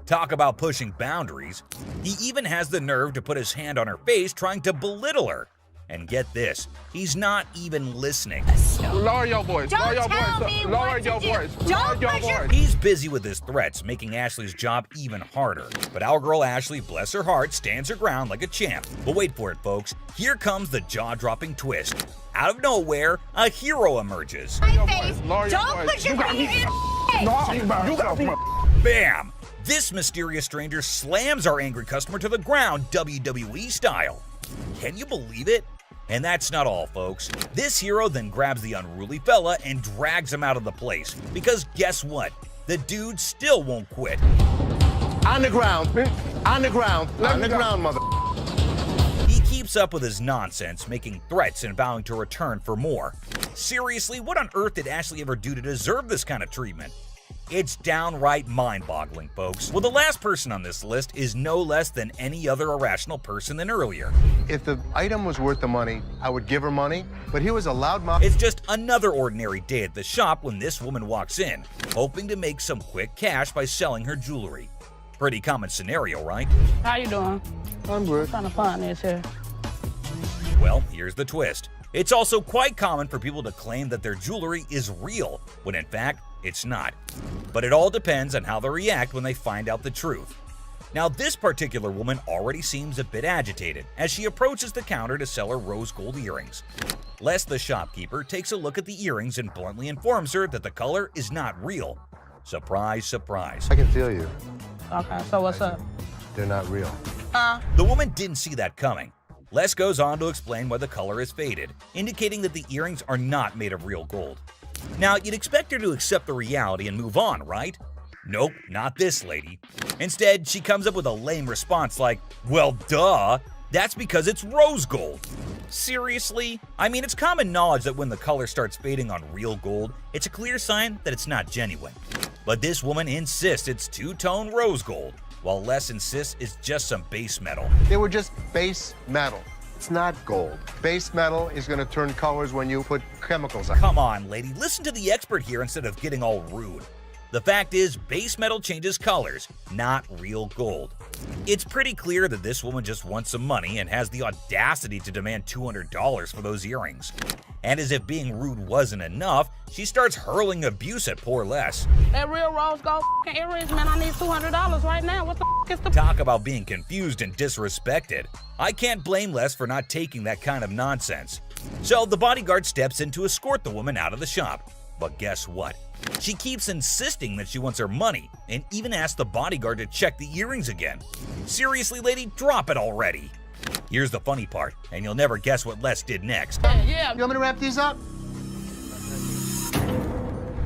Talk about pushing boundaries. He even has the nerve to put his hand on her face trying to belittle her. And get this, he's not even listening. Lower your voice. Lower your voice. Lower your voice. Lower your voice. He's busy with his threats, making Ashley's job even harder. But our girl Ashley, bless her heart, stands her ground like a champ. But wait for it, folks. Here comes the jaw-dropping twist. Out of nowhere, a hero emerges. My face. Don't put your finger in my face. Bam! This mysterious stranger slams our angry customer to the ground, WWE style. Can you believe it? And that's not all, folks. This hero then grabs the unruly fella and drags him out of the place. Because guess what? The dude still won't quit. On the ground. On the ground. On the ground, mother. He keeps up with his nonsense, making threats and vowing to return for more. Seriously, what on earth did Ashley ever do to deserve this kind of treatment? It's downright mind-boggling, folks. Well, the last person on this list is no less than any other irrational person than earlier. If the item was worth the money, I would give her money, but he was a loudmouth. It's just another ordinary day at the shop when this woman walks in, hoping to make some quick cash by selling her jewelry. Pretty common scenario, right? How you doing? I'm good. Trying to find this here. Well, here's the twist. It's also quite common for people to claim that their jewelry is real, when in fact, it's not. But it all depends on how they react when they find out the truth. Now, this particular woman already seems a bit agitated as she approaches the counter to sell her rose gold earrings. Les, the shopkeeper, takes a look at the earrings and bluntly informs her that the color is not real. Surprise, surprise. I can feel you. Okay, so what's up? They're not real. The woman didn't see that coming. Les goes on to explain why the color is faded, indicating that the earrings are not made of real gold. Now, you'd expect her to accept the reality and move on, right? Nope, not this lady. Instead, she comes up with a lame response like, well, duh, that's because it's rose gold. Seriously? I mean, it's common knowledge that when the color starts fading on real gold, it's a clear sign that it's not genuine. But this woman insists it's two-tone rose gold, while Les insists it's just some base metal. They were just base metal. It's not gold. Base metal is going to turn colors when you put chemicals on. Come on, lady, listen to the expert here instead of getting all rude. The fact is, base metal changes colors, not real gold. It's pretty clear that this woman just wants some money and has the audacity to demand $200 for those earrings. And as if being rude wasn't enough, she starts hurling abuse at poor Les. That real rose gold earrings, man, I need $200 right now. What the is the... Talk about being confused and disrespected. I can't blame Les for not taking that kind of nonsense. So the bodyguard steps in to escort the woman out of the shop. But guess what? She keeps insisting that she wants her money and even asks the bodyguard to check the earrings again. Seriously, lady, drop it already. Here's the funny part, and you'll never guess what Les did next. Yeah. You want me to wrap these up?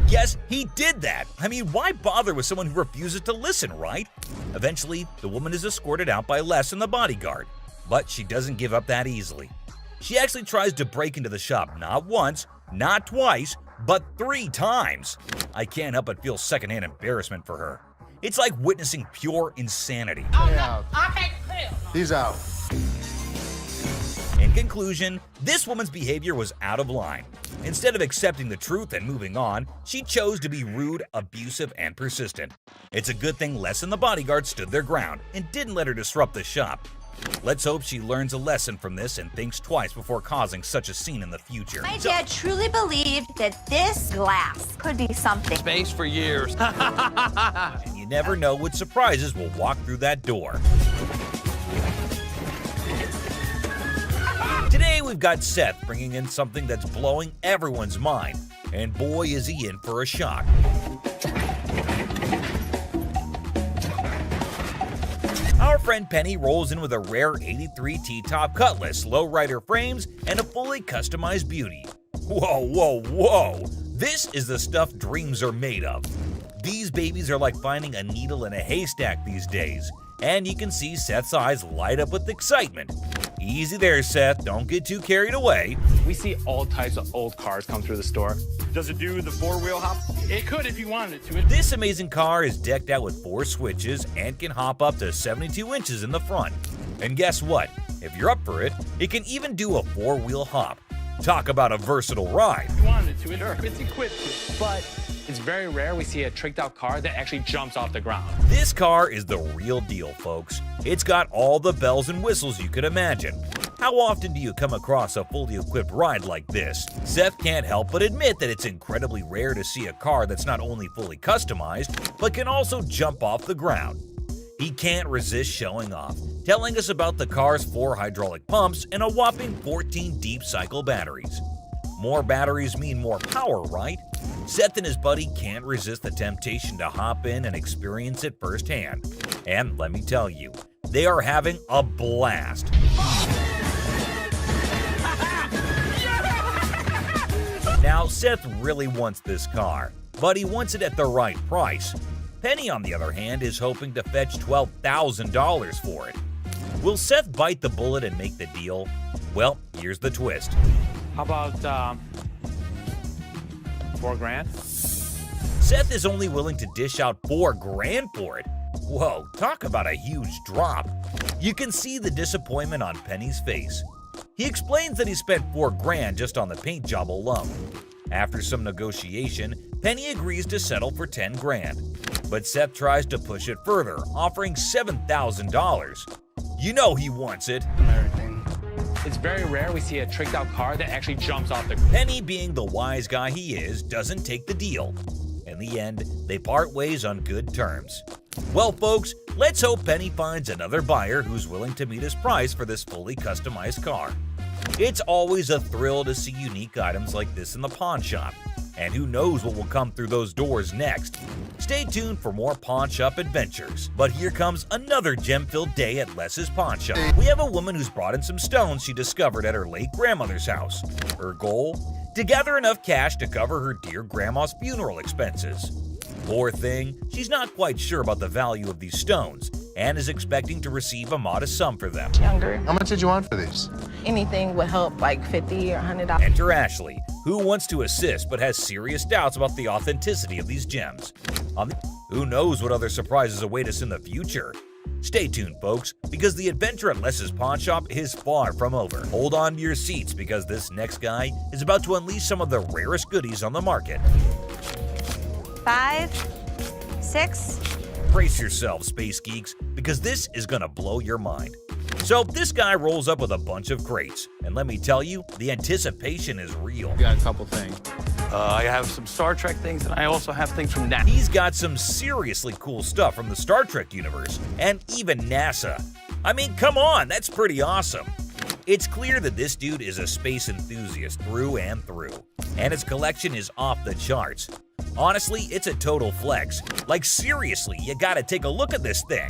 Yes, he did that. I mean, why bother with someone who refuses to listen, right? Eventually, the woman is escorted out by Les and the bodyguard. But she doesn't give up that easily. She actually tries to break into the shop not once, not twice, but 3 times. I can't help but feel secondhand embarrassment for her. It's like witnessing pure insanity. Oh, no. I can't tell. He's out. In conclusion, this woman's behavior was out of line. Instead of accepting the truth and moving on, she chose to be rude, abusive, and persistent. It's a good thing Les and the bodyguard stood their ground and didn't let her disrupt the shop. Let's hope she learns a lesson from this and thinks twice before causing such a scene in the future. My dad truly believed that this glass could be something. Space for years. And you never know what surprises will walk through that door. Today we've got Seth bringing in something that's blowing everyone's mind, and boy is he in for a shock. Our friend Penny rolls in with a rare 83 T-top Cutlass, Lowrider frames, and a fully customized beauty. Whoa, whoa, whoa! This is the stuff dreams are made of. These babies are like finding a needle in a haystack these days, and you can see Seth's eyes light up with excitement. Easy there, Seth, don't get too carried away. We see all types of old cars come through the store. Does it do the four-wheel hop? It could if you wanted it to. This amazing car is decked out with 4 switches and can hop up to 72 inches in the front. And guess what? If you're up for it, it can even do a 4-wheel hop. Talk about a versatile ride. If you wanted it to, it's equipped to. But it's very rare we see a tricked out car that actually jumps off the ground. This car is the real deal, folks. It's got all the bells and whistles you could imagine. How often do you come across a fully equipped ride like this? Seth can't help but admit that it's incredibly rare to see a car that's not only fully customized, but can also jump off the ground. He can't resist showing off, telling us about the car's 4 hydraulic pumps and a whopping 14 deep cycle batteries. More batteries mean more power, right? Seth and his buddy can't resist the temptation to hop in and experience it firsthand. And let me tell you, they are having a blast. Now, Seth really wants this car, but he wants it at the right price. Penny, on the other hand, is hoping to fetch $12,000 for it. Will Seth bite the bullet and make the deal? Well, here's the twist. How about $4,000? Seth is only willing to dish out $4,000 for it. Whoa, talk about a huge drop. You can see the disappointment on Penny's face. He explains that he spent $4,000 just on the paint job alone. After some negotiation, Penny agrees to settle for $10,000. But Seth tries to push it further, offering $7,000. You know he wants it. It's very rare we see a tricked out car that actually jumps off the ground. Penny, being the wise guy he is, doesn't take the deal. In the end, they part ways on good terms. Well, folks, let's hope Penny finds another buyer who's willing to meet his price for this fully customized car. It's always a thrill to see unique items like this in the pawn shop, and who knows what will come through those doors next. Stay tuned for more pawn shop adventures. But here comes another gem-filled day at Les's pawn shop. We have a woman who's brought in some stones she discovered at her late grandmother's house. Her goal? To gather enough cash to cover her dear grandma's funeral expenses. Poor thing, she's not quite sure about the value of these stones and is expecting to receive a modest sum for them. Younger. How much did you want for these? Anything would help, like $50 or $100. Enter Ashley, who wants to assist but has serious doubts about the authenticity of these gems. Who knows what other surprises await us in the future? Stay tuned, folks, because the adventure at Les's pawn shop is far from over. Hold on to your seats because this next guy is about to unleash some of the rarest goodies on the market. 5, 6. Brace yourselves, space geeks, because this is gonna blow your mind. So this guy rolls up with a bunch of crates, and let me tell you, the anticipation is real. Got a couple things. I have some Star Trek things, and I also have things from NASA. He's got some seriously cool stuff from the Star Trek universe, and even NASA. I mean, come on, that's pretty awesome. It's clear that this dude is a space enthusiast through and through, and his collection is off the charts. Honestly, it's a total flex. Like seriously, you gotta take a look at this thing.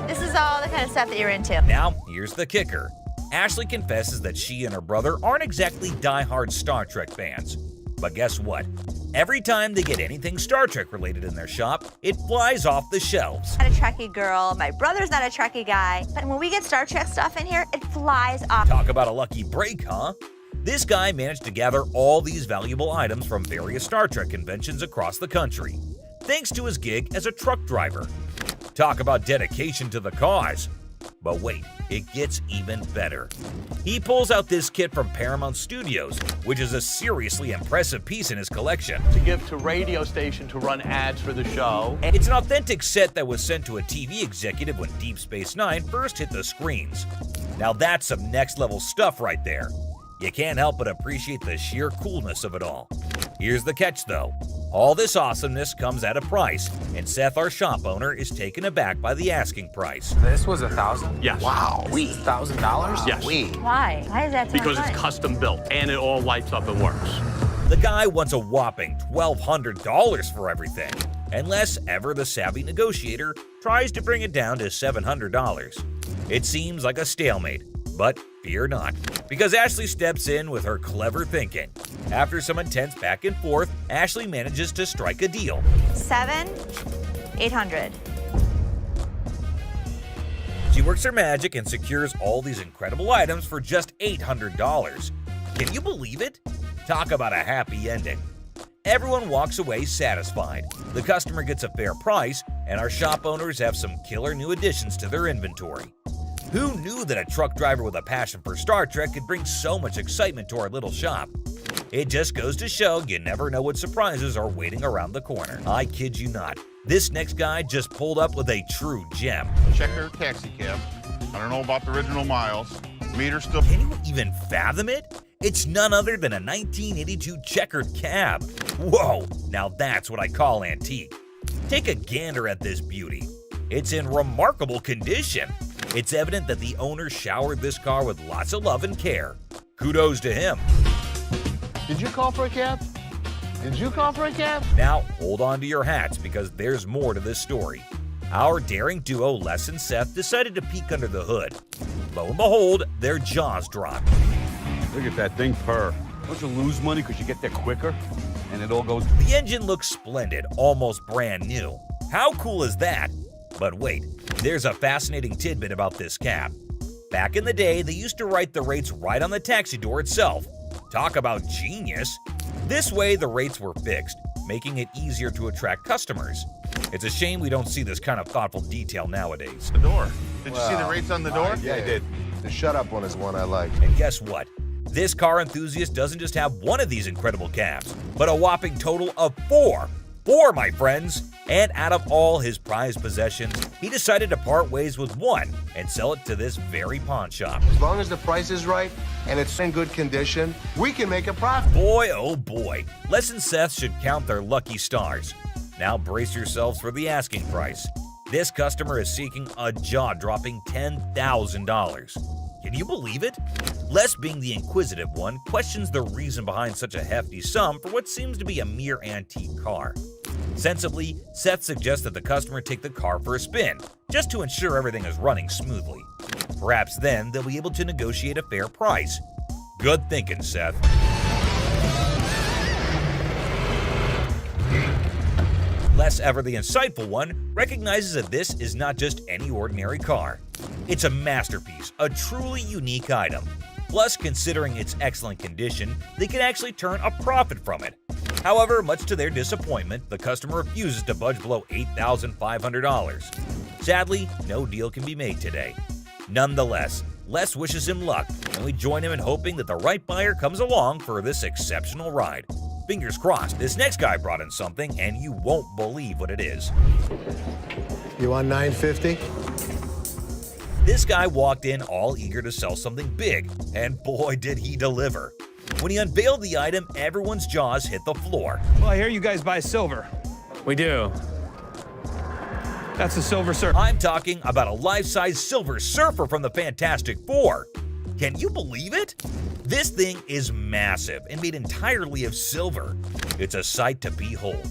This is all the kind of stuff that you're into. Now, here's the kicker. Ashley confesses that she and her brother aren't exactly die-hard Star Trek fans. But guess what? Every time they get anything Star Trek related in their shop, it flies off the shelves. I'm not a Trekkie girl, my brother's not a Trekkie guy, but when we get Star Trek stuff in here, it flies off. Talk about a lucky break, huh? This guy managed to gather all these valuable items from various Star Trek conventions across the country, thanks to his gig as a truck driver. Talk about dedication to the cause. But wait, it gets even better. He pulls out this kit from Paramount Studios, which is a seriously impressive piece in his collection. To give to radio station to run ads for the show. And it's an authentic set that was sent to a TV executive when Deep Space Nine first hit the screens. Now that's some next level stuff right there. You can't help but appreciate the sheer coolness of it all. Here's the catch though. All this awesomeness comes at a price, and Seth, our shop owner, is taken aback by the asking price. This was $1,000? Yes. Wow. $1,000? Yes. Why? Why is that so Because much? it's custom built and it all lights up and works. The guy wants a whopping $1,200 for everything, unless ever the savvy negotiator tries to bring it down to $700. It seems like a stalemate, but fear not, because Ashley steps in with her clever thinking. After some intense back and forth, Ashley manages to strike a deal. $7,800. She works her magic and secures all these incredible items for just $800. Can you believe it? Talk about a happy ending. Everyone walks away satisfied. The customer gets a fair price, and our shop owners have some killer new additions to their inventory. Who knew that a truck driver with a passion for Star Trek could bring so much excitement to our little shop? It just goes to show you never know what surprises are waiting around the corner. I kid you not. This next guy just pulled up with a true gem. Checkered taxi cab. I don't know about the original miles. Meter still. Can you even fathom it? It's none other than a 1982 Checkered cab. Whoa, now that's what I call antique. Take a gander at this beauty. It's in remarkable condition. It's evident that the owner showered this car with lots of love and care. Kudos to him. Did you call for a cab? Did you call for a cab? Now, hold on to your hats because there's more to this story. Our daring duo, Les and Seth, decided to peek under the hood. Lo and behold, their jaws dropped. Look at that thing purr. Don't you lose money because you get there quicker? And it all goes... The engine looks splendid, almost brand new. How cool is that? But wait, there's a fascinating tidbit about this cab. Back in the day, they used to write the rates right on the taxi door itself. Talk about genius. This way, the rates were fixed, making it easier to attract customers. It's a shame we don't see this kind of thoughtful detail nowadays. The door. Did you see the rates on the door? Yeah, I did. The shut up one is one I like. And guess what? This car enthusiast doesn't just have one of these incredible cabs, but a whopping total of 4. 4, my friends! And out of all his prized possessions, he decided to part ways with one and sell it to this very pawn shop. As long as the price is right and it's in good condition, we can make a profit. Boy, oh boy, Les and Seth should count their lucky stars. Now brace yourselves for the asking price. This customer is seeking a jaw-dropping $10,000. Can you believe it? Les, being the inquisitive one, questions the reason behind such a hefty sum for what seems to be a mere antique car. Sensibly, Seth suggests that the customer take the car for a spin, just to ensure everything is running smoothly. Perhaps then they'll be able to negotiate a fair price. Good thinking, Seth. Les, ever the insightful one, recognizes that this is not just any ordinary car. It's a masterpiece, a truly unique item. Plus, considering its excellent condition, they can actually turn a profit from it. However, much to their disappointment, the customer refuses to budge below $8,500. Sadly, no deal can be made today. Nonetheless, Les wishes him luck, and we join him in hoping that the right buyer comes along for this exceptional ride. Fingers crossed, this next guy brought in something, and you won't believe what it is. You want $950? This guy walked in all eager to sell something big, and boy did he deliver. When he unveiled the item, everyone's jaws hit the floor. Well, I hear you guys buy silver. We do. That's a Silver Surfer. I'm talking about a life-size Silver Surfer from the Fantastic Four. Can you believe it? This thing is massive and made entirely of silver. It's a sight to behold.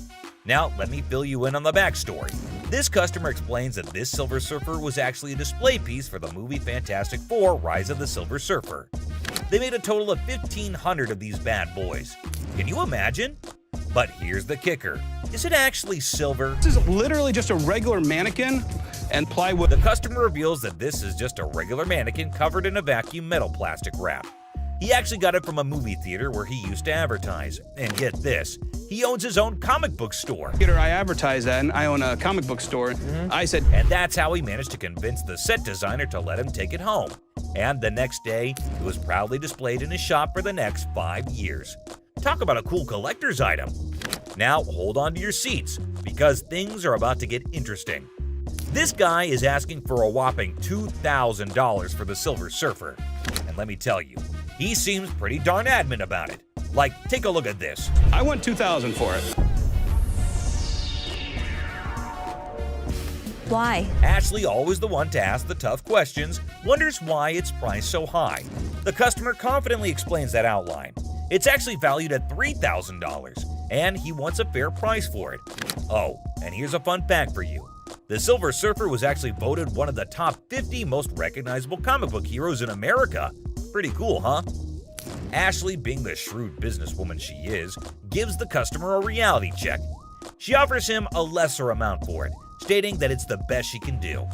Now, let me fill you in on the backstory. This customer explains that this Silver Surfer was actually a display piece for the movie Fantastic Four: Rise of the Silver Surfer. They made a total of 1,500 of these bad boys. Can you imagine? But here's the kicker. Is it actually silver? This is literally just a regular mannequin and plywood. The customer reveals that this is just a regular mannequin covered in a vacuum metal plastic wrap. He actually got it from a movie theater where he used to advertise. And get this, he he owns his own comic book store. I advertise that, and I own a comic book store. I said, and that's how he managed to convince the set designer to let him take it home. And the next day, it was proudly displayed in his shop for the next 5 years. Talk about a cool collector's item. Now hold on to your seats, because things are about to get interesting. This guy is asking for a whopping $2,000 for the Silver Surfer. And let me tell you, he seems pretty darn adamant about it. Like, take a look at this. I want $2,000 for it. Why? Ashley, always the one to ask the tough questions, wonders why it's priced so high. The customer confidently explains that outline. It's actually valued at $3,000, and he wants a fair price for it. Oh, and here's a fun fact for you. The Silver Surfer was actually voted one of the top 50 most recognizable comic book heroes in America. Pretty cool, huh? Ashley, being the shrewd businesswoman she is, gives the customer a reality check. She offers him a lesser amount for it, stating that it's the best she can do.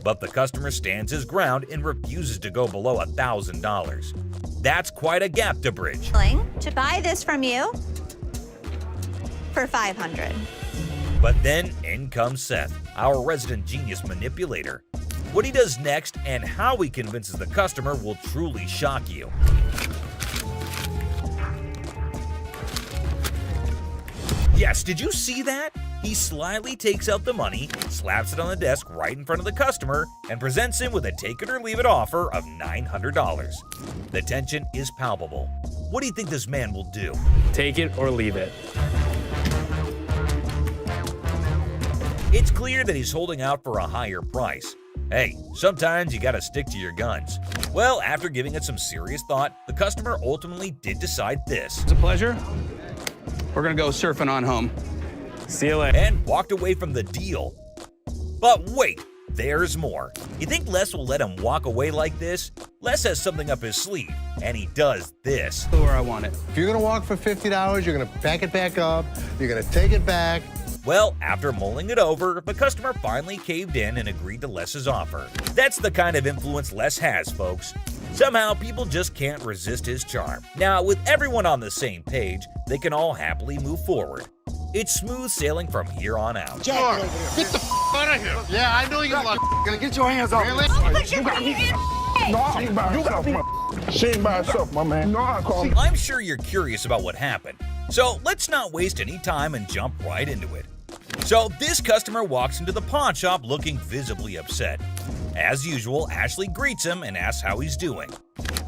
But the customer stands his ground and refuses to go below $1,000. That's quite a gap to bridge. To buy this from you for $500. But then in comes Seth, our resident genius manipulator. What he does next and how he convinces the customer will truly shock you. Yes, did you see that? He slyly takes out the money, slaps it on the desk right in front of the customer, and presents him with a take it or leave it offer of $900. The tension is palpable. What do you think this man will do? Take it or leave it. It's clear that he's holding out for a higher price. Hey, sometimes you gotta stick to your guns. Well, after giving it some serious thought, the customer ultimately did decide this. It's a pleasure. We're gonna go surfing on home. See you later. And walked away from the deal. But wait, there's more. You think Les will let him walk away like this? Les has something up his sleeve, and he does this. Where I want it. If you're gonna walk for $50, you're gonna pack it back up, you're gonna take it back. Well, after mulling it over, the customer finally caved in and agreed to Les's offer. That's the kind of influence Les has, folks. Somehow, people just can't resist his charm. Now, with everyone on the same page, they can all happily move forward. It's smooth sailing from here on out. Jack, get the out of here. Yeah, I know you're gonna get your hands off. Really? You got me. No, you got me. She ain't by herself, my man. No, I call me. I'm sure you're curious about what happened, so let's not waste any time and jump right into it. So this customer walks into the pawn shop looking visibly upset. As usual, Ashley greets him and asks how he's doing.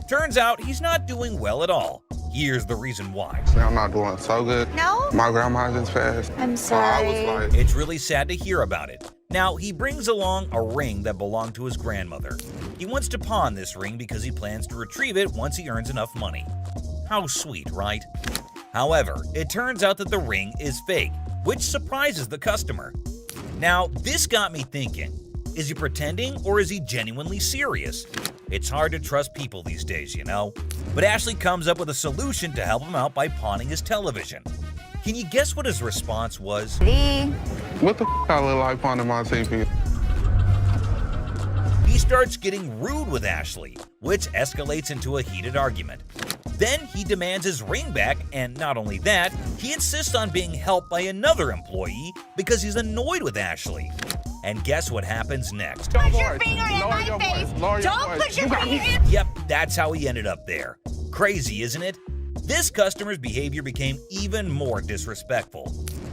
Turns out he's not doing well at all. Here's the reason why. I'm not doing so good. No? My grandma just passed. I'm sorry. It's really sad to hear about it. Now, he brings along a ring that belonged to his grandmother. He wants to pawn this ring because he plans to retrieve it once he earns enough money. How sweet, right? However, it turns out that the ring is fake, which surprises the customer. Now, this got me thinking. Is he pretending or is he genuinely serious? It's hard to trust people these days, you know? But Ashley comes up with a solution to help him out by pawning his television. Can you guess what his response was? What the I look like pawning my TV? He starts getting rude with Ashley, which escalates into a heated argument. Then he demands his ring back, and not only that, he insists on being helped by another employee because he's annoyed with Ashley. And guess what happens next? Put your finger in my face! Don't put your finger in... Yep, that's how he ended up there. Crazy, isn't it? This customer's behavior became even more disrespectful.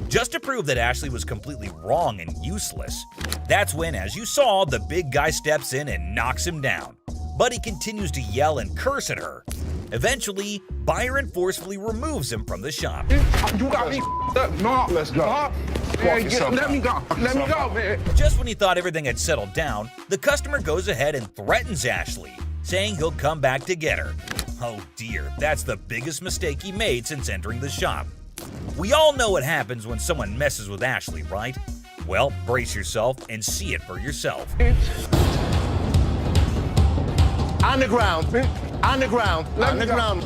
Just to prove that Ashley was completely wrong and useless. That's when, as you saw, the big guy steps in and knocks him down. But he continues to yell and curse at her. Eventually, Byron forcefully removes him from the shop. You got me up. No, let's go. Man, let me go. Let me go, man. Just when he thought everything had settled down, the customer goes ahead and threatens Ashley, saying he'll come back to get her. Oh dear, that's the biggest mistake he made since entering the shop. We all know what happens when someone messes with Ashley, right? Well, brace yourself and see it for yourself. On the ground. On the ground. On the ground.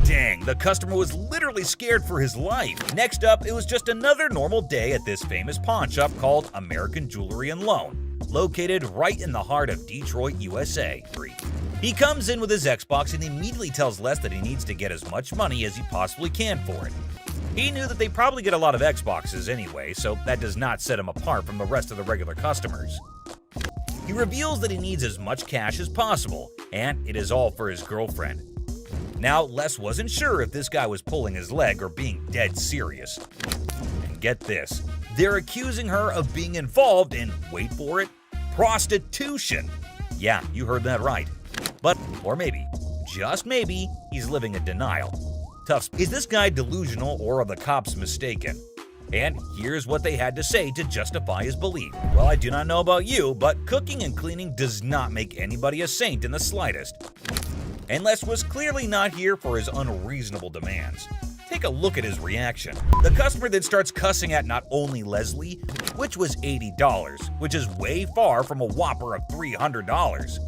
Dang, the customer was literally scared for his life. Next up, it was just another normal day at this famous pawn shop called American Jewelry and Loan, located right in the heart of Detroit, USA. He comes in with his Xbox and immediately tells Les that he needs to get as much money as he possibly can for it. He knew that they probably get a lot of Xboxes anyway, so that does not set him apart from the rest of the regular customers. He reveals that he needs as much cash as possible, and it is all for his girlfriend. Now, Les wasn't sure if this guy was pulling his leg or being dead serious. And get this, they're accusing her of being involved in, wait for it, prostitution. Yeah, you heard that right. But, or maybe, just maybe, he's living in denial. Tough. Is this guy delusional or are the cops mistaken? And here's what they had to say to justify his belief. Well, I do not know about you, but cooking and cleaning does not make anybody a saint in the slightest. And Les was clearly not here for his unreasonable demands. Take a look at his reaction. The customer then starts cussing at not only Leslie, which was $80, which is way far from a whopper of $300.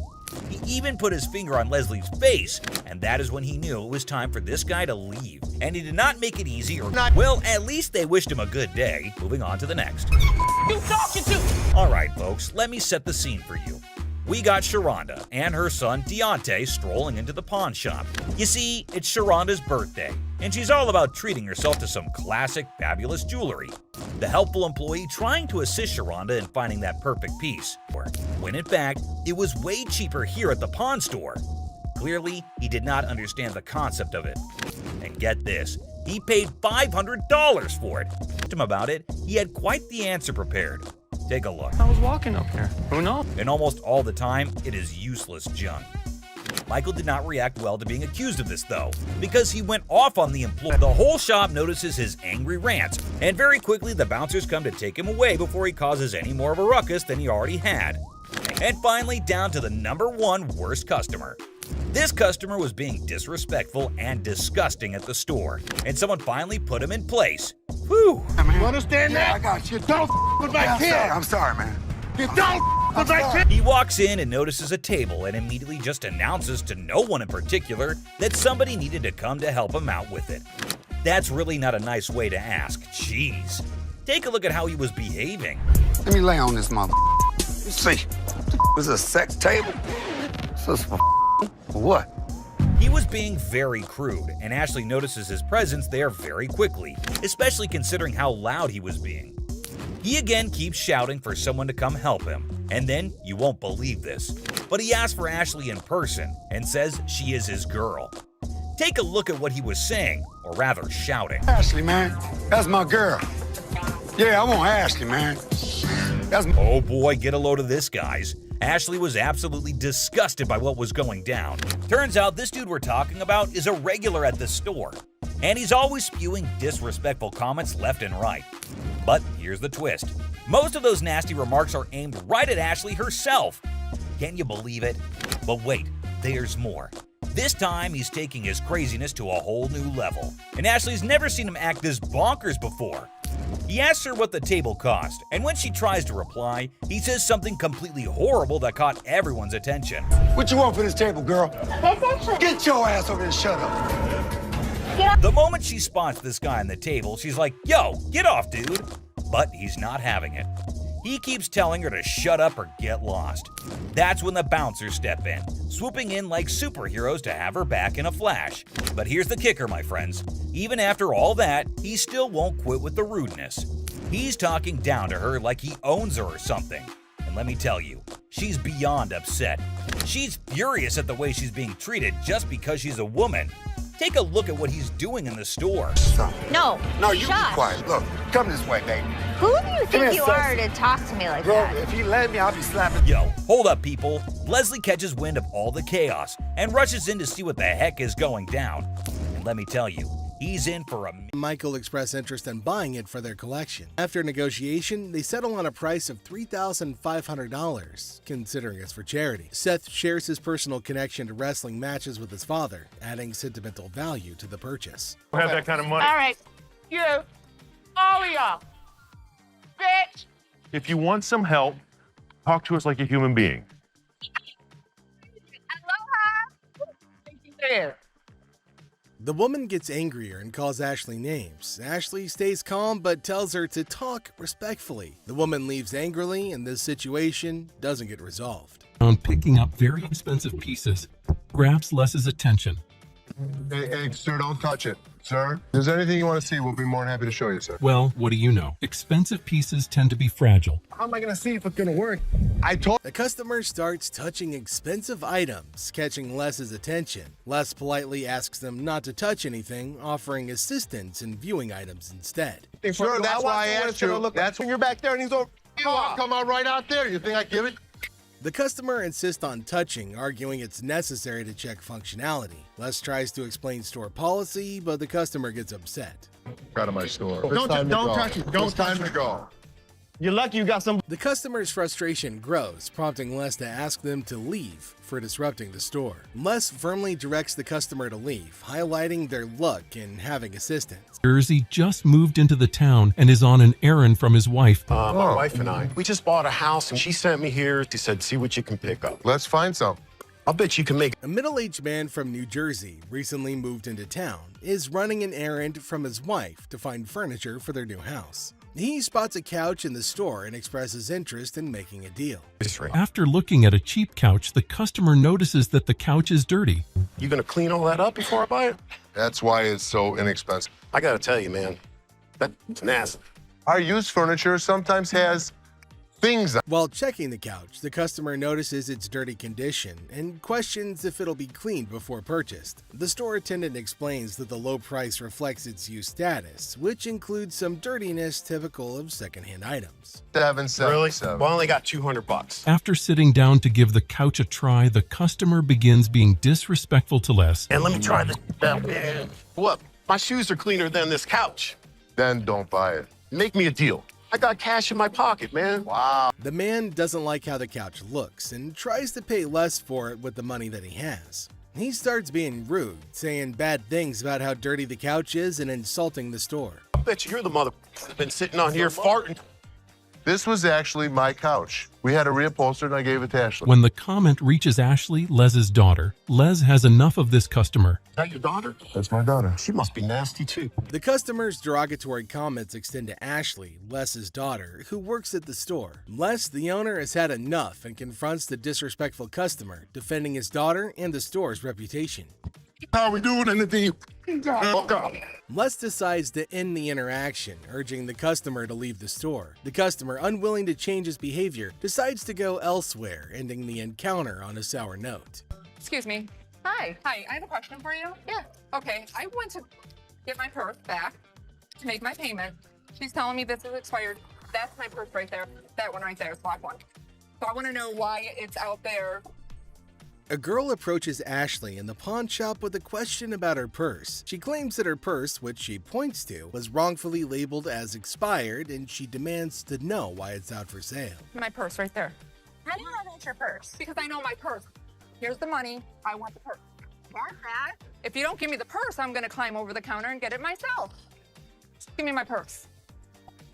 He even put his finger on Leslie's face, and that is when he knew it was time for this guy to leave. And he did not make it easy or not. Well, at least they wished him a good day. Moving on to the next. You talking to? Alright folks, let me set the scene for you. We got Sharonda and her son Deontay strolling into the pawn shop. You see, it's Sharonda's birthday, and she's all about treating herself to some classic, fabulous jewelry. The helpful employee trying to assist Sharonda in finding that perfect piece, when in fact, it was way cheaper here at the pawn store. Clearly, he did not understand the concept of it. And get this, he paid $500 for it. Asked him about it, he had quite the answer prepared. Take a look. I was walking up here. Who knows? And almost all the time, it is useless junk. Michael did not react well to being accused of this though, because he went off on the employee. The whole shop notices his angry rants, and very quickly the bouncers come to take him away before he causes any more of a ruckus than he already had. And finally, down to the #1 worst customer. This customer was being disrespectful and disgusting at the store, and someone finally put him in place. Whew. You understand that? I got you. Don't with my kid. I'm sorry, man. You don't with my kid. He walks in and notices a table and immediately just announces to no one in particular that somebody needed to come to help him out with it. That's really not a nice way to ask. Jeez. Take a look at how he was behaving. Let me lay on this mother. You see, was a sex table? So what? He was being very crude, and Ashley notices his presence there very quickly, especially considering how loud he was being. He again keeps shouting for someone to come help him, and then, you won't believe this, but he asks for Ashley in person and says she is his girl. Take a look at what he was saying, or rather shouting. Ashley, man, that's my girl. Yeah, I want Ashley, man. Oh boy, get a load of this, guys. Ashley was absolutely disgusted by what was going down. Turns out this dude we're talking about is a regular at the store, and he's always spewing disrespectful comments left and right. But here's the twist. Most of those nasty remarks are aimed right at Ashley herself. Can you believe it? But wait, there's more. This time, he's taking his craziness to a whole new level, and Ashley's never seen him act this bonkers before. He asks her what the table cost, and when she tries to reply, he says something completely horrible that caught everyone's attention. What you want for this table, girl? Get your ass over here and shut up. The moment she spots this guy on the table, she's like, yo, get off, dude. But he's not having it. He keeps telling her to shut up or get lost. That's when the bouncers step in, swooping in like superheroes to have her back in a flash. But here's the kicker, my friends. Even after all that, he still won't quit with the rudeness. He's talking down to her like he owns her or something. And let me tell you, she's beyond upset. She's furious at the way she's being treated just because she's a woman. Take a look at what he's doing in the store. No, you be quiet. Look, come this way, baby. Who do you think you are to talk to me like that? If you let me, I'll be slapping. Yo, hold up, people. Leslie catches wind of all the chaos and rushes in to see what the heck is going down. And let me tell you, he's in for a... Michael expressed interest in buying it for their collection. After negotiation, they settle on a price of $3,500, considering it's for charity. Seth shares his personal connection to wrestling matches with his father, adding sentimental value to the purchase. Have that kind of money. All right. You. All of y'all. Bitch. If you want some help, talk to us like a human being. Aloha. Thank you there. The woman gets angrier and calls Ashley names. Ashley stays calm but tells her to talk respectfully. The woman leaves angrily and this situation doesn't get resolved. On picking up very expensive pieces, grabs Les's attention. Hey, sir, don't touch it. Sir, if there's anything you want to see, we'll be more than happy to show you, sir. Well, what do you know? Expensive pieces tend to be fragile. How am I going to see if it's going to work? The customer starts touching expensive items, catching Les's attention. Les politely asks them not to touch anything, offering assistance in viewing items instead. Sure, that's why I asked you. That's when you're back there and he's over. I'll come out right out there. You think I give it? The customer insists on touching, arguing it's necessary to check functionality. Les tries to explain store policy, but the customer gets upset. Out of my store. Don't touch it. Don't touch it. Go. You're lucky you got some. The customer's frustration grows, prompting Les to ask them to leave for disrupting the store. Les firmly directs the customer to leave, highlighting their luck in having assistance. Jersey just moved into the town and is on an errand from his wife. My wife and I, we just bought a house and she sent me here. She said, see what you can pick up. Let's find some. I'll bet you can make. A middle-aged man from New Jersey, recently moved into town, is running an errand from his wife to find furniture for their new house. He spots a couch in the store and expresses interest in making a deal. After looking at a cheap couch, the customer notices that the couch is dirty. You gonna clean all that up before I buy it? That's why it's so inexpensive. I gotta tell you, man, that's nasty. Our used furniture sometimes has things on. While checking the couch, the customer notices its dirty condition and questions if it'll be cleaned before purchased. The store attendant explains that the low price reflects its use status, which includes some dirtiness typical of secondhand items. Really? Well, I only got $200. After sitting down to give the couch a try, the customer begins being disrespectful to Les. And let me try this out, man. What? My shoes are cleaner than this couch. Then don't buy it. Make me a deal. I got cash in my pocket, man. Wow. The man doesn't like how the couch looks and tries to pay less for it with the money that he has. He starts being rude, saying bad things about how dirty the couch is and insulting the store. I bet you're the mother that's been sitting on here farting. This was actually my couch. We had a reupholster and I gave it to Ashley. When the comment reaches Ashley, Les's daughter, Les has enough of this customer. Is that your daughter? That's my daughter. She must be nasty too. The customer's derogatory comments extend to Ashley, Les's daughter, who works at the store. Les, the owner, has had enough and confronts the disrespectful customer, defending his daughter and the store's reputation. How are we doing in the deep? Les decides to end the interaction, urging the customer to leave the store. The customer, unwilling to change his behavior, decides to go elsewhere, ending the encounter on a sour note. Excuse me. Hi. Hi, I have a question for you. Yeah. Okay, I went to get my purse back to make my payment. She's telling me this is expired. That's my purse right there. That one right there is black one. So I want to know why it's out there. A girl approaches Ashley in the pawn shop with a question about her purse. She claims that her purse, which she points to, was wrongfully labeled as expired, and she demands to know why it's out for sale. My purse right there. How do you know that's your purse? Because I know my purse. Here's the money. I want the purse. Want that? If you don't give me the purse, I'm going to climb over the counter and get it myself. Just give me my purse.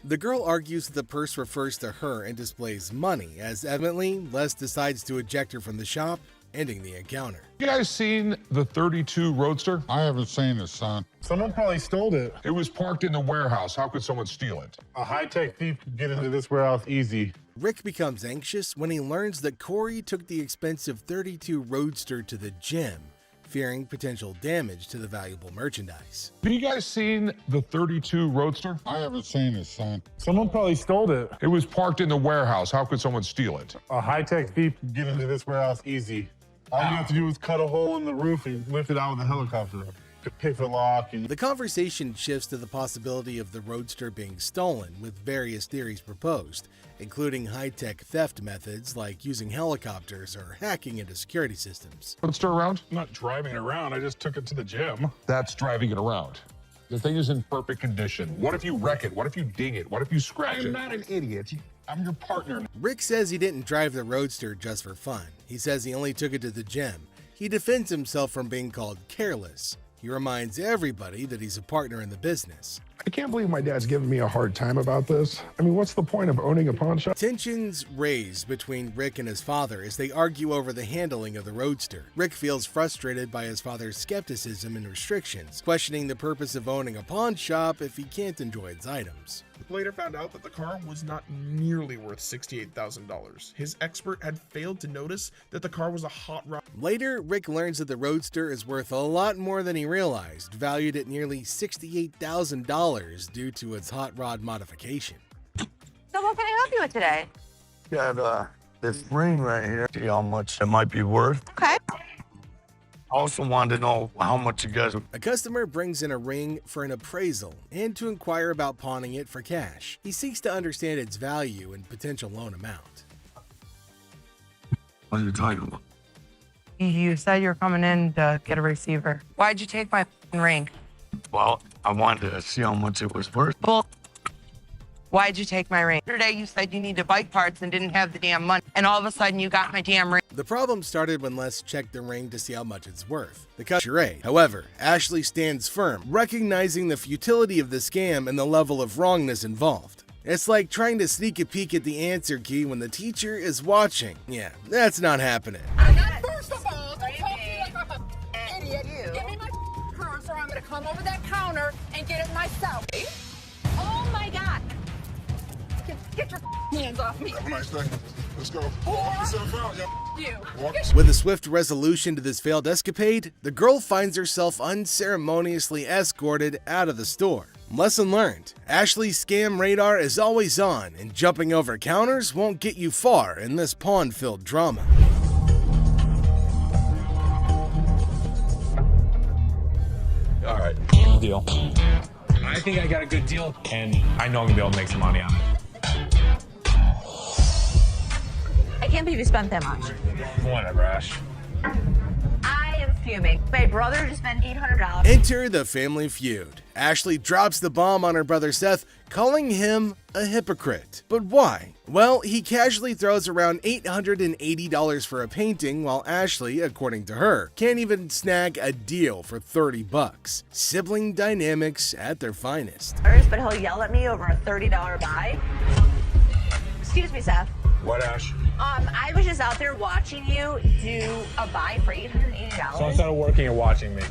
The girl argues that the purse refers to her and displays money, as evidently, Les decides to eject her from the shop, ending the encounter. You guys seen the 32 Roadster? I haven't seen it, son. Someone probably stole it. It was parked in the warehouse. How could someone steal it? A high-tech thief could get into this warehouse easy. Rick becomes anxious when he learns that Corey took the expensive 32 Roadster to the gym, fearing potential damage to the valuable merchandise. Have you guys seen the 32 Roadster? I haven't seen it, son. Someone probably stole it. It was parked in the warehouse. How could someone steal it? A high-tech thief could get into this warehouse easy. All you have to do is cut a hole in the roof and lift it out with a helicopter. To pick the lock. The conversation shifts to the possibility of the Roadster being stolen, with various theories proposed, including high-tech theft methods like using helicopters or hacking into security systems. Roadster around? I'm not driving it around. I just took it to the gym. That's driving it around. The thing is in perfect condition. What if you wreck it? What if you ding it? What if you scratch it? I'm not an idiot. I'm your partner. Rick says he didn't drive the Roadster just for fun. He says he only took it to the gym. He defends himself from being called careless. He reminds everybody that he's a partner in the business. I can't believe my dad's giving me a hard time about this. I mean, what's the point of owning a pawn shop? Tensions raise between Rick and his father as they argue over the handling of the Roadster. Rick feels frustrated by his father's skepticism and restrictions, questioning the purpose of owning a pawn shop if he can't enjoy its items. later found out that the car was not nearly worth $68,000. His expert had failed to notice that the car was a hot rod. Later, Rick learns that the Roadster is worth a lot more than he realized, valued at nearly $68,000 due to its hot rod modification. So what can I help you with today? Got this ring right here. See how much it might be worth. Okay. I also wanted to know how much you guys. A customer brings in a ring for an appraisal and to inquire about pawning it for cash. He seeks to understand its value and potential loan amount. What are you talking about? You said you were coming in to get a receiver. Why'd you take my ring? Well, I wanted to see how much it was worth. Well, why'd you take my ring? Yesterday you said you needed bike parts and didn't have the damn money, and all of a sudden you got my damn ring. The problem started when Les checked the ring to see how much it's worth. The customer. However, Ashley stands firm, recognizing the futility of the scam and the level of wrongness involved. It's like trying to sneak a peek at the answer key when the teacher is watching. Yeah, that's not happening. First of all, don't talk to me like I'm an idiot. Give me my purse or I'm gonna come over that counter and get it myself. Oh my God. Get your hands off me. Have a nice day. Let's go. Walk yourself out, yo. With a swift resolution to this failed escapade, the girl finds herself unceremoniously escorted out of the store. Lesson learned. Ashley's scam radar is always on, and jumping over counters won't get you far in this pawn-filled drama. All right, deal. I think I got a good deal, and I know I'm gonna be able to make some money on it. I can't believe you spent that much. Whatever, Ash. I am fuming. My brother just spent $800. Enter the family feud. Ashley drops the bomb on her brother Seth, calling him a hypocrite. But why? Well, he casually throws around $880 for a painting, while Ashley, according to her, can't even snag a deal for $30. Sibling dynamics at their finest. But he'll yell at me over a $30 buy. Excuse me, Seth. What, Ash? I was just out there watching you do a buy for $880. So instead of working, you're watching me.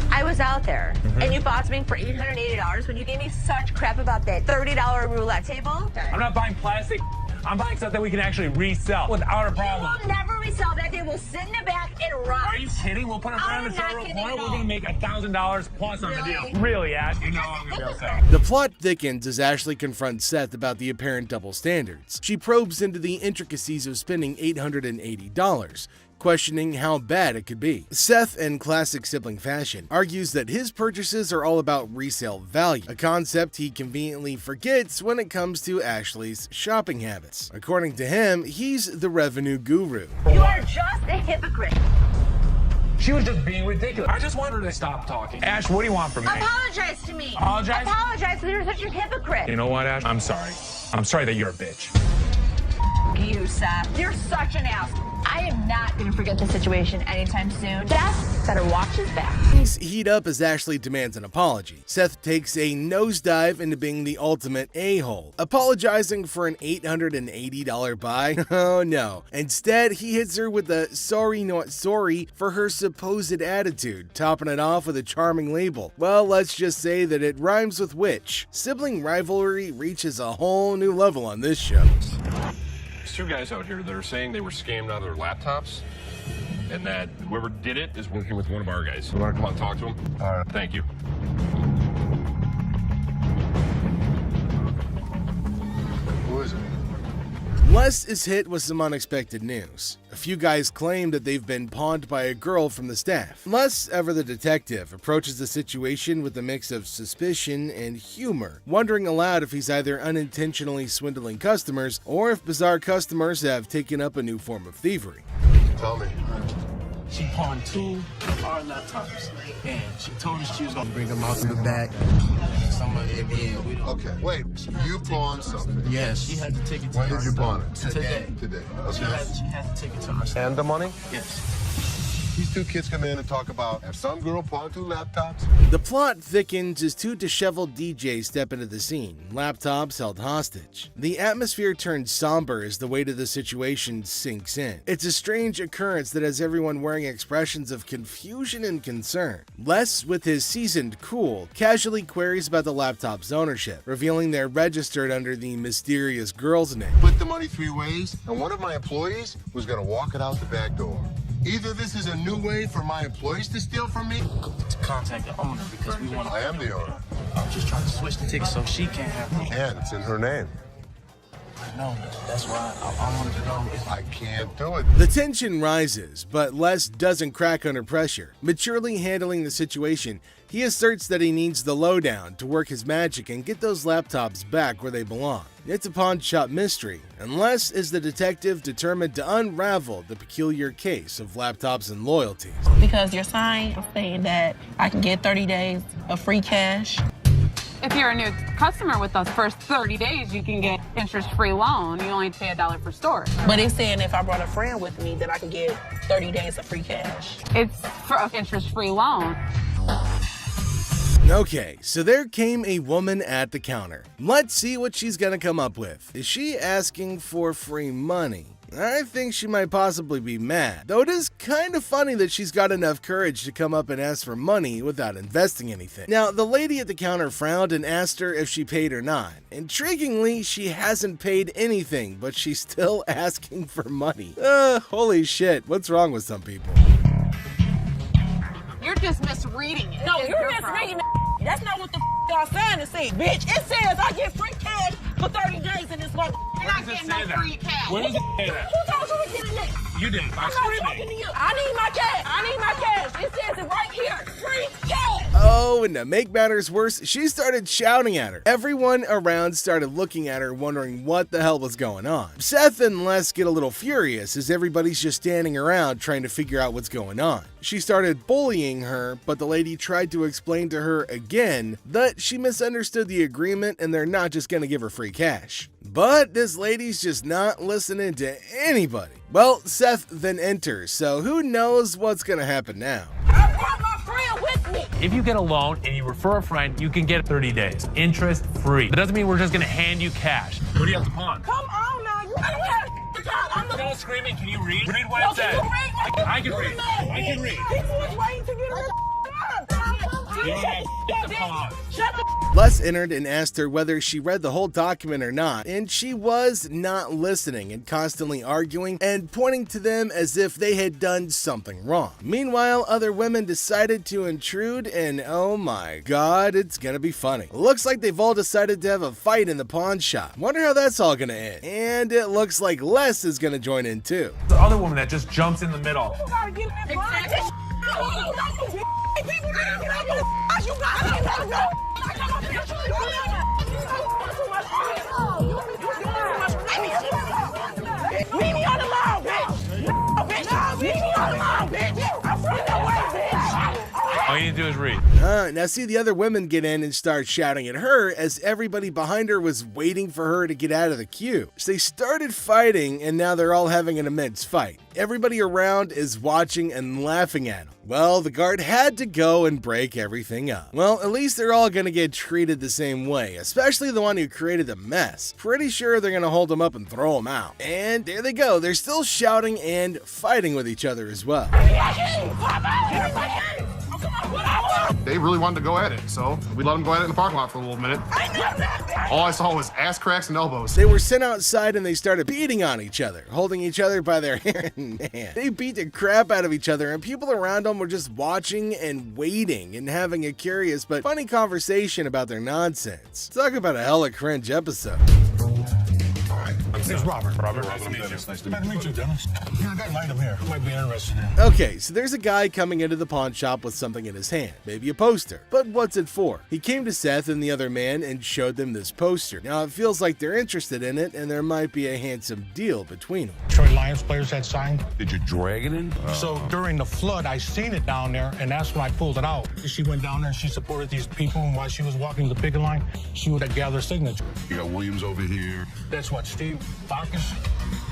I was out there, and you bought something for $880 when you gave me such crap about that $30 roulette table. I'm not buying plastic. I'm buying stuff that we can actually resell without a problem. We will never resell that. They will sit in the back and rot. Are you kidding? We'll put it around the third corner. We're gonna make $1,000 plus on the deal. Really, Ash? You know I'm gonna be upset. The plot thickens as Ashley confronts Seth about the apparent double standards. She probes into the intricacies of spending $880, questioning how bad it could be. Seth, in classic sibling fashion, argues that his purchases are all about resale value, a concept he conveniently forgets when it comes to Ashley's shopping habits. According to him, he's the revenue guru. You are just a hypocrite. She was just being ridiculous. I just want her to stop talking. Ash, what do you want from me? Apologize to me. Apologize? Apologize because you're such a hypocrite. You know what, Ash? I'm sorry. I'm sorry that you're a bitch. You, Seth. You're such an ass. I am not going to forget the situation anytime soon. Seth better watch his back. Things heat up as Ashley demands an apology. Seth takes a nosedive into being the ultimate a-hole, apologizing for an $880 buy. Oh no. Instead, he hits her with a sorry not sorry for her supposed attitude, topping it off with a charming label. Well, let's just say that it rhymes with witch. Sibling rivalry reaches a whole new level on this show. Two guys out here that are saying they were scammed out of their laptops, and that whoever did it is working with one of our guys. You want to come out and talk to him? All right. Thank you. Who is it? Les is hit with some unexpected news. A few guys claim that they've been pawned by a girl from the staff. Les, ever the detective, approaches the situation with a mix of suspicion and humor, wondering aloud if he's either unintentionally swindling customers or if bizarre customers have taken up a new form of thievery. Tell me. She pawned 2 of our laptops, and she told us she was gonna bring them out to the back. Some of it being, Okay, wait, you pawned something? Yes, she had to take it to When our did you pawn it? Today. Today, She okay. had to take it to our And the money? Yes. These two kids come in and talk about have some girl pawn 2 laptops. The plot thickens as 2 disheveled DJs step into the scene, laptops held hostage. The atmosphere turns somber as the weight of the situation sinks in. It's a strange occurrence that has everyone wearing expressions of confusion and concern. Les, with his seasoned cool, casually queries about the laptop's ownership, revealing they're registered under the mysterious girl's name. Split the money 3 ways, and one of my employees was gonna walk it out the back door. Either this is a new way for my employees to steal from me. To contact the owner because we want to. I am the owner. I'm just trying to switch the ticket so she can't have them. And it's in her name. No, that's why I wanted to know if I can't do it. The tension rises, but Les doesn't crack under pressure. Maturely handling the situation, he asserts that he needs the lowdown to work his magic and get those laptops back where they belong. It's a pawn shop mystery, and Les is the detective determined to unravel the peculiar case of laptops and loyalties. Because your sign is saying that I can get 30 days of free cash. If you're a new customer with those first 30 days, you can get interest-free loan. You only pay $1 per store. But it's saying if I brought a friend with me that I could get 30 days of free cash. It's for an interest-free loan. Okay, so there came a woman at the counter. Let's see what she's gonna come up with. Is she asking for free money? I think she might possibly be mad, though it is kind of funny that she's got enough courage to come up and ask for money without investing anything. Now, the lady at the counter frowned and asked her if she paid or not. Intriguingly, she hasn't paid anything, but she's still asking for money. Holy shit, what's wrong with some people? You're just misreading it. No, you're misreading it. That's not what the y'all sign is saying, bitch. It says I get free cash for 30 days in this month. You're not getting no free cash. Where does it say that? Who told you to get in there? You did. I'm not talking to you. I need my cash. I need my cash. It says it right here. Free cash. Oh, and to make matters worse, she started shouting at her. Everyone around started looking at her, wondering what the hell was going on. Seth and Les get a little furious as everybody's just standing around trying to figure out what's going on. She started bullying her, but the lady tried to explain to her again that she misunderstood the agreement and they're not just gonna give her free cash. But this lady's just not listening to anybody. Well, Seth then enters, so who knows what's gonna happen now. I brought my friend with me. If you get a loan and you refer a friend, you can get 30 days, interest free. That doesn't mean we're just gonna hand you cash. What do you have to pawn? Come on now. You don't have to talk. I'm the Don't screaming. Can you read? Read what No, it says. can you read? I can read. I can read. People was waiting to get her. You don't have to pawn. Shut up. Les entered and asked her whether she read the whole document or not, and she was not listening and constantly arguing and pointing to them as if they had done something wrong. Meanwhile, other women decided to intrude, and oh my god, it's gonna be funny. Looks like they've all decided to have a fight in the pawn shop. Wonder how that's all gonna end. And it looks like Les is gonna join in too. The other woman that just jumps in the middle. You gotta get in that blind. People gotta get out the. You gotta go. Leave me on the lawn, bitch! No, bitch! Leave me on the lawn, bitch! I'm from the way, bitch! All you need to do is read. Now see the other women get in and start shouting at her as everybody behind her was waiting for her to get out of the queue. So they started fighting and now they're all having an immense fight. Everybody around is watching and laughing at them. Well, the guard had to go and break everything up. Well, at least they're all gonna get treated the same way, especially the one who created the mess. Pretty sure they're gonna hold him up and throw him out. And there they go, they're still shouting and fighting with each other as well. They really wanted to go at it, so we let them go at it in the parking lot for a little minute. All I saw was ass cracks and elbows. They were sent outside and they started beating on each other, holding each other by their hair and man. They beat the crap out of each other and people around them were just watching and waiting and having a curious but funny conversation about their nonsense. Talk about a hella cringe episode. It's Robert. Nice to meet you. Nice to meet you, Dennis. Yeah, I got an item here. Might be interested in. Okay, so there's a guy coming into the pawn shop with something in his hand, maybe a poster. But what's it for? He came to Seth and the other man and showed them this poster. Now it feels like they're interested in it and there might be a handsome deal between them. Detroit Lions players had signed. Did you drag it in? So during the flood, I seen it down there, and that's when I pulled it out. She went down there and she supported these people, and while she was walking the picket line, she would gather signatures. You got Williams over here. That's what Steve Farkas.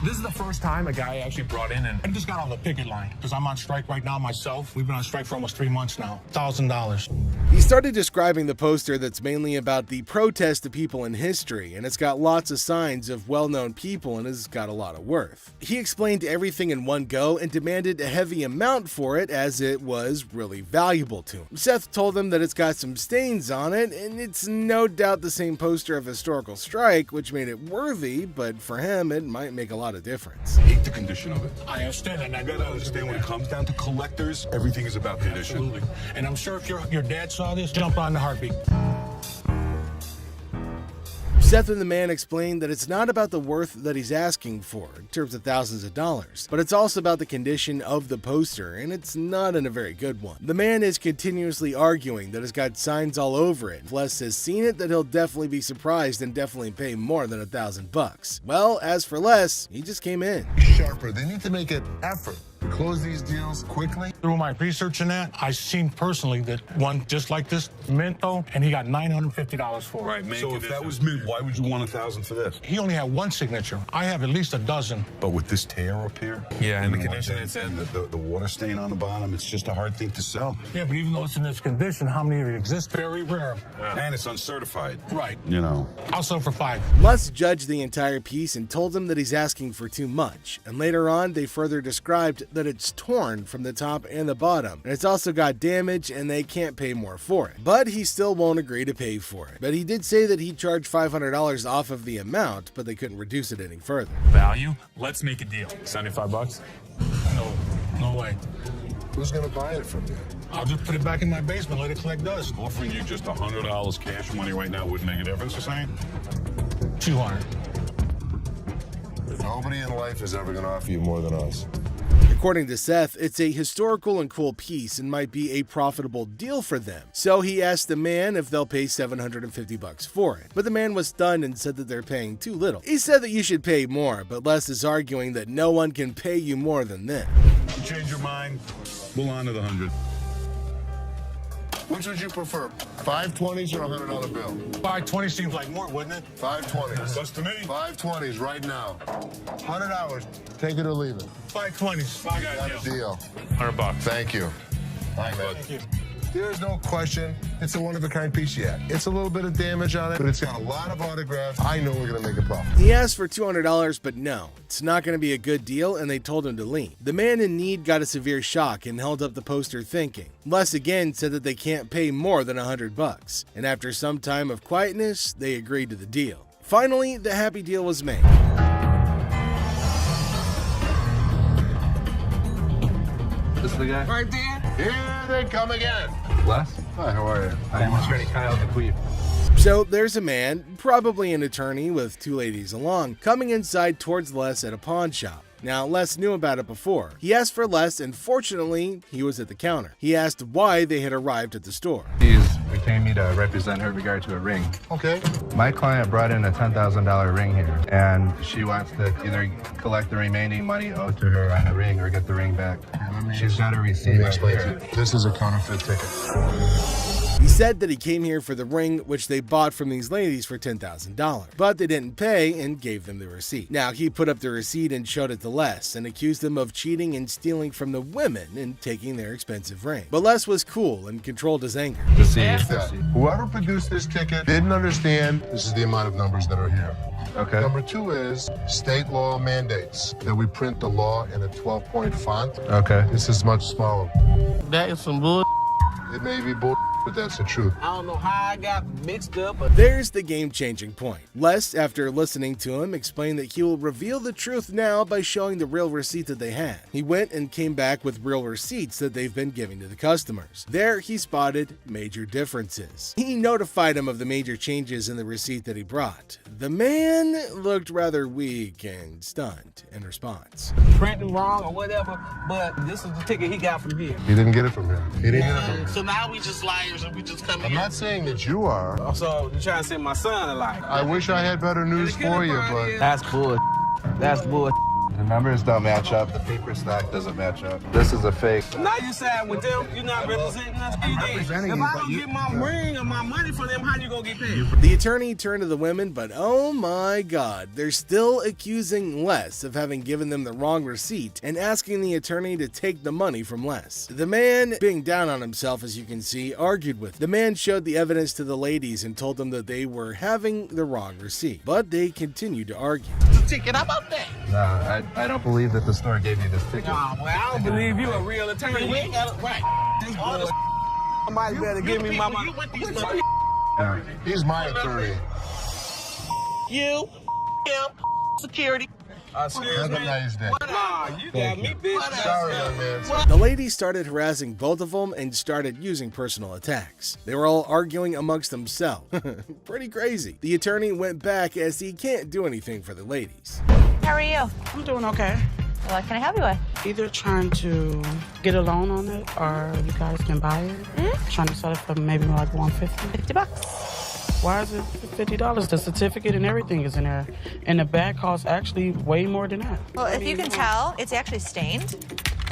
This is the first time a guy actually brought in, and I just got on the picket line because I'm on strike right now myself. We've been on strike for almost 3 months now. $1,000. He started describing the poster that's mainly about the protest of people in history, and it's got lots of signs of well-known people and has got a lot of worth. He explained everything in one go and demanded a heavy amount for it as it was really valuable to him. Seth told him that it's got some stains on it, and it's no doubt the same poster of historical strike, which made it worthy, but for him it might make a lot of difference. Hate the condition of it. I understand that. You gotta understand when it comes down to collectors, everything is about condition. Absolutely. And I'm sure if your dad saw this, jump on the heartbeat. Seth and the man explained that it's not about the worth that he's asking for in terms of thousands of dollars, but it's also about the condition of the poster, and it's not in a very good one. The man is continuously arguing that it's got signs all over it. If Les has seen it, that he'll definitely be surprised and definitely pay more than $1,000. Well, as for Les, he just came in. Sharper. They need to make an effort to close these deals quickly. Through my research in that, I seen personally that one just like this, mint though, and he got $950 for it. Right, so if that was mint, why would you want $1,000 for this? He only had one signature. I have at least a dozen. But with this tear up here, and the condition it's in, the water stain on the bottom, it's just a hard thing to sell. Yeah, but even though it's in this condition, how many of it exist? Very rare. And it's uncertified. Right. You know. I'll sell for $5. Les judged the entire piece and told him that he's asking for too much, and later on they further described that it's torn from the top and the bottom, and it's also got damage and they can't pay more for it. But he still won't agree to pay for it. But he did say that he'd charge $500 off of the amount, but they couldn't reduce it any further. Value? Let's make a deal. $75? No way. Who's gonna buy it from you? I'll just put it back in my basement, let it collect dust. Offering you just $100 cash money right now wouldn't make a difference, you're saying? $200. Nobody in life is ever gonna offer you more than us. According to Seth, it's a historical and cool piece and might be a profitable deal for them. So he asked the man if they'll pay $750 for it. But the man was stunned and said that they're paying too little. He said that you should pay more, but Les is arguing that no one can pay you more than this. You change your mind, we'll honor the 100. Which would you prefer, 520s or a $100 bill? 520 seems like more, wouldn't it? 520s. That's to me. 520s right now. $100. Take it or leave it. 520s. Got a deal. $100. Thank you. All right, man. Thank you. There's no question. It's a one-of-a-kind piece yet. It's a little bit of damage on it, but it's got a lot of autographs. I know we're going to make a profit. He asked for $200, but no, it's not going to be a good deal, and they told him to leave. The man in need got a severe shock and held up the poster thinking. Les again said that they can't pay more than $100, and after some time of quietness, they agreed to the deal. Finally, the happy deal was made. This is the guy? Right there. Here they come again. Les? Hi, how are you? I'm Attorney Kyle DeQueeve. So there's a man, probably an attorney with two ladies along, coming inside towards Les at a pawn shop. Now, Les knew about it before. He asked for Les, and fortunately, he was at the counter. He asked why they had arrived at the store. She's retained me to represent her in regard to a ring. Okay. My client brought in a $10,000 ring here, and she wants to either collect the remaining money owed to her on the ring or get the ring back. She's got a receipt. Explain to you. This is a counterfeit ticket. He said that he came here for the ring, which they bought from these ladies for $10,000, but they didn't pay and gave them the receipt. Now, he put up the receipt and showed it to Les and accused them of cheating and stealing from the women and taking their expensive ring. But Les was cool and controlled his anger. Whoever produced this ticket didn't understand this is the amount of numbers that are here. Okay. Number two is state law mandates that we print the law in a 12-point font. Okay. This is much smaller. That is some bull. It may be bull, but that's the truth. I don't know how I got mixed up. There's the game-changing point. Les, after listening to him, explained that he will reveal the truth now by showing the real receipt that they had. He went and came back with real receipts that they've been giving to the customers. There, he spotted major differences. He notified him of the major changes in the receipt that he brought. The man looked rather weak and stunned in response. Printing wrong or whatever, but this is the ticket he got from here. He didn't get it from him. He didn't get it from him. So now we just liars and we just come in. I'm not saying that you are. So you trying to say my son a liar? I wish I had better news for you, but That's bull. That's bull. The numbers don't match up. The paper stack doesn't match up. This is a fake. Now you side with them. You're not representing us. If I don't get my ring or my money for them, how you gonna get paid? The attorney turned to the women, but oh my god, they're still accusing Les of having given them the wrong receipt and asking the attorney to take the money from Les. The man, being down on himself as you can see, argued with. The man showed the evidence to the ladies and told them that they were having the wrong receipt, but they continued to argue. Ticket, how about that? No, I don't believe that the store gave you this ticket. Nah, well, I don't believe you a real attorney. We ain't got it right. All this somebody better give me my money. He's my attorney. You, him, security. Have a nice day. Nah, you got me, bitch. Sorry, young man. The ladies started harassing both of them and started using personal attacks. They were all arguing amongst themselves. Pretty crazy. The attorney went back as he can't do anything for the ladies. How are you? I'm doing okay. What can I help you with? Either trying to get a loan on it or you guys can buy it. Trying to sell it for maybe like $150. $50. Why is it $50? The certificate and everything is in there. And the bag costs actually way more than that. Well, if you can tell, it's actually stained.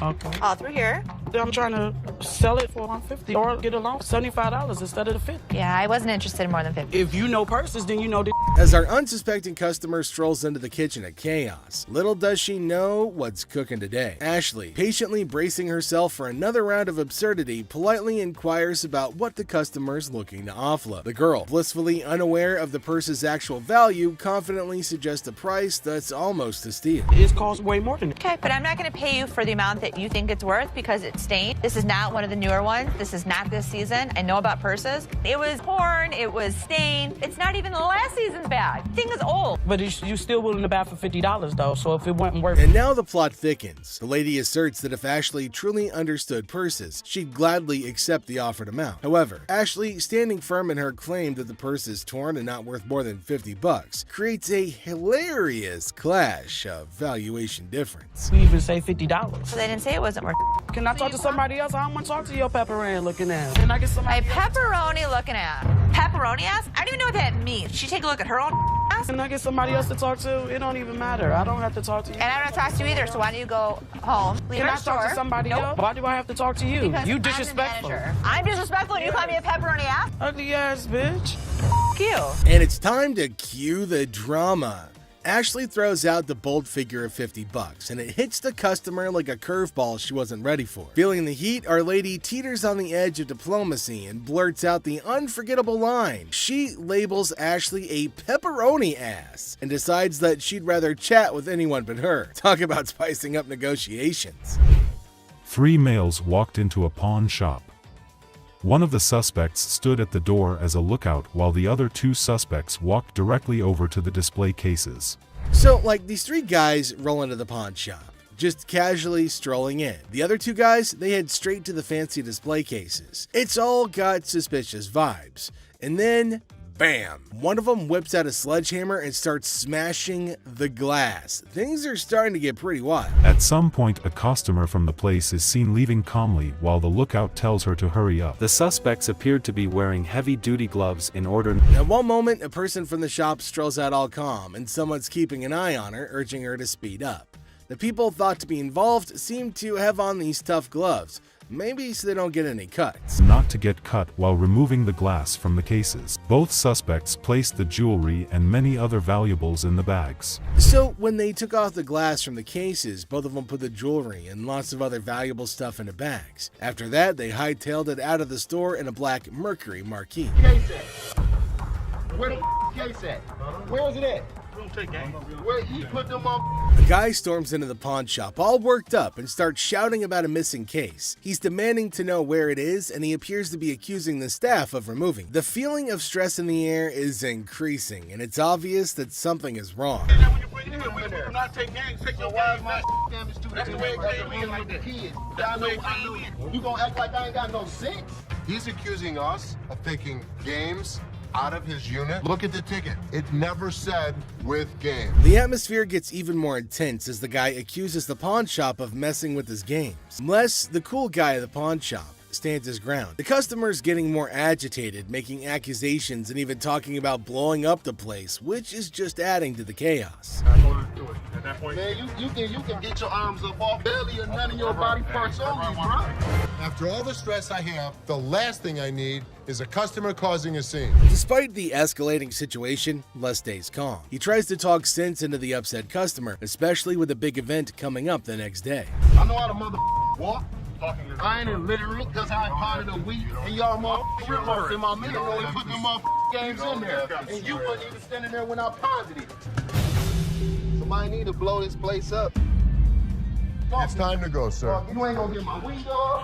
Okay. All through here. I'm trying to sell it for $150 or get a loan for $75 instead of the $50. Yeah, I wasn't interested in more than $50. If you know purses, then you know the. As our unsuspecting customer strolls into the kitchen at Chaos, little does she know what's cooking today. Ashley, patiently bracing herself for another round of absurdity, politely inquires about what the customer's looking to offload. The girl, blissfully unaware of the purse's actual value, confidently suggests a price that's almost a steal. It costs way more than that. Okay, but I'm not going to pay you for the amount that you think it's worth because it's stained. This is not one of the newer ones. This is not this season. I know about purses. It was torn. It was stained. It's not even the last season's bag. The thing is old. But you still willing to buy for $50 though, so if it wasn't worth. And now the plot thickens. The lady asserts that if Ashley truly understood purses, she'd gladly accept the offered amount. However, Ashley, standing firm in her claim that the purse is torn and not worth more than $50, creates a hilarious clash of valuation difference. We even say $50. So they didn't say it wasn't worth. Can I talk to somebody else? I don't want to talk to your pepperoni looking ass. Can I get somebody? My pepperoni looking at. Pepperoni ass? I don't even know what that means. She take a look at her own ass? Can I get somebody else to talk to? It don't even matter. I don't have to talk to you. And I don't talk to you either, so why don't you go home, leave Can our I store? talk to somebody else? Why do I have to talk to you? Because You I'm the disrespectful. manager. I'm disrespectful and you call me a pepperoni ass? Ugly ass bitch. F you. And it's time to cue the drama. Ashley throws out the bold figure of $50, and it hits the customer like a curveball she wasn't ready for. Feeling the heat, our lady teeters on the edge of diplomacy and blurts out the unforgettable line. She labels Ashley a pepperoni ass and decides that she'd rather chat with anyone but her. Talk about spicing up negotiations. 3 males walked into a pawn shop. One of the suspects stood at the door as a lookout while the other 2 suspects walked directly over to the display cases. So, like, these 3 guys roll into the pawn shop, just casually strolling in. The other 2 guys, they head straight to the fancy display cases. It's all got suspicious vibes. And then, bam! One of them whips out a sledgehammer and starts smashing the glass. Things are starting to get pretty wild. At some point, a customer from the place is seen leaving calmly while the lookout tells her to hurry up. The suspects appeared to be wearing heavy-duty gloves in order. At one moment, a person from the shop strolls out all calm, and someone's keeping an eye on her, urging her to speed up. The people thought to be involved seem to have on these tough gloves, maybe so they don't get any cuts. Not to get cut while removing the glass from the cases. Both suspects placed the jewelry and many other valuables in the bags. So when they took off the glass from the cases, both of them put the jewelry and lots of other valuable stuff into bags. After that, they hightailed it out of the store in a black Mercury marquee. Case at? Where the case at? Where is it at? Where he put them on? A guy storms into the pawn shop all worked up and starts shouting about a missing case. He's demanding to know where it is, and he appears to be accusing the staff of removing. The feeling of stress in the air is increasing, and it's obvious that something is wrong. We do not take gangs, take your wives, man. That's the way it came in like that. That's the way it came in. You gonna act like I ain't got no sense? He's accusing us of taking games out of his unit. Look at the ticket. It never said with game. The atmosphere gets even more intense as the guy accuses the pawn shop of messing with his games. Les, the cool guy at the pawn shop, stands his ground. The customer's getting more agitated, making accusations and even talking about blowing up the place, which is just adding to the chaos. I'm going to do it. that point. Man, you can get your arms up off belly and none of your body parts only, bro. After all the stress I have, the last thing I need is a customer causing a scene. Despite the escalating situation, Les stays calm. He tries to talk sense into the upset customer, especially with a big event coming up the next day. I know how to walk. I ain't in literally because I pounded a week and y'all motherfuckers in my middle and put them games in there. And you wasn't even standing there when I pounded it. Somebody need to blow this place up. It's time to go, sir. You ain't gonna get my window.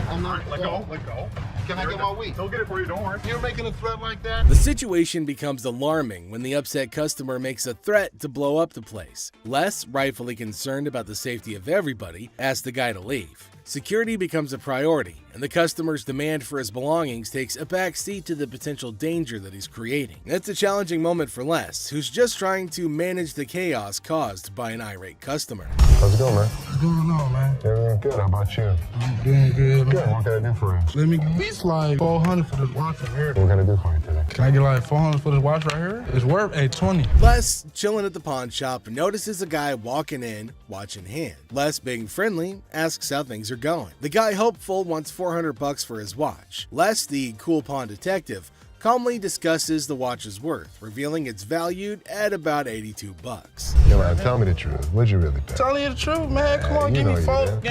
I'm not. Let go. Can I get my weed? He'll get it for you, don't worry. You're making a threat like that? The situation becomes alarming when the upset customer makes a threat to blow up the place. Les, rightfully concerned about the safety of everybody, asks the guy to leave. Security becomes a priority, and the customer's demand for his belongings takes a back seat to the potential danger that he's creating. It's a challenging moment for Les, who's just trying to manage the chaos caused by an irate customer. How's it going, man? What's going on, man? Everything good. How about you? I'm doing good. Good. What can I do for you? Let me at least like 400 for this watch right here. What can I do for you today? Can I get like 400 for this watch right here? It's worth $20. Les, chilling at the pawn shop, notices a guy walking in, watch in hand. Les, being friendly, asks how things are going. The guy, hopeful, wants $400 for his watch. Les, the cool pawn detective, calmly discusses the watch's worth, revealing it's valued at about $82. Hey, man, tell me the truth. What'd you really pay? Telling you the truth, man. Come on, give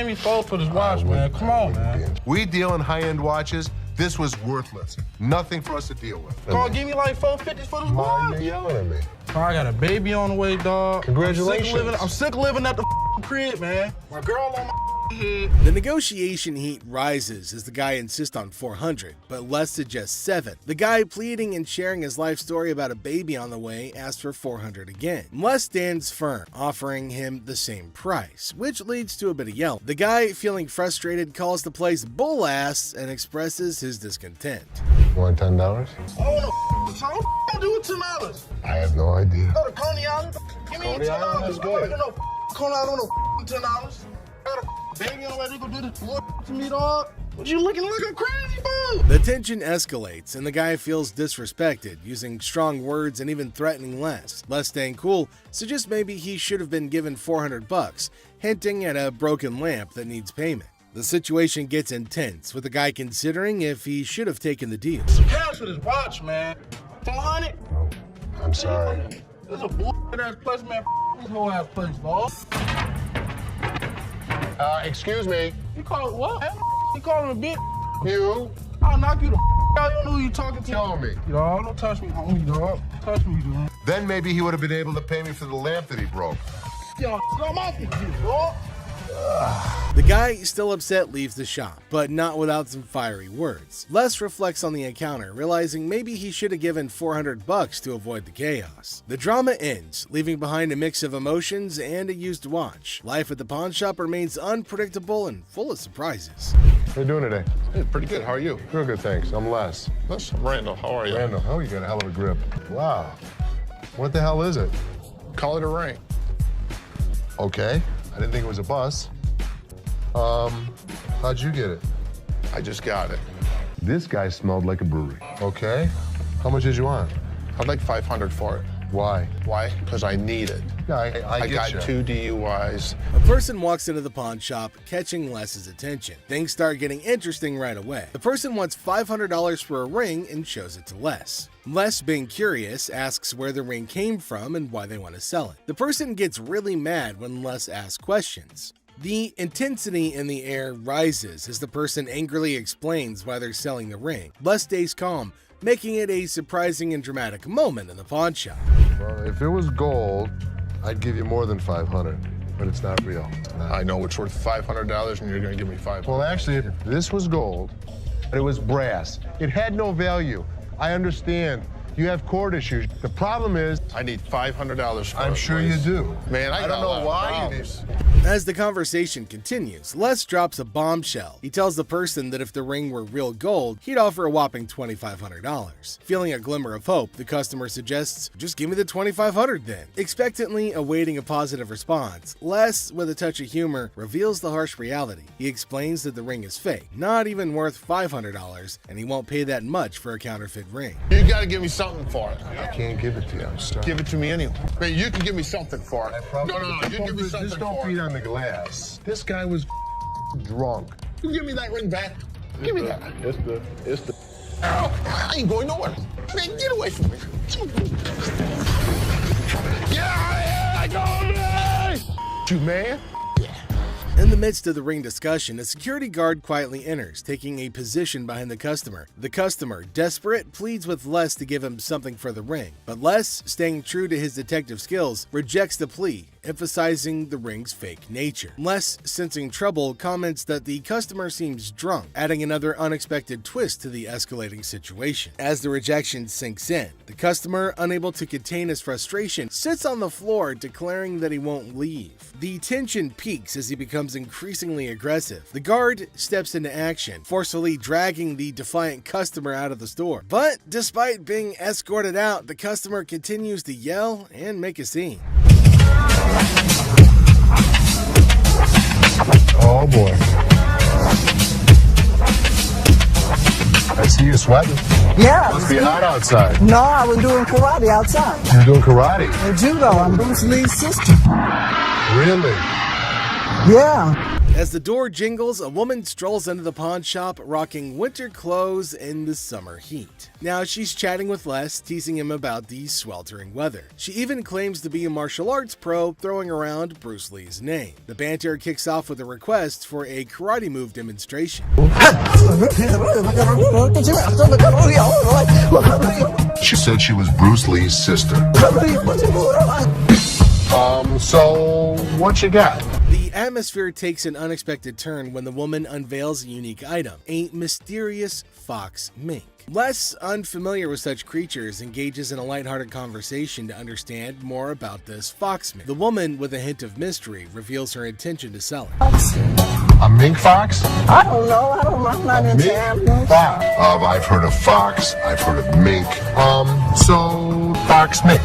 me four for this watch, man. Come on, man. We deal in high-end watches. This was worthless. Nothing for us to deal with. Come on, give me like $450 for this watch. Why are you yelling at me? Oh, I got a baby on the way, dog. Congratulations. I'm sick of living at the crib, man. My girl on my head. The negotiation heat rises as the guy insists on $400, but Les suggests $7. The guy, pleading and sharing his life story about a baby on the way, asks for $400 again. Les stands firm, offering him the same price, which leads to a bit of yelling. The guy, feeling frustrated, calls the place bull ass and expresses his discontent. You want $10? Oh, no, what do with $10? I have no idea. Go to Coney Island. Give me Coney Island is good. Coney Island, $10. Got a baby on the way to go do this to me, dog. What you looking like a crazy fool? The tension escalates, and the guy feels disrespected, using strong words and even threatening Les. Les, staying cool, suggests maybe he should have been given $400, hinting at a broken lamp that needs payment. The situation gets intense, with the guy considering if he should have taken the deal. Some cash for this watch, man. 400? Oh, I'm sorry. This is a ass place, man. This whole ass place, dog. Excuse me. You call it what? You call him a bitch? You? I'll knock you the out. You don't know who you talking to. Tell me. Dog, don't touch me, homie, dog. Touch me, dog. Then maybe he would have been able to pay me for the lamp that he broke. Yo, I'm off with you, dog. The guy, still upset, leaves the shop, but not without some fiery words. Les reflects on the encounter, realizing maybe he should have given $400 to avoid the chaos. The drama ends, leaving behind a mix of emotions and a used watch. Life at the pawn shop remains unpredictable and full of surprises. How you doing today? Hey, pretty good. How are you? Real good, thanks. I'm Les. I'm Randall. How are you? Randall, you got a hell of a grip. Wow. What the hell is it? Call it a ring. Okay. I didn't think it was a bus. How'd you get it? I just got it. This guy smelled like a brewery. Okay. How much did you want? I'd like $500 for it. Why? Why? Because I need it. Yeah, I got get you. 2 DUIs. A person walks into the pawn shop, catching Les's attention. Things start getting interesting right away. The person wants $500 for a ring and shows it to Les. Les, being curious, asks where the ring came from and why they want to sell it. The person gets really mad when Les asks questions. The intensity in the air rises as the person angrily explains why they're selling the ring. Les stays calm, making it a surprising and dramatic moment in the pawn shop. Well, if it was gold, I'd give you more than $500, but it's not real. I know it's worth $500 and you're gonna give me $500. Well, actually, if this was gold, but it was brass, it had no value. I understand. You have court issues. The problem is, I need $500 for it. I'm sure you do. Man, I don't know why you need. As the conversation continues, Les drops a bombshell. He tells the person that if the ring were real gold, he'd offer a whopping $2,500. Feeling a glimmer of hope, the customer suggests, just give me the $2,500 then. Expectantly awaiting a positive response, Les, with a touch of humor, reveals the harsh reality. He explains that the ring is fake, not even worth $500, and he won't pay that much for a counterfeit ring. You gotta give me something something for it. I can't give it to you. I'm sorry. Give it to me anyway. Wait, you can give me something for it. No. You give me something just don't for beat it. on the glass. This guy was drunk. You give me that ring back. Give me that. It's the. I ain't going nowhere. Man, get away from me. Yeah, I go. You man. In the midst of the ring discussion, a security guard quietly enters, taking a position behind the customer. The customer, desperate, pleads with Les to give him something for the ring, but Les, staying true to his detective skills, rejects the plea, emphasizing the ring's fake nature. Les, sensing trouble, comments that the customer seems drunk, adding another unexpected twist to the escalating situation. As the rejection sinks in, the customer, unable to contain his frustration, sits on the floor, declaring that he won't leave. The tension peaks as he becomes increasingly aggressive. The guard steps into action, forcefully dragging the defiant customer out of the store. But despite being escorted out, the customer continues to yell and make a scene. Oh boy. I see you sweating. Yeah. Must be hot outside. No, I was doing karate outside. You're doing karate? And judo. I'm Bruce Lee's sister. Really? Yeah. As the door jingles, a woman strolls into the pawn shop rocking winter clothes in the summer heat. Now she's chatting with Les, teasing him about the sweltering weather. She even claims to be a martial arts pro, throwing around Bruce Lee's name. The banter kicks off with a request for a karate move demonstration. She said she was Bruce Lee's sister. So what you got? The atmosphere takes an unexpected turn when the woman unveils a unique item, a mysterious fox mink. Les, unfamiliar with such creatures, engages in a lighthearted conversation to understand more about this fox mink. The woman, with a hint of mystery, reveals her intention to sell it. A mink fox? I don't know. I'm not into animals. Fox. I've heard of fox. I've heard of mink. So fox mink.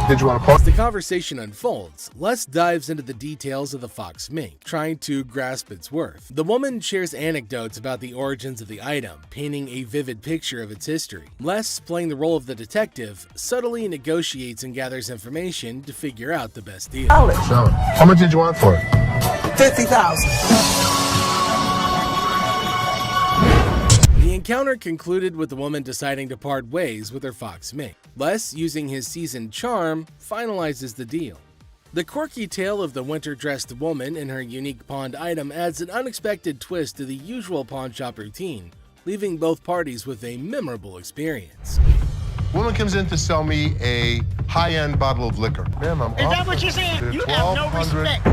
Did you want to post? As the conversation unfolds, Les dives into the details of the fox mink, trying to grasp its worth. The woman shares anecdotes about the origins of the item, painting a vivid picture of its history. Les, playing the role of the detective, subtly negotiates and gathers information to figure out the best deal. Sell it. How much did you want for it? $50,000. The encounter concluded with the woman deciding to part ways with her fox mink. Les, using his seasoned charm, finalizes the deal. The quirky tale of the winter-dressed woman and her unique pawned item adds an unexpected twist to the usual pawn shop routine, leaving both parties with a memorable experience. Woman comes in to sell me a high-end bottle of liquor. Ma'am, I'm Is that what you're saying? You have no respect.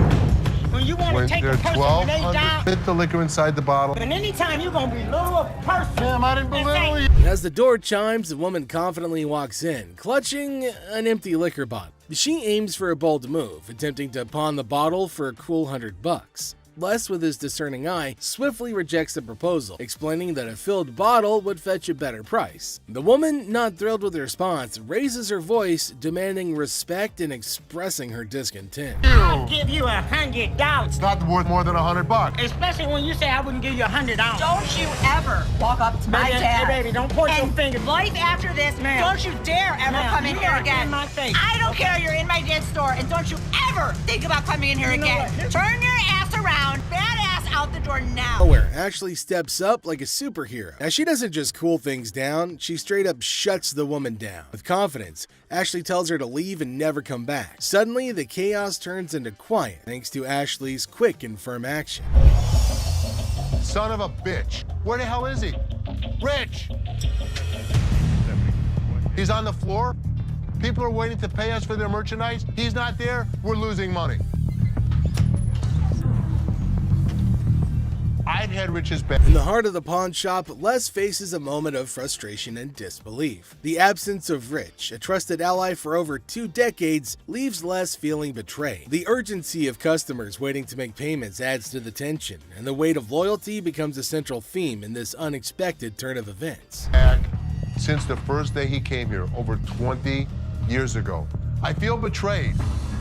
When you want to take a person when they die, fit the liquor inside the bottle. and anytime you're going to belittle a person. Ma'am, I didn't belittle you. As the door chimes, the woman confidently walks in, clutching an empty liquor bottle. She aims for a bold move, attempting to pawn the bottle for a cool $100. Les, with his discerning eye, swiftly rejects the proposal, explaining that a filled bottle would fetch a better price. The woman, not thrilled with the response, raises her voice, demanding respect and expressing her discontent. I'll give you $100. It's not worth more than $100. Especially when you say I wouldn't give you $100. Don't you ever walk up to my dad. Hey, baby, don't point your finger. Life after this, don't you dare ever come in here again. In my face. I don't care, you're in my dad's store, and don't you ever think about coming in here again. Turn your ass around, badass out the door now. Where Ashley steps up like a superhero. Now she doesn't just cool things down, she straight up shuts the woman down. With confidence, Ashley tells her to leave and never come back. Suddenly, the chaos turns into quiet thanks to Ashley's quick and firm action. Son of a bitch. Where the hell is he? Rich! He's on the floor. People are waiting to pay us for their merchandise. He's not there. We're losing money. I've had Rich's back. In the heart of the pawn shop, Les faces a moment of frustration and disbelief. The absence of Rich, a trusted ally for over 2 decades, leaves Les feeling betrayed. The urgency of customers waiting to make payments adds to the tension, and the weight of loyalty becomes a central theme in this unexpected turn of events. Since the first day he came here, over 20 years ago. I feel betrayed.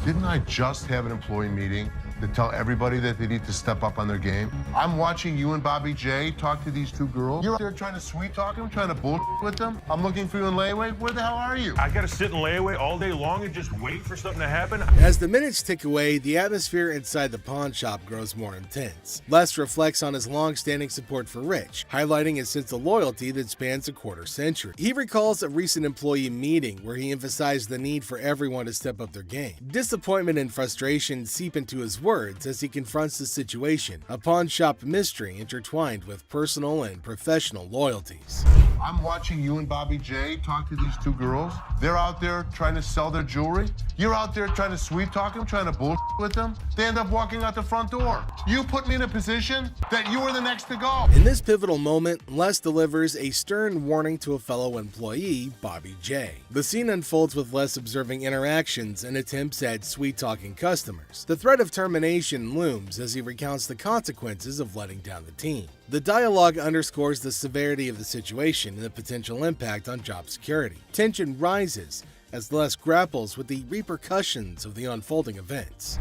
Didn't I just have an employee meeting to tell everybody that they need to step up on their game. I'm watching you and Bobby J talk to these two girls. You're out there trying to sweet talk them, trying to bullshit with them. I'm looking for you in layaway. Where the hell are you? I gotta sit in layaway all day long and just wait for something to happen. As the minutes tick away, the atmosphere inside the pawn shop grows more intense. Les reflects on his long-standing support for Rich, highlighting his sense of loyalty that spans a quarter century. He recalls a recent employee meeting where he emphasized the need for everyone to step up their game. Disappointment and frustration seep into his words as he confronts the situation, a pawn shop mystery intertwined with personal and professional loyalties. I'm watching you and Bobby J talk to these two girls. They're out there trying to sell their jewelry. You're out there trying to sweet talk them, trying to bullshit with them. They end up walking out the front door. You put me in a position that you were the next to go. In this pivotal moment, Les delivers a stern warning to a fellow employee, Bobby J. The scene unfolds with Les observing interactions and attempts at sweet-talking customers. The threat of termination looms as he recounts the consequences of letting down the team. The dialogue underscores the severity of the situation and the potential impact on job security. Tension rises as Les grapples with the repercussions of the unfolding events.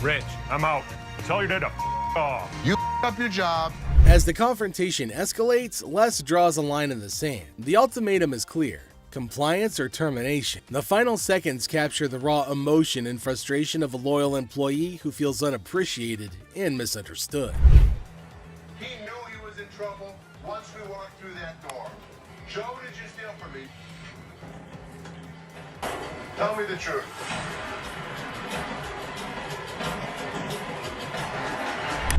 Rich, I'm out. Tell your dad to off. You up your job. As the confrontation escalates, Les draws a line in the sand. The ultimatum is clear: compliance or termination. The final seconds capture the raw emotion and frustration of a loyal employee who feels unappreciated and misunderstood. He knew he was in trouble once we walked through that door. Joe, what did you steal from me? Tell me the truth.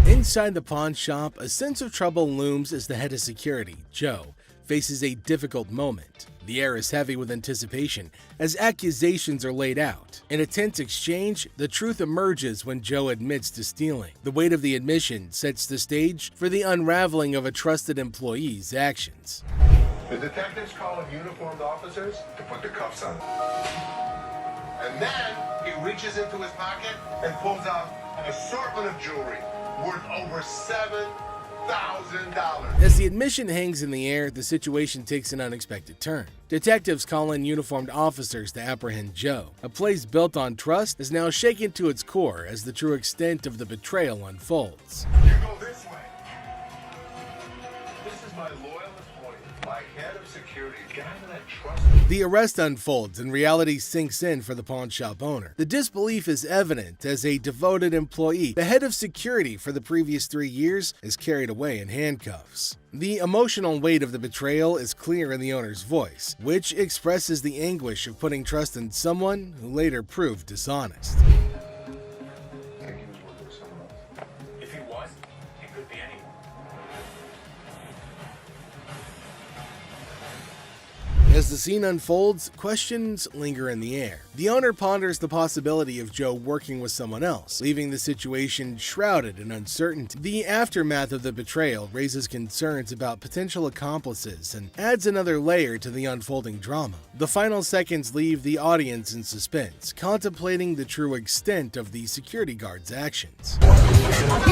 Inside the pawn shop, a sense of trouble looms as the head of security, Joe, faces a difficult moment. The air is heavy with anticipation as accusations are laid out. In a tense exchange, the truth emerges when Joe admits to stealing. The weight of the admission sets the stage for the unraveling of a trusted employee's actions. The detectives call in uniformed officers to put the cuffs on. And then he reaches into his pocket and pulls out an assortment of jewelry worth over $7,000. As the admission hangs in the air, the situation takes an unexpected turn. Detectives call in uniformed officers to apprehend Joe. A place built on trust is now shaken to its core as the true extent of the betrayal unfolds. You go this way. This is my loyalist point, my head of security, guy that trusts me. The arrest unfolds and reality sinks in for the pawn shop owner. The disbelief is evident as a devoted employee, the head of security for the previous 3 years, is carried away in handcuffs. The emotional weight of the betrayal is clear in the owner's voice, which expresses the anguish of putting trust in someone who later proved dishonest. If he was, it could be anyone. As the scene unfolds, questions linger in the air. The owner ponders the possibility of Joe working with someone else, leaving the situation shrouded in uncertainty. The aftermath of the betrayal raises concerns about potential accomplices and adds another layer to the unfolding drama. The final seconds leave the audience in suspense, contemplating the true extent of the security guard's actions. Are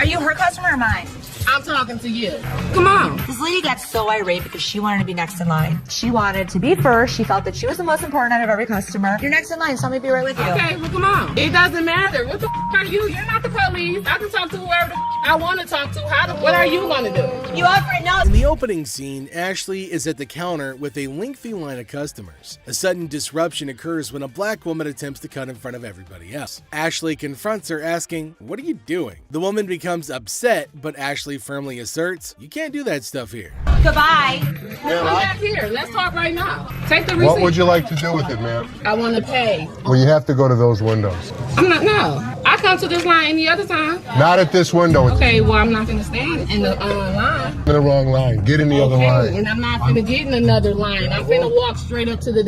you her customer or mine? I'm talking to you. Come on. This lady got so irate because she wanted to be next in line. She wanted to be first. She felt that she was the most important out of every customer. You're next in line, so let me be right with you. Okay, well, come on. It doesn't matter. What the are you? You're not the police. I can talk to whoever I want to talk to. What are you going to do? You offer it now. In the opening scene, Ashley is at the counter with a lengthy line of customers. A sudden disruption occurs when a black woman attempts to cut in front of everybody else. Ashley confronts her, asking, "What are you doing?" The woman becomes upset, but Ashley firmly asserts, "You can't do that stuff here." Goodbye. Come back here. Let's talk right now. Take the receipt. What would you like to do with it, ma'am? I want to pay. Well, you have to go to those windows. No. I come to this line any other time. Not at this window. Okay, well, I'm not going to stand in the line. In the wrong line. Get in the other line. And I'm not going to get in another line. I'm going to walk straight up to the